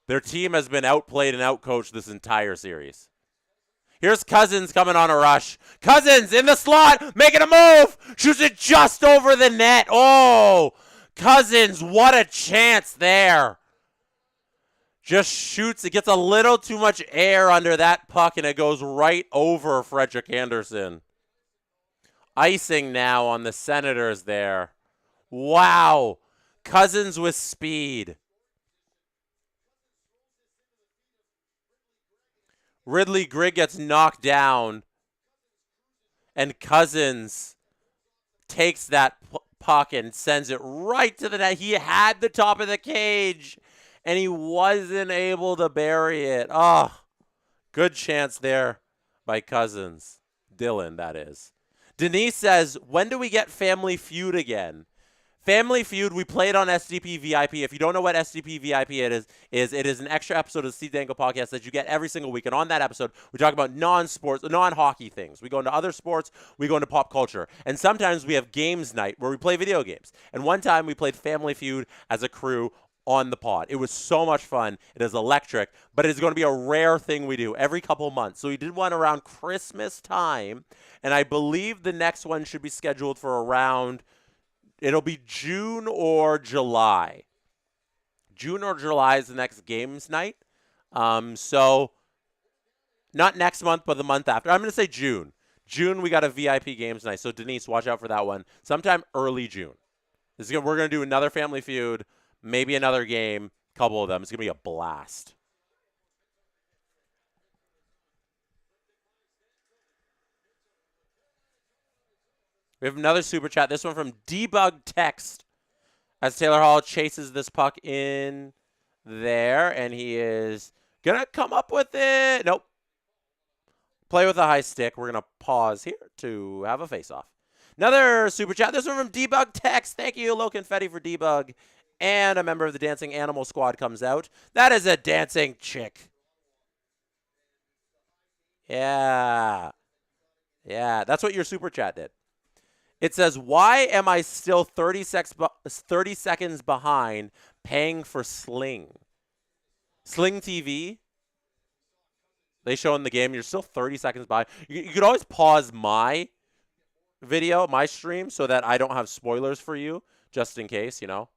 their team has been outplayed and outcoached this entire series. Here's Cousins coming on a rush. Cousins in the slot, making a move. Shoots it just over the net. Oh, Cousins, what a chance there. Just shoots. It gets a little too much air under that puck, and it goes right over Frederick Anderson. Icing now on the Senators there. Wow. Cousins with speed. Ridley Grigg gets knocked down, and Cousins takes that puck and sends it right to the net. He had the top of the cage, and he wasn't able to bury it. Oh, good chance there by Cousins. Dylan, that is. Denise says, when do we get Family Feud again? Family Feud, we played on SDP VIP. If you don't know what SDP VIP it is an extra episode of the Steve Dangle podcast that you get every single week. And on that episode, we talk about non-sports, non-hockey things. We go into other sports. We go into pop culture. And sometimes we have games night where we play video games. And one time we played Family Feud as a crew on the pod. It was so much fun. It is electric, but it is going to be a rare thing we do every couple months. So we did one around Christmas time, and I believe the next one should be scheduled for around... It'll be June or July. June or July is the next games night. So not next month, but the month after. I'm going to say June. June, we got a VIP games night. So Denise, watch out for that one. Sometime early June. We're going to do another Family Feud, maybe another game, a couple of them. It's going to be a blast. We have another super chat. This one from Debug Text. As Taylor Hall chases this puck in there, and he is going to come up with it. Nope. Play with a high stick. We're going to pause here to have a face-off. Another super chat. This one from Debug Text. Thank you, low confetti for Debug. And a member of the Dancing Animal Squad comes out. That is a dancing chick. Yeah. Yeah, that's what your super chat did. It says, why am I still 30 seconds behind paying for Sling? Sling TV, they show in the game, you're still 30 seconds behind. You could always pause my video, my stream, so that I don't have spoilers for you, just in case, you know.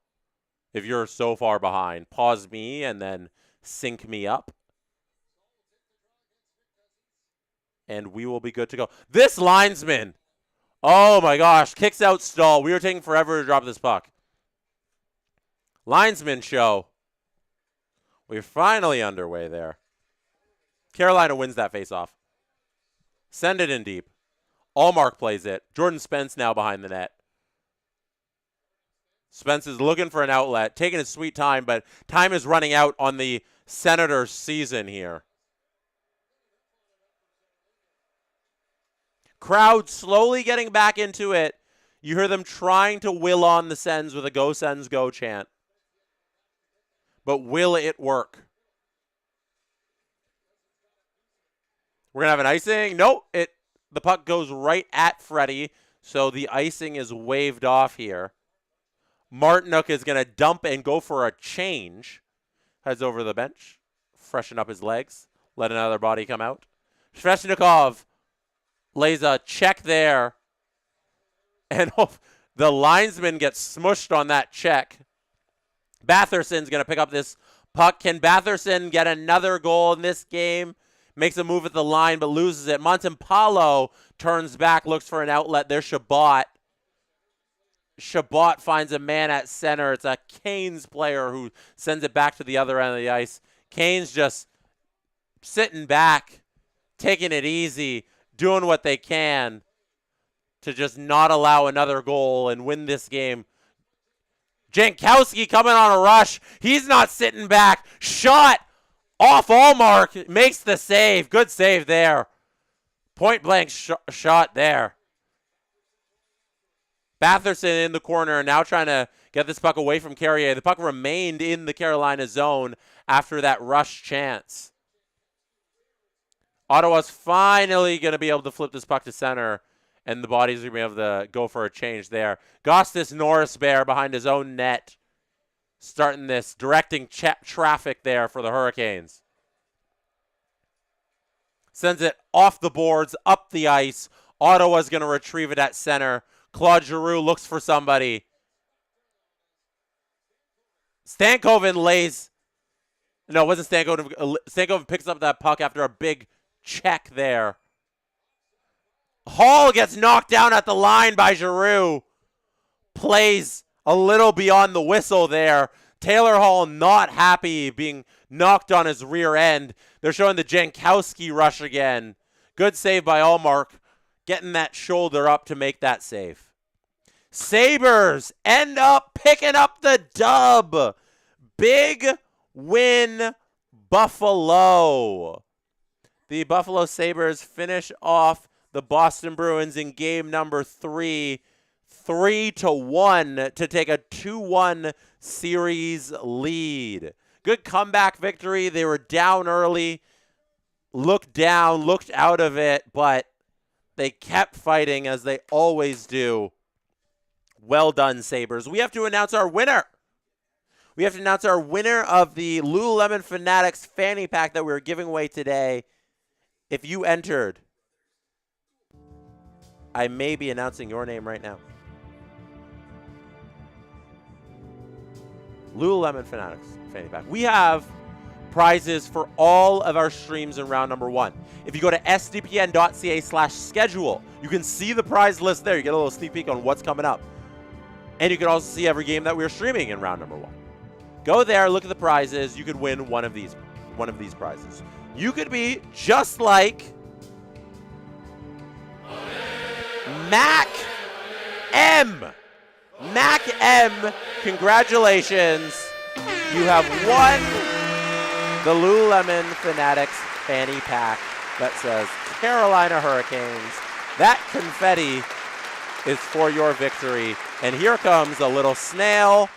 If you're so far behind, pause me and then sync me up. And we will be good to go. This linesman, oh my gosh, kicks out Stahl. We were taking forever to drop this puck. Linesman show. We're finally underway there. Carolina wins that faceoff. Send it in deep. Allmark plays it. Jordan Spence now behind the net. Spence is looking for an outlet, taking his sweet time, but time is running out on the Senators season here. Crowd slowly getting back into it. You hear them trying to will on the Sens with a "Go Sens Go" chant. But will it work? We're going to have an icing. Nope. The puck goes right at Freddie, so the icing is waved off here. Martinook is going to dump and go for a change. Heads over to the bench. Freshen up his legs. Let another body come out. Svechnikov lays a check there. And the linesman gets smushed on that check. Batherson's going to pick up this puck. Can Batherson get another goal in this game? Makes a move at the line, but loses it. Montempalo turns back, looks for an outlet. There's Shabbat. Shabbat finds a man at center. It's a Canes player who sends it back to the other end of the ice. Canes just sitting back, taking it easy, doing what they can to just not allow another goal and win this game. Jankowski coming on a rush. He's not sitting back. Shot off Allmark. Makes the save. Good save there. Point blank shot there. Batherson in the corner, now trying to get this puck away from Carrier. The puck remained in the Carolina zone after that rush chance. Ottawa's finally going to be able to flip this puck to center, and the bodies are going to be able to go for a change there. Gostis Norris Bear behind his own net, starting this, directing traffic there for the Hurricanes. Sends it off the boards, up the ice. Ottawa's going to retrieve it at center. Claude Giroux looks for somebody. Stankoven lays. No, it wasn't Stankoven. Stankoven picks up that puck after a big check there. Hall gets knocked down at the line by Giroux. Plays a little beyond the whistle there. Taylor Hall not happy being knocked on his rear end. They're showing the Jankowski rush again. Good save by Allmark. Getting that shoulder up to make that save. Sabres end up picking up the dub. Big win, Buffalo. The Buffalo Sabres finish off the Boston Bruins in game number 3, 3-1 to take a 2-1 series lead. Good comeback victory. They were down early, looked down, looked out of it, but they kept fighting as they always do. Well done, Sabres. We have to announce our winner. We have to announce our winner of the Lululemon Fanatics fanny pack that we're giving away today. If you entered, I may be announcing your name right now. Lululemon Fanatics fanny pack. We have prizes for all of our streams in round number 1. If you go to sdpn.ca/schedule, you can see the prize list there. You get a little sneak peek on what's coming up. And you can also see every game that we're streaming in round number 1. Go there, look at the prizes. You could win one of these prizes. You could be just like Mac M. Mac M, congratulations. You have won the Lululemon Fanatics fanny pack that says Carolina Hurricanes. That confetti is for your victory. And here comes a little snail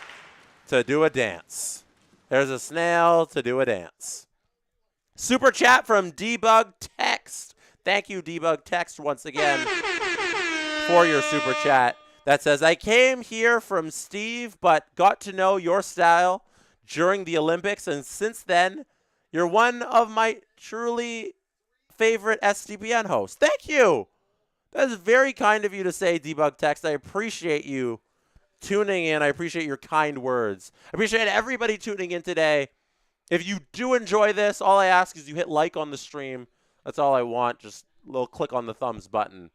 to do a dance. There's a snail to do a dance. Super chat from Debug Text. Thank you, Debug Text, once again for your super chat. That says, I came here from Steve, but got to know your style during the Olympics, and since then, you're one of my truly favorite SDPN hosts. Thank you. That is very kind of you to say, Debug Text. I appreciate you tuning in. I appreciate your kind words. I appreciate everybody tuning in today. If you do enjoy this, all I ask is you hit like on the stream. That's all I want. Just a little click on the thumbs button,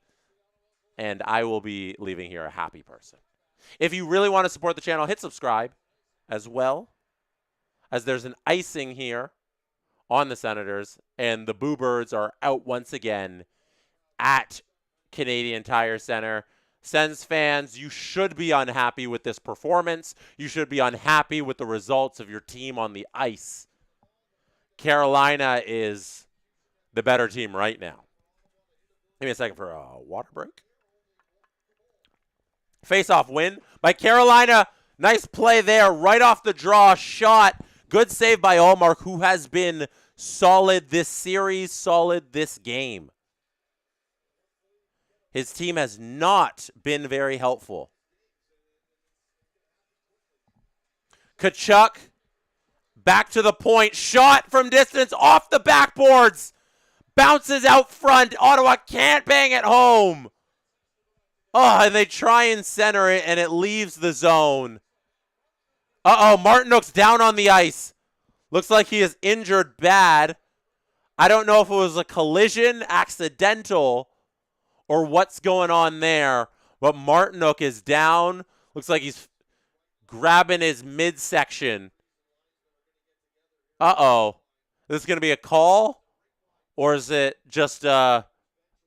and I will be leaving here a happy person. If you really want to support the channel, hit subscribe as well, as there's an icing here on the Senators, and the Boo Birds are out once again at Canadian Tire Center. Sens fans, you should be unhappy with this performance. You should be unhappy with the results of your team on the ice. Carolina is the better team right now. Give me a second for a water break. Face-off win by Carolina. Nice play there. Right off the draw. Shot. Good save by Allmark, who has been solid this series, solid this game. His team has not been very helpful. Tkachuk, back to the point. Shot from distance off the backboards. Bounces out front. Ottawa can't bang it home. Oh, and they try and center it, and it leaves the zone. Uh-oh, Martinook's down on the ice. Looks like he is injured bad. I don't know if it was a collision, accidental, or what's going on there, but Martinook is down. Looks like he's grabbing his midsection. Uh-oh. This is going to be a call, or is it just a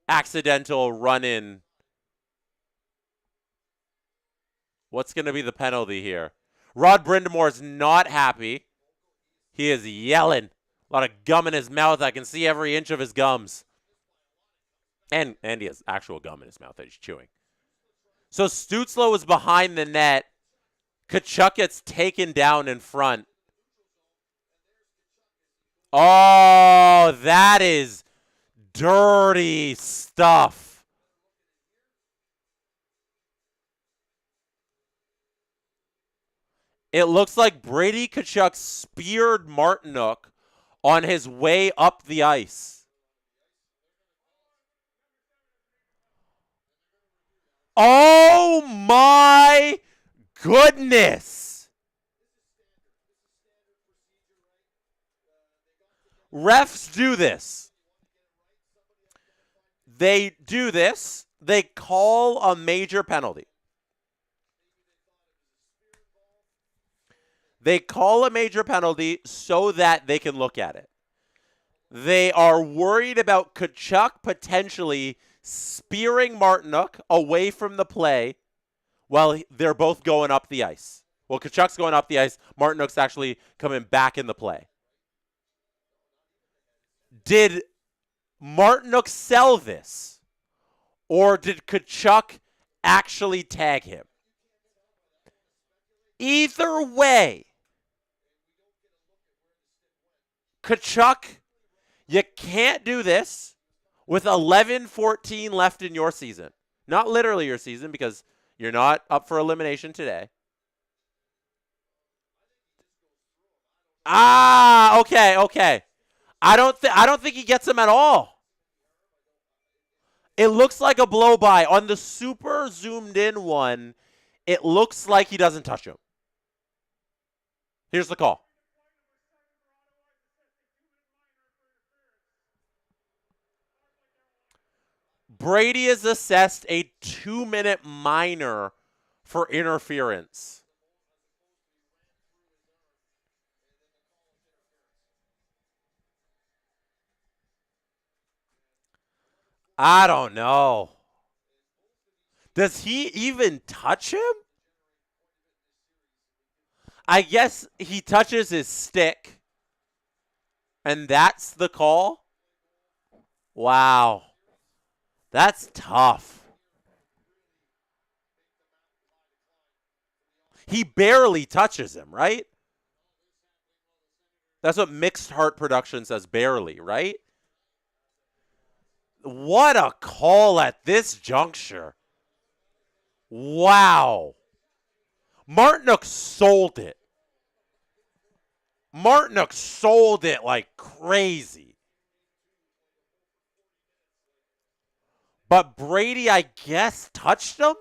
accidental run-in? What's going to be the penalty here? Rod Brindamore is not happy. He is yelling. A lot of gum in his mouth. I can see every inch of his gums. And he has actual gum in his mouth that he's chewing. So Stützle was behind the net. Tkachuk gets taken down in front. Oh, that is dirty stuff. It looks like Brady Tkachuk speared Martinook on his way up the ice. Oh my goodness. Refs do this. They do this. They call a major penalty. They call a major penalty so that they can look at it. They are worried about Tkachuk potentially spearing Martinook away from the play while they're both going up the ice. Well, Tkachuk's going up the ice. Martinook's actually coming back in the play. Did Martinook sell this? Or did Tkachuk actually tag him? Either way, Tkachuk, you can't do this with 11-14 left in your season. Not literally your season, because you're not up for elimination today. Okay. I don't think he gets him at all. It looks like a blow by. On the super zoomed in one, it looks like he doesn't touch him. Here's the call. Brady is assessed a 2-minute minor for interference. I don't know. Does he even touch him? I guess he touches his stick. And that's the call? Wow. That's tough. He barely touches him, right? That's what Mixed Heart Production says, barely, right? What a call at this juncture. Wow. Martinook sold it. Martinook sold it like crazy. But Brady, I guess, touched him?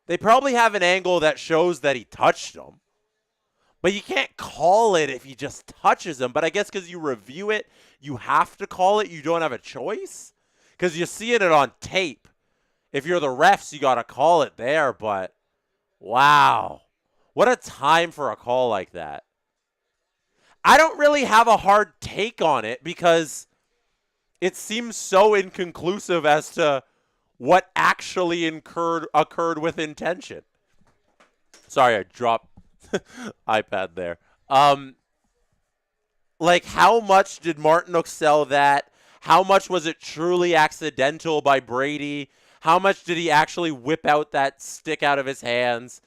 They probably have an angle that shows that he touched him. But you can't call it if he just touches him. But I guess because you review it, you have to call it. You don't have a choice. Because you're seeing it on tape. If you're the refs, you got to call it there. But, wow. What a time for a call like that. I don't really have a hard take on it because it seems so inconclusive as to what actually occurred with intention. Sorry, I dropped iPad there. Like, how much did Martinook sell that? How much was it truly accidental by Brady? How much did he actually whip out that stick out of his hands?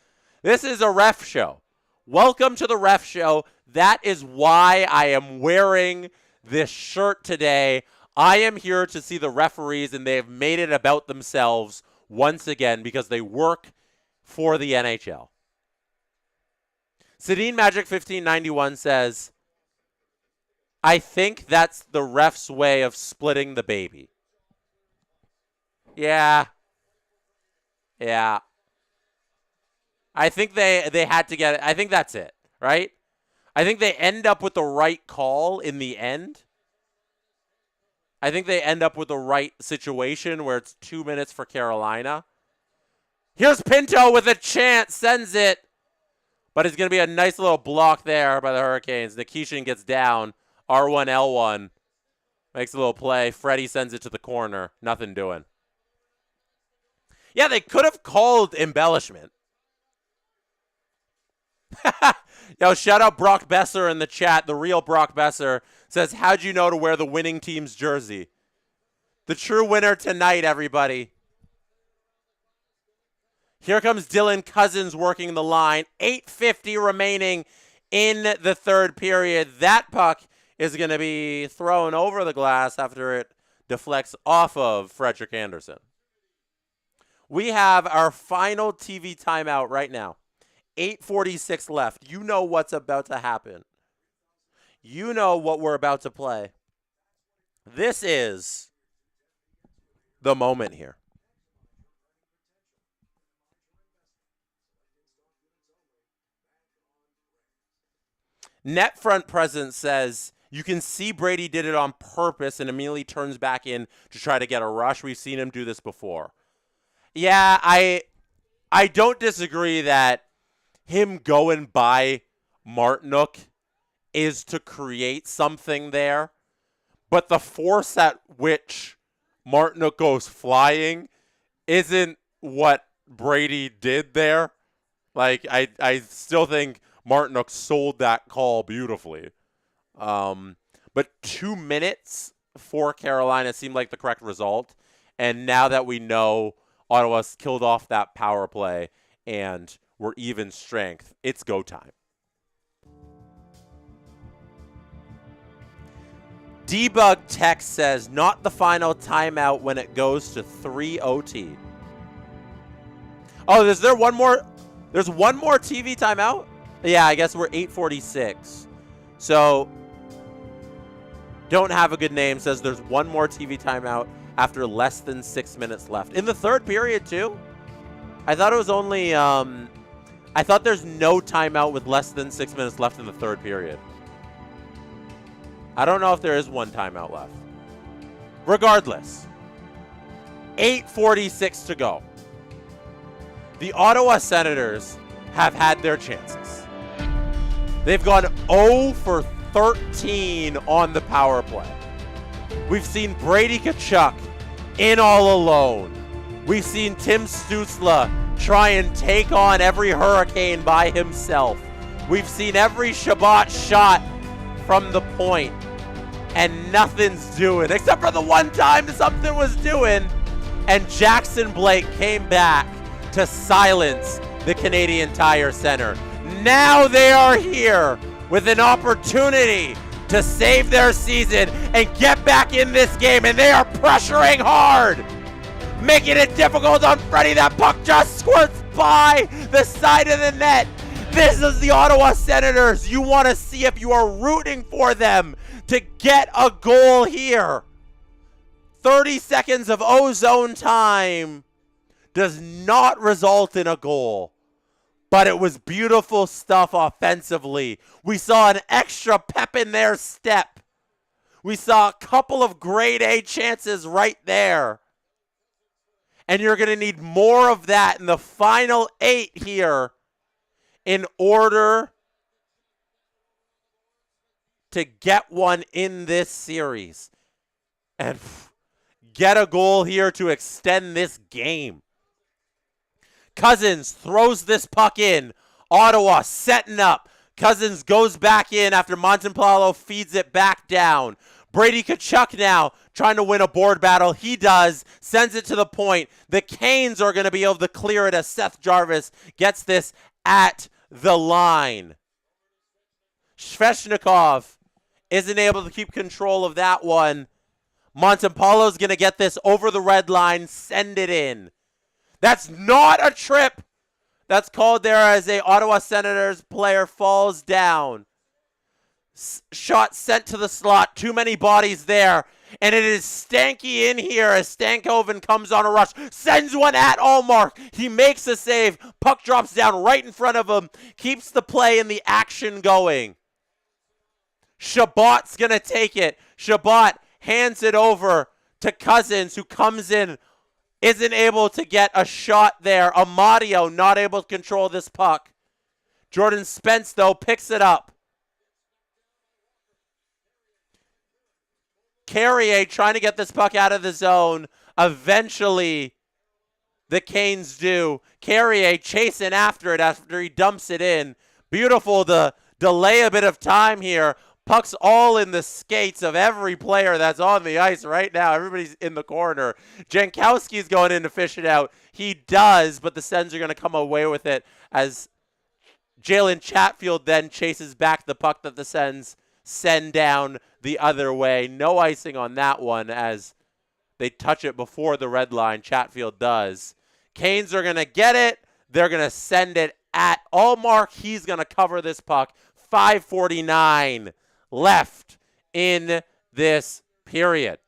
This is a ref show. Welcome to the ref show. That is why I am wearing this shirt today. I am here to see the referees, and they have made it about themselves once again because they work for the NHL. Sedin Magic 1591 says, I think that's the ref's way of splitting the baby. Yeah. I think they had to get it. I think that's it, right? I think they end up with the right call in the end. I think they end up with the right situation where it's 2 minutes for Carolina. Here's Pinto with a chance, sends it. But it's going to be a nice little block there by the Hurricanes. Nikishin gets down. R1, L1. Makes a little play. Freddie sends it to the corner. Nothing doing. Yeah, they could have called embellishment. Yo, shout out Brock Besser in the chat. The real Brock Besser says, how'd you know to wear the winning team's jersey? The true winner tonight, everybody. Here comes Dylan Cousins working the line. 8:50 remaining in the third period. That puck is going to be thrown over the glass after it deflects off of Frederick Anderson. We have our final TV timeout right now. 8:46 left. You know what's about to happen. You know what we're about to play. This is the moment here. Net front presence says you can see Brady did it on purpose and immediately turns back in to try to get a rush. We've seen him do this before. Yeah, I don't disagree that him going by Martinook is to create something there. But the force at which Martinook goes flying isn't what Brady did there. Like, I still think Martinook sold that call beautifully. But 2 minutes for Carolina seemed like the correct result. And now that we know Ottawa's killed off that power play and we're even strength, it's go time. Debug text says, not the final timeout when it goes to 3 OT. Oh, is there one more? There's one more TV timeout? Yeah, I guess we're 8:46. So, don't have a good name says there's one more TV timeout after less than 6 minutes left. In the third period, too? I thought it was only, I thought there's no timeout with less than 6 minutes left in the third period. I don't know if there is one timeout left. Regardless, 8:46 to go. The Ottawa Senators have had their chances. They've gone 0 for 13 on the power play. We've seen Brady Tkachuk in all alone. We've seen Tim Stützle try and take on every Hurricane by himself. We've seen every Shabbat shot from the point, and nothing's doing, except for the one time something was doing, and Jackson Blake came back to silence the Canadian Tire Center. Now they are here with an opportunity to save their season and get back in this game, and they are pressuring hard, making it difficult on Freddie. That puck just squirts by the side of the net. This is the Ottawa Senators. You want to see if you are rooting for them to get a goal here. 30 seconds of ozone time does not result in a goal, but it was beautiful stuff offensively. We saw an extra pep in their step. We saw a couple of grade A chances right there. And you're going to need more of that in the final 8 here in order to get one in this series and get a goal here to extend this game. Cousins throws this puck in. Ottawa setting up. Cousins goes back in after Montemplalo feeds it back down. Brady Tkachuk now trying to win a board battle. He does. Sends it to the point. The Canes are going to be able to clear it as Seth Jarvis gets this at the line. Svechnikov isn't able to keep control of that one. Montemplalo's going to get this over the red line, send it in. That's not a trip. That's called there as a Ottawa Senators player falls down. Shot sent to the slot. Too many bodies there. And it is Stanky in here as Stankoven comes on a rush. Sends one at Allmark. He makes a save. Puck drops down right in front of him. Keeps the play and the action going. Shabbat's going to take it. Shabbat hands it over to Cousins, who comes in. Isn't able to get a shot there. Amadio not able to control this puck. Jordan Spence, though, picks it up. Carrier trying to get this puck out of the zone. Eventually, the Canes do. Carrier chasing after it after he dumps it in. Beautiful to delay a bit of time here. Puck's all in the skates of every player that's on the ice right now. Everybody's in the corner. Jankowski's going in to fish it out. He does, but the Sens are going to come away with it as Jalen Chatfield then chases back the puck that the Sens send down the other way. No icing on that one as they touch it before the red line. Chatfield does. Canes are going to get it. They're going to send it at Allmark. He's going to cover this puck. 5:49 left in this period.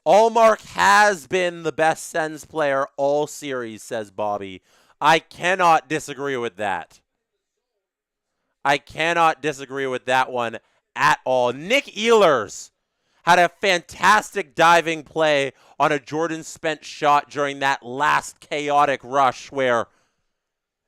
Allmark has been the best Sens player all series, says Bobby. I cannot disagree with that. I cannot disagree with that one at all. Nick Ehlers had a fantastic diving play on a Jordan Spence shot during that last chaotic rush where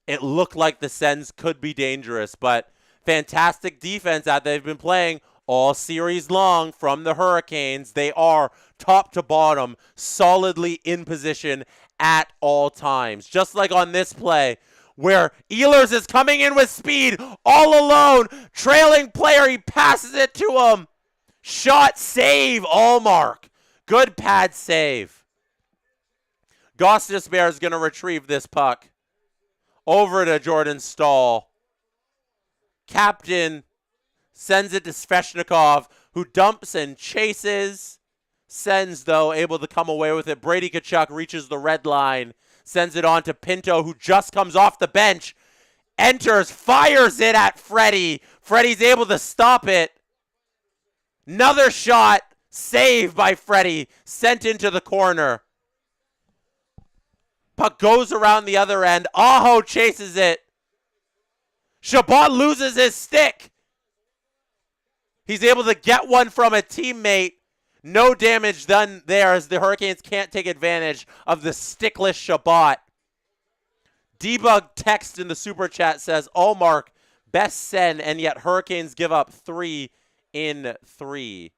it looked like the Sens could be dangerous, but fantastic defense that they've been playing all series long from the Hurricanes. They are top to bottom, solidly in position at all times. Just like on this play, where Ehlers is coming in with speed, all alone, trailing player, he passes it to him. Shot, save, Allmark. Good pad save. Gostisbehere is going to retrieve this puck. Over to Jordan Staal. Captain sends it to Svechnikov, who dumps and chases. Sens, though, able to come away with it. Brady Tkachuk reaches the red line. Sends it on to Pinto, who just comes off the bench. Enters, fires it at Freddie. Freddie's able to stop it. Another shot. Saved by Freddie. Sent into the corner. Puck goes around the other end. Aho chases it. Shabbat loses his stick. He's able to get one from a teammate. No damage done there as the Hurricanes can't take advantage of the stickless Shabbat. Debug text in the super chat says, Allmark, best Sen, and yet Hurricanes give up 3 in 3.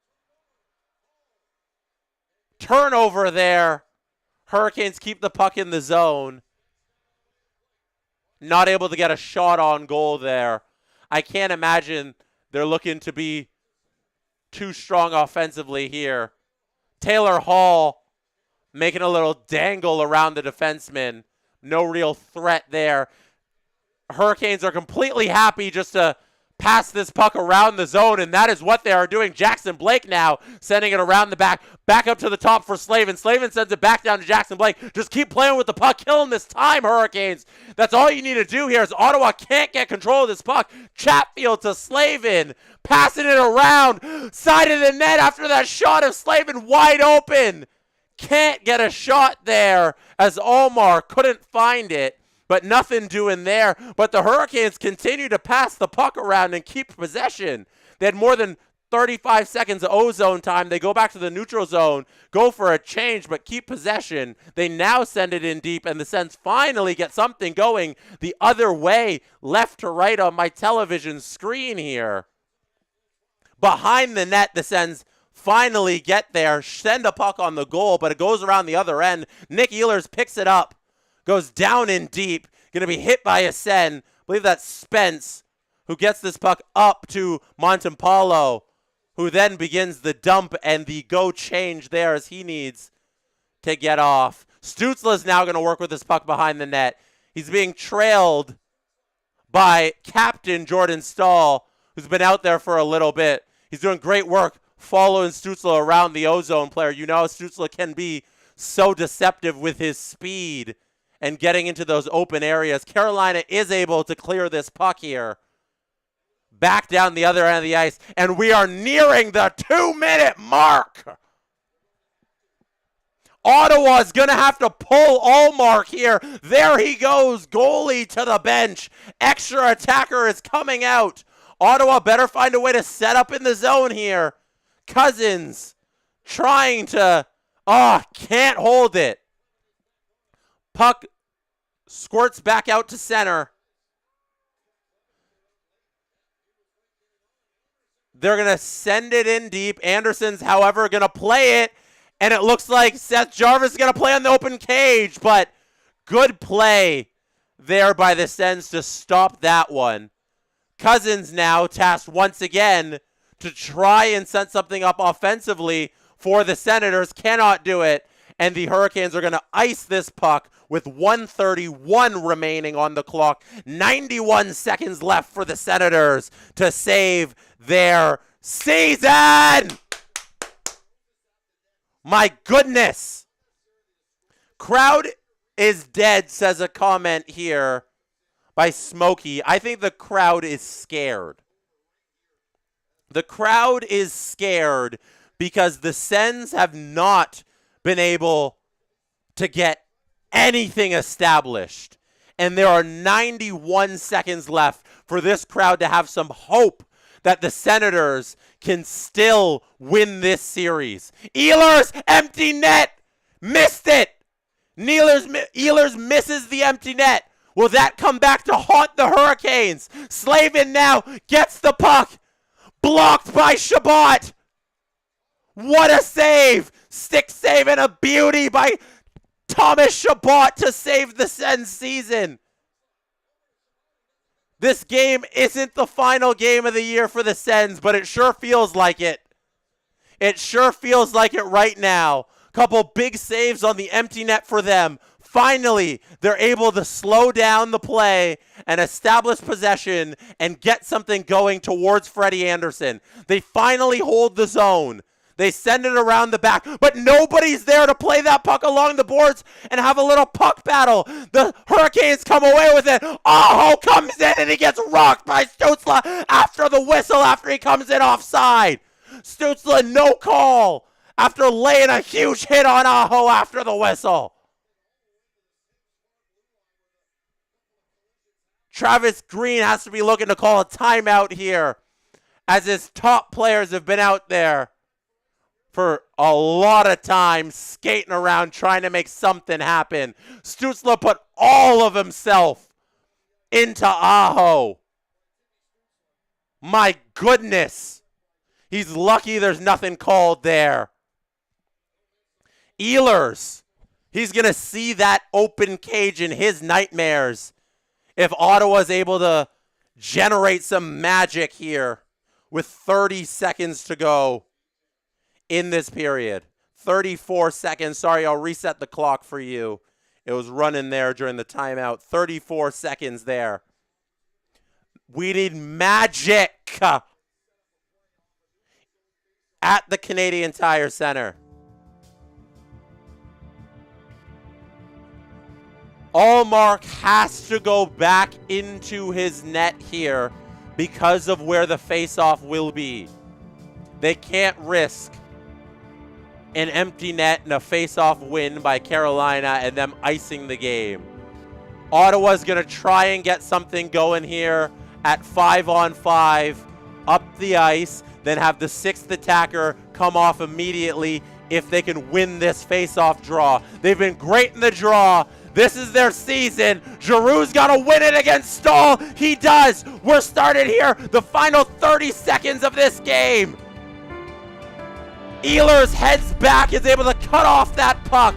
Turnover there. Hurricanes keep the puck in the zone. Not able to get a shot on goal there. I can't imagine they're looking to be too strong offensively here. Taylor Hall making a little dangle around the defenseman. No real threat there. Hurricanes are completely happy just to pass this puck around the zone, and that is what they are doing. Jackson Blake now sending it around the back up to the top for Slavin. Slavin sends it back down to Jackson Blake. Just keep playing with the puck, killing this time, Hurricanes. That's all you need to do here, as Ottawa can't get control of this puck. Chatfield to Slavin, passing it around, side of the net after that shot of Slavin, wide open. Can't get a shot there, as Omar couldn't find it. But nothing doing there. But the Hurricanes continue to pass the puck around and keep possession. They had more than 35 seconds of O-zone time. They go back to the neutral zone, go for a change, but keep possession. They now send it in deep, and the Sens finally get something going the other way, left to right on my television screen here. Behind the net, the Sens finally get there, send a puck on the goal, but it goes around the other end. Nick Ehlers picks it up. Goes down in deep, going to be hit by a Sen. I believe that's Spence, who gets this puck up to Montempallo, who then begins the dump and the go change there as he needs to get off. Stützle is now going to work with this puck behind the net. He's being trailed by captain Jordan Stahl, who's been out there for a little bit. He's doing great work following Stützle around the O-zone player. You know Stützle can be so deceptive with his speed and getting into those open areas. Carolina is able to clear this puck here. Back down the other end of the ice. And we are nearing the 2-minute mark. Ottawa's going to have to pull Allmark here. There he goes. Goalie to the bench. Extra attacker is coming out. Ottawa better find a way to set up in the zone here. Cousins trying to... can't hold it. Puck squirts back out to center. They're going to send it in deep. Anderson's, however, going to play it. And it looks like Seth Jarvis is going to play on the open cage. But good play there by the Sens to stop that one. Cousins now tasked once again to try and set something up offensively for the Senators. Cannot do it. And the Hurricanes are going to ice this puck with 1:31 remaining on the clock. 91 seconds left for the Senators to save their season. My goodness. Crowd is dead, says a comment here by Smokey. I think the crowd is scared. The crowd is scared because the Sens have not been able to get anything established. And there are 91 seconds left for this crowd to have some hope that the Senators can still win this series. Ehlers, empty net, missed it. Ehlers misses the empty net. Will that come back to haunt the Hurricanes? Slavin now gets the puck. Blocked by Shabbat. What a save! Stick save and a beauty by Thomas Chabot to save the Sens season. This game isn't the final game of the year for the Sens, but it sure feels like it. It sure feels like it right now. Couple big saves on the empty net for them. Finally, they're able to slow down the play and establish possession and get something going towards Freddie Anderson. They finally hold the zone. They send it around the back, but nobody's there to play that puck along the boards and have a little puck battle. The Hurricanes come away with it. Aho comes in and he gets rocked by Stützle after the whistle after he comes in offside. Stützle no call after laying a huge hit on Aho after the whistle. Travis Green has to be looking to call a timeout here as his top players have been out there for a lot of time skating around trying to make something happen. Stützle put all of himself into Aho. My goodness. He's lucky there's nothing called there. Ehlers, he's going to see that open cage in his nightmares if Ottawa's able to generate some magic here with 30 seconds to go in this period. 34 seconds. Sorry, I'll reset the clock for you. It was running there during the timeout. 34 seconds there. We need magic at the Canadian Tire Center. Allmark has to go back into his net here because of where the faceoff will be. They can't risk an empty net and a faceoff win by Carolina and them icing the game. Ottawa's going to try and get something going here at 5-on-5 up the ice, then have the sixth attacker come off immediately if they can win this faceoff draw. They've been great in the draw. This is their season. Giroux's got to win it against Stahl. He does. We're started here. The final 30 seconds of this game. Ehlers heads back, is able to cut off that puck,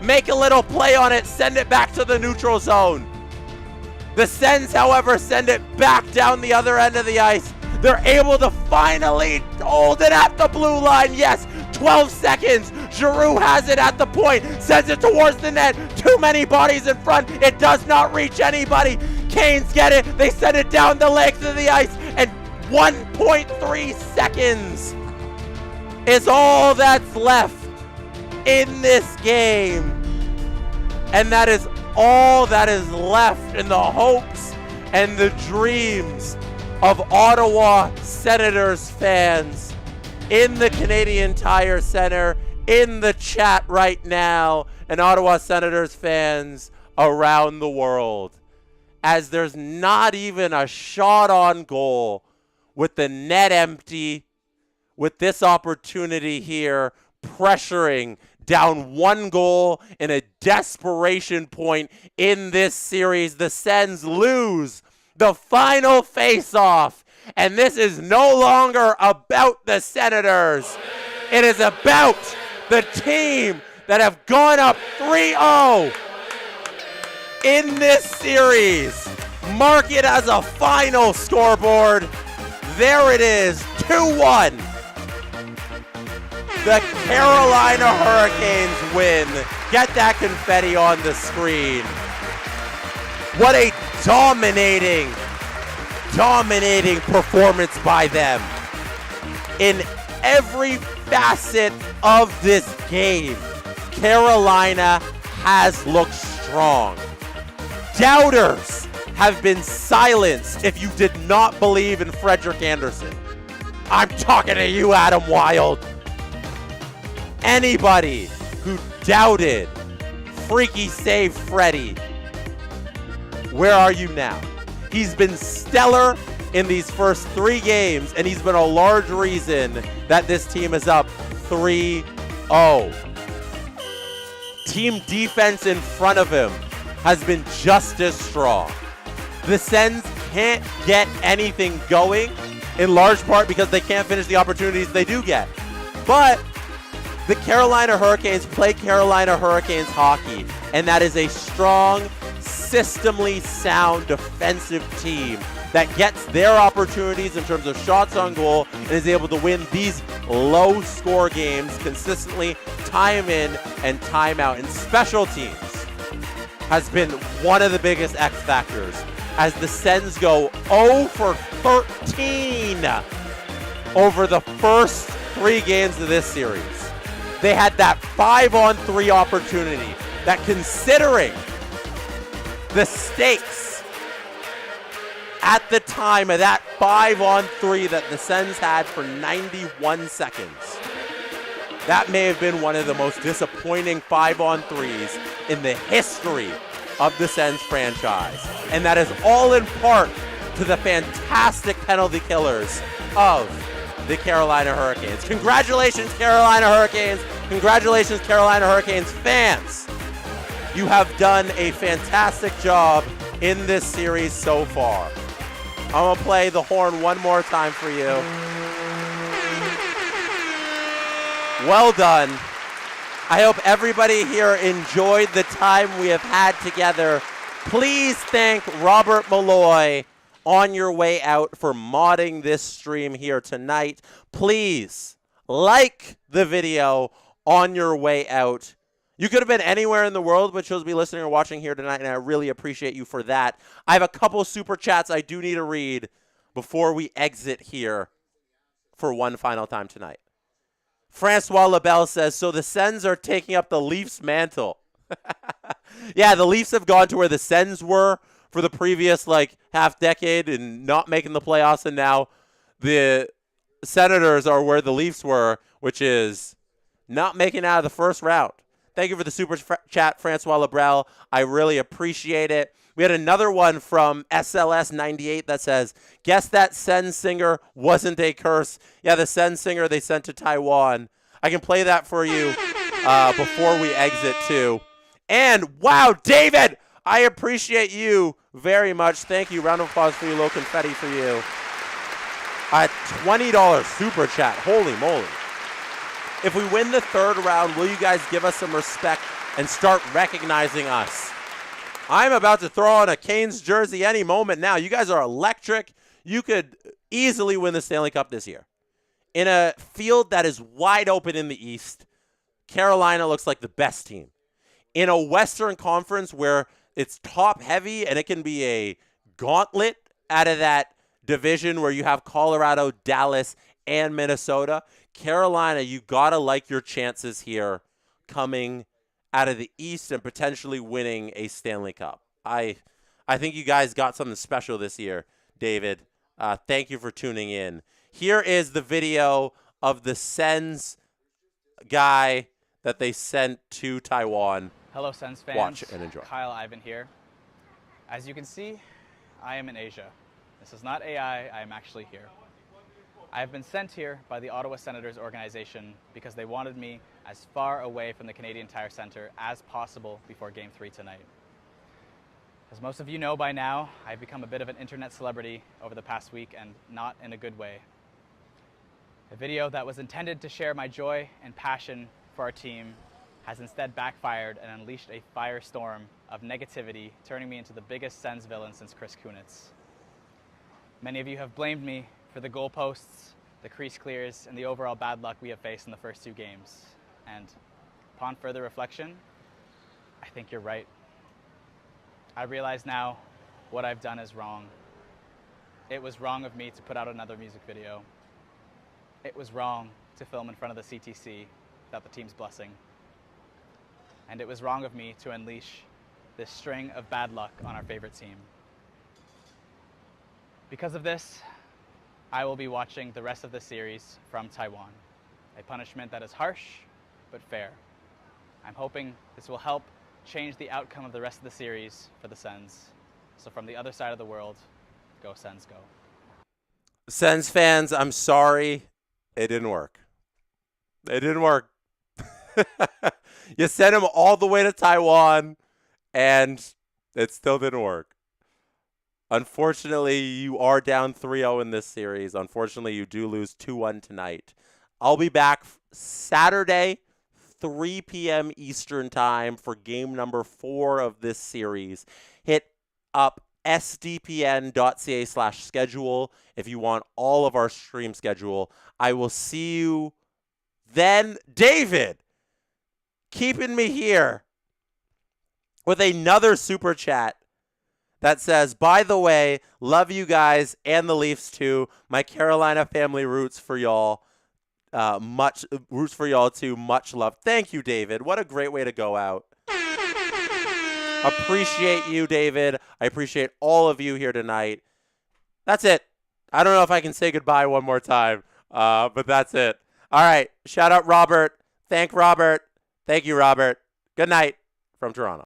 make a little play on it, send it back to the neutral zone. The Sens, however, send it back down the other end of the ice. They're able to finally hold it at the blue line. Yes, 12 seconds. Giroux has it at the point, sends it towards the net. Too many bodies in front. It does not reach anybody. Canes get it. They send it down the length of the ice, and 1.3 seconds is all that's left in this game. And that is all that is left in the hopes and the dreams of Ottawa Senators fans in the Canadian Tire Center, in the chat right now, and Ottawa Senators fans around the world. As there's not even a shot on goal, with the net empty, with this opportunity here, pressuring down 1 goal in a desperation point in this series. The Sens lose the final face-off, and this is no longer about the Senators. It is about the team that have gone up 3-0 in this series. Mark it as a final scoreboard. There it is, 2-1. The Carolina Hurricanes win. Get that confetti on the screen. What a dominating performance by them. In every facet of this game, Carolina has looked strong. Doubters have been silenced if you did not believe in Frederik Andersen. I'm talking to you, Adam Wild. Anybody who doubted Freaky Save Freddy, where are you now? He's been stellar in these first 3 games, and he's been a large reason that this team is up 3-0. Team defense in front of him has been just as strong. The Sens can't get anything going, in large part because they can't finish the opportunities they do get. But the Carolina Hurricanes play Carolina Hurricanes hockey, and that is a strong, systemly sound defensive team that gets their opportunities in terms of shots on goal and is able to win these low-score games consistently, time in and time out. And special teams has been one of the biggest X factors as the Sens go 0 for 13 over the first 3 games of this series. They had that 5-on-3 opportunity that, considering the stakes at the time of that 5-on-3 that the Sens had for 91 seconds, that may have been one of the most disappointing 5-on-3s in the history of the Sens franchise. And that is all in part to the fantastic penalty killers of the Carolina Hurricanes. Congratulations, Carolina Hurricanes. Congratulations, Carolina Hurricanes fans. You have done a fantastic job in this series so far. I'm going to play the horn one more time for you. Well done. I hope everybody here enjoyed the time we have had together. Please thank Robert Malloy on your way out for modding this stream here tonight. Please like the video on your way out. You could have been anywhere in the world, but chose to be listening or watching here tonight, and I really appreciate you for that. I have a couple super chats I do need to read before we exit here for one final time tonight. Francois Labelle says, so the Sens are taking up the Leafs' mantle. Yeah, the Leafs have gone to where the Sens were for the previous, half decade and not making the playoffs, and now the Senators are where the Leafs were, which is not making it out of the first round. Thank you for the super chat, Francois Labrelle. I really appreciate it. We had another one from SLS98 that says, guess that Sen singer wasn't a curse. Yeah, the Sen singer they sent to Taiwan. I can play that for you before we exit, too. And, wow, David, I appreciate you very much. Thank you. Round of applause for you. Low confetti for you. $20 super chat. Holy moly. If we win the third round, will you guys give us some respect and start recognizing us? I'm about to throw on a Canes jersey any moment now. You guys are electric. You could easily win the Stanley Cup this year. In a field that is wide open in the East, Carolina looks like the best team. In a Western Conference where it's top heavy and it can be a gauntlet out of that division where you have Colorado, Dallas, and Minnesota, Carolina, you got to like your chances here coming out of the East and potentially winning a Stanley Cup. I think you guys got something special this year, David. Thank you for tuning in. Here is the video of the Sens guy that they sent to Taiwan. Hello, Sens fans. Watch and enjoy. Kyle Ivan here. As you can see, I am in Asia. This is not AI. I am actually here. I have been sent here by the Ottawa Senators organization because they wanted me as far away from the Canadian Tire Centre as possible before Game 3 tonight. As most of you know by now, I've become a bit of an internet celebrity over the past week, and not in a good way. A video that was intended to share my joy and passion for our team has instead backfired and unleashed a firestorm of negativity, turning me into the biggest Sens villain since Chris Kunitz. Many of you have blamed me for the goalposts, the crease clears, and the overall bad luck we have faced in the first two games. And upon further reflection, I think you're right. I realize now what I've done is wrong. It was wrong of me to put out another music video. It was wrong to film in front of the CTC without the team's blessing. And it was wrong of me to unleash this string of bad luck on our favorite team. Because of this, I will be watching the rest of the series from Taiwan, a punishment that is harsh but fair. I'm hoping this will help change the outcome of the rest of the series for the Sens. So from the other side of the world, go Sens, go. Sens fans, I'm sorry. It didn't work. It didn't work. You sent him all the way to Taiwan, and it still didn't work. Unfortunately, you are down 3-0 in this series. Unfortunately, you do lose 2-1 tonight. I'll be back Saturday, 3 p.m. Eastern time for game number 4 of this series. Hit up sdpn.ca/schedule if you want all of our stream schedule. I will see you then. David, keeping me here with another super chat that says, by the way, love you guys and the Leafs too. My Carolina family roots for y'all. Roots for y'all too. Much love. Thank you, David. What a great way to go out. Appreciate you, David. I appreciate all of you here tonight. That's it. I don't know if I can say goodbye one more time, but that's it. All right. Shout out Robert. Thank Robert. Thank you, Robert. Good night from Toronto.